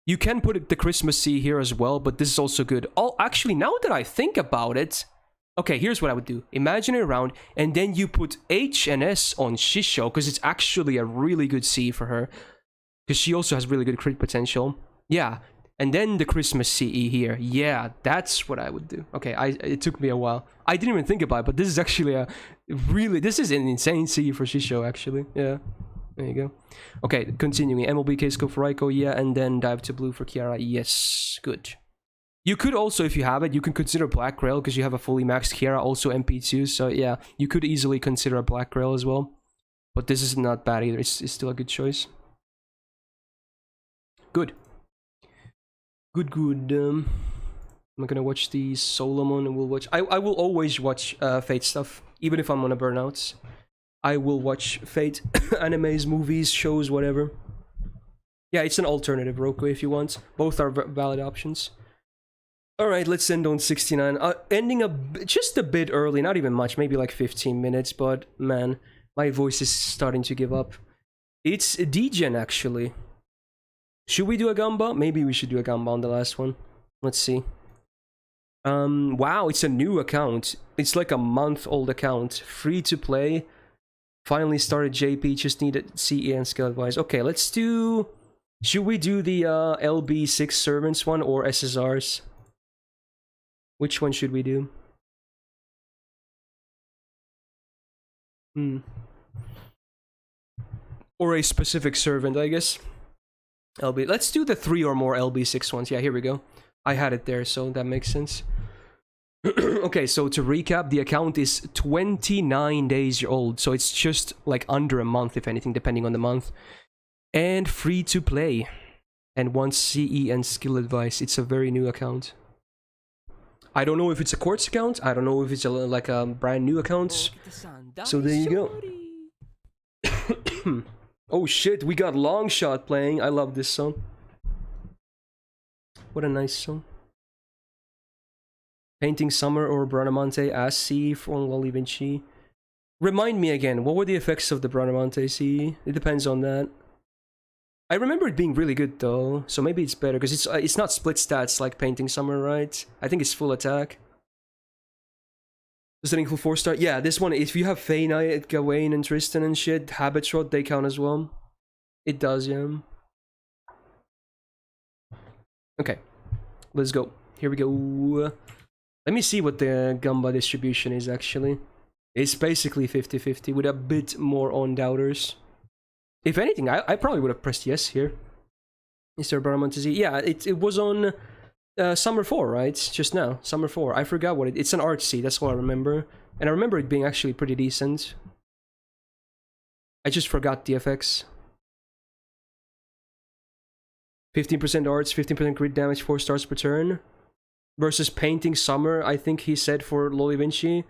You can put the Christmas C here as well, but this is also good. Oh, actually, now that I think about it, okay, here's what I would do. Imaginary round, and then you put H and S on Shisho, because it's actually a really good C for her. Because she also has really good crit potential. Yeah, and then the Christmas CE here. Yeah, that's what I would do. Okay, it took me a while. I didn't even think about it, but this is actually this is an insane CE for Shisho, actually. Yeah. There you go. Okay, continuing. MLB case go for Raiko, yeah, and then dive to blue for Kiara. Yes, good. You could also, if you have it, you can consider Black Grail because you have a fully maxed Kiara, also MP2. So yeah, you could easily consider a Black Grail as well. But this is not bad either. It's still a good choice. Good. Good. I'm gonna watch the Solomon, and we'll watch. I will always watch Fate stuff, even if I'm on a burnout. I will watch Fate, animes, movies, shows, whatever. Yeah, it's an alternative, Roku, if you want. Both are valid options. Alright, let's end on 69. Ending just a bit early, not even much, maybe like 15 minutes, but man, my voice is starting to give up. It's Degen, actually. Should we do a Gamba? Maybe we should do a Gamba on the last one. Let's see. Wow, it's a new account. It's like a month-old account. Free to play. Finally started JP, just needed CE and skill advice. Okay, let's do... Should we do the LB6 servants one or SSRs? Which one should we do? Or a specific servant, I guess. LB. Let's do the 3 or more LB6 ones. Yeah, here we go. I had it there, so that makes sense. Okay, so to recap, the account is 29 days old, so it's just like under a month, if anything, depending on the month. And free to play. And wants CE and skill advice. It's a very new account. I don't know if it's a quartz account. I don't know if it's like a brand new account. So there you go. Oh shit, we got Long Shot playing. I love this song. What a nice song. Painting Summer or Bradamante as C from Lolly Vinci. Remind me again, what were the effects of the Bradamante C? It depends on that. I remember it being really good though, so maybe it's better, because it's not split stats like Painting Summer, right? I think it's full attack. Does that include 4-star? Yeah, this one, if you have Fey Knight, Gawain and Tristan and shit, Habit Rod, they count as well. It does, yeah. Okay, let's go. Here we go. Let me see what the Gamba distribution is actually. It's basically 50-50 with a bit more on doubters. If anything, I probably would have pressed yes here. Is there Baramantazi? Yeah, it was on Summer 4, right? Just now, Summer 4. I forgot what it's an artsy, that's all I remember. And I remember it being actually pretty decent. I just forgot the effects. 15% arts, 15% crit damage, 4 stars per turn. Versus Painting Summer, I think he said for Lolly Vinci.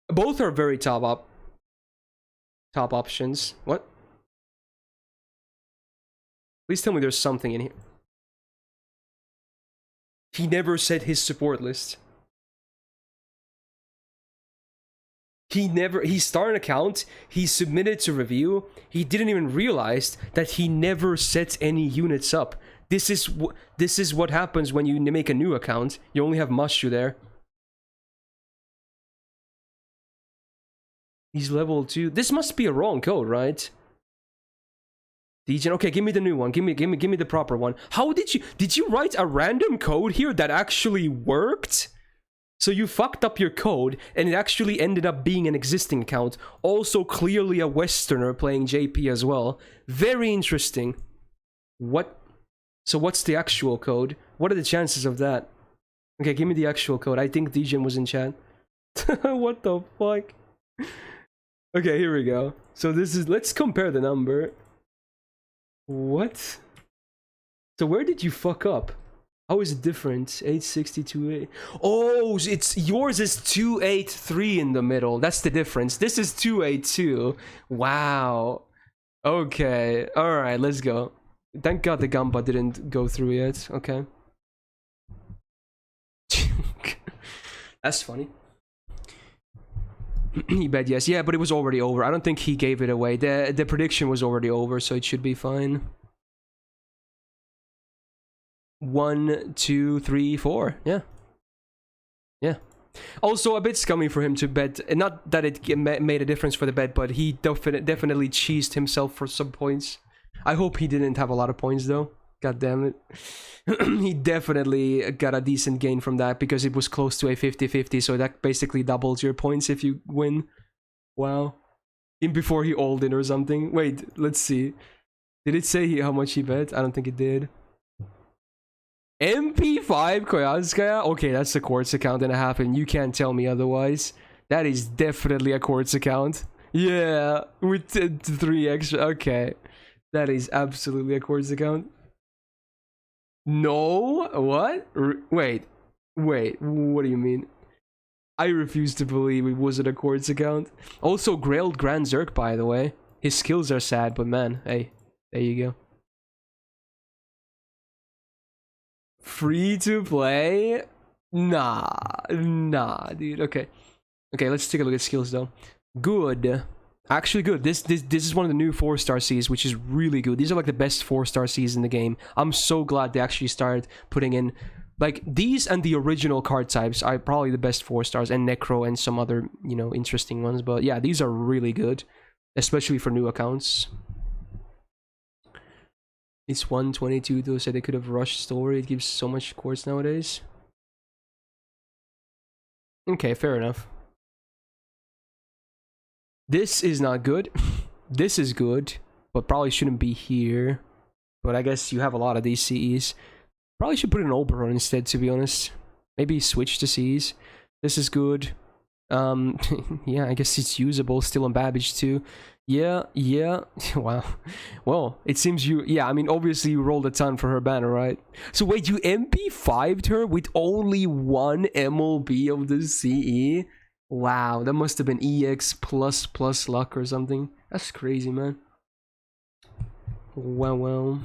Both are very top options. What? Please tell me there's something in here. He never said his support list. He started an account, he submitted to review, he didn't even realize that he never set any units up. This is what happens when you make a new account. You only have Mushu there. He's level 2. This must be a wrong code, right? Degen. Okay, give me the new one. Give me the proper one. How did you write a random code here that actually worked? So you fucked up your code and it actually ended up being an existing account. Also clearly a Westerner playing JP as well. Very interesting. What? So what's the actual code? What are the chances of that? Okay, give me the actual code. I think Degen was in chat. What the fuck? Okay, here we go. So this is, let's compare the number. What? So where did you fuck up? How is it different? 862. Oh, it's yours is 283 in the middle. That's the difference. This is 282. Wow. Okay. All right, let's go. Thank God the Gamba didn't go through yet. Okay. That's funny. He bet yes. Yeah, but it was already over. I don't think he gave it away. The prediction was already over, so it should be fine. 1, 2, 3, 4. Yeah. Yeah. Also, a bit scummy for him to bet. Not that it made a difference for the bet, but he definitely cheesed himself for some points. I hope he didn't have a lot of points, though. God damn it. He definitely got a decent gain from that because it was close to a 50-50, so that basically doubles your points if you win. Wow. Even before he all in or something. Wait, let's see. Did it say how much he bet? I don't think it did. MP5 Koyanskaya? Okay, that's a quartz account and a half, and you can't tell me otherwise. That is definitely a quartz account. Yeah, with 3 extra. Okay. That is absolutely a quartz account. No? What? Wait. What do you mean? I refuse to believe it wasn't a quartz account. Also, Grailed Grand Zerk, by the way. His skills are sad, but man, hey, there you go. Free to play? Nah, dude. Okay, let's take a look at skills though. Good, actually good. This is one of the new 4-star Cs, which is really good. These are like the best 4-star Cs in the game. I'm so glad they actually started putting in like these, and the original card types are probably the best 4-stars, and Necro and some other, you know, interesting ones. But yeah, these are really good, especially for new accounts. It's 122 though, so they could have rushed story. It gives so much quartz nowadays. Okay, fair enough. This is not good. This is good, but probably shouldn't be here. But I guess you have a lot of these CEs. Probably should put in an Oberon instead, to be honest. Maybe switch to C's. This is good. Yeah, I guess it's usable still on Babbage too. Yeah. Wow. Well, it seems you... Yeah, I mean, obviously you rolled a ton for her banner, right? So wait, you MP5'd her with only one MLB of the CE? Wow, that must have been EX plus luck or something. That's crazy, man. Well.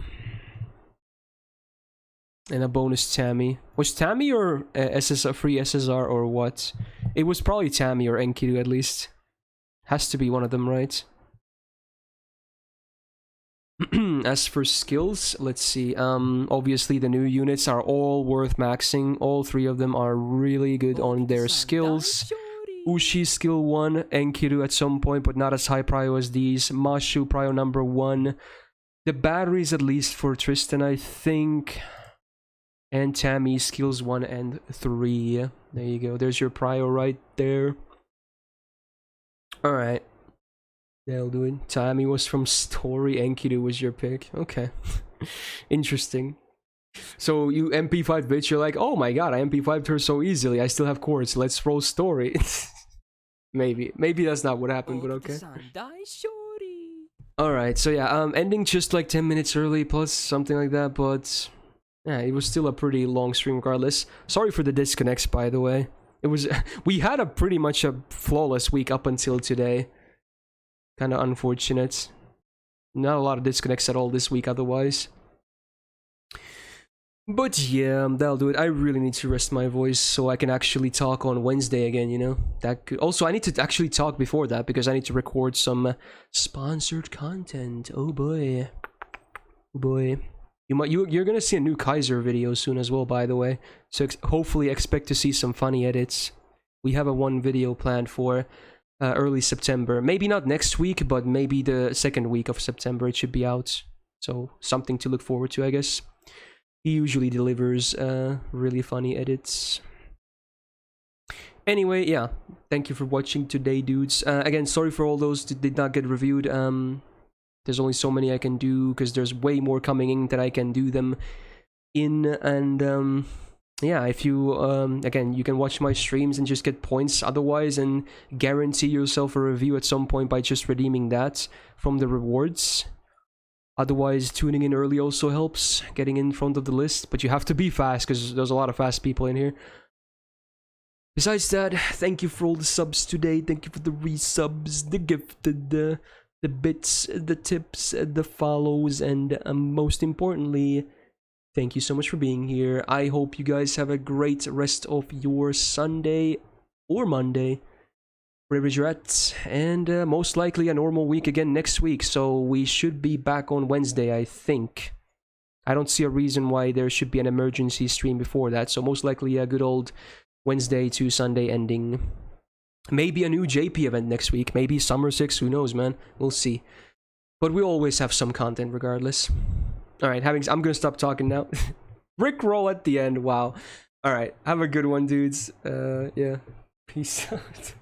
And a bonus Tammy. Was Tammy or SSR, free SSR or what? It was probably Tammy or Enkidu at least. Has to be one of them, right? As for skills, let's see. Obviously the new units are all worth maxing. All three of them are really good on their skills. Ushi skill 1, Enkidu at some point, but not as high prio as these. Mashu prio number 1. The batteries at least for Tristan, I think. And Tammy skills 1 and 3. There you go. There's your prio right there. Alright. That'll do it. Tammy was from Story. Enkidu was your pick. Okay. Interesting. So you MP5 bitch, you're like, oh my god, I MP5'd her so easily. I still have chords. Let's roll Story. Maybe that's not what happened, but okay. Alright, so yeah, ending just like 10 minutes early plus something like that, but yeah, it was still a pretty long stream regardless. Sorry for the disconnects, by the way. It was we had a pretty much a flawless week up until today. Kind of unfortunate. Not a lot of disconnects at all this week otherwise. But yeah, that'll do it. I really need to rest my voice so I can actually talk on Wednesday again, you know? That could... Also, I need to actually talk before that because I need to record some sponsored content. Oh boy. Oh boy. You're gonna see a new Kaiser video soon as well, by the way. So hopefully expect to see some funny edits. We have a one video planned for early September. Maybe not next week, but maybe the second week of September it should be out. So something to look forward to, I guess. He usually delivers really funny edits. Anyway, yeah. Thank you for watching today, dudes. Again, sorry for all those that did not get reviewed. There's only so many I can do because there's way more coming in that I can do them in. And yeah, if you again, you can watch my streams and just get points otherwise and guarantee yourself a review at some point by just redeeming that from the rewards. Otherwise, tuning in early also helps, getting in front of the list, but you have to be fast because there's a lot of fast people in here. Besides that, thank you for all the subs today. Thank you for the resubs, the gifted, the bits, the tips, the follows, and most importantly, thank you so much for being here. I hope you guys have a great rest of your Sunday or Monday, wherever you're at, and most likely a normal week again next week, so we should be back on Wednesday, I think. I don't see a reason why there should be an emergency stream before that, so most likely a good old Wednesday to Sunday ending. Maybe a new JP event next week, maybe Summer 6, who knows, man, we'll see. But we always have some content regardless. Alright, I'm gonna stop talking now. Rickroll at the end, wow. Alright, have a good one, dudes. Yeah, peace out.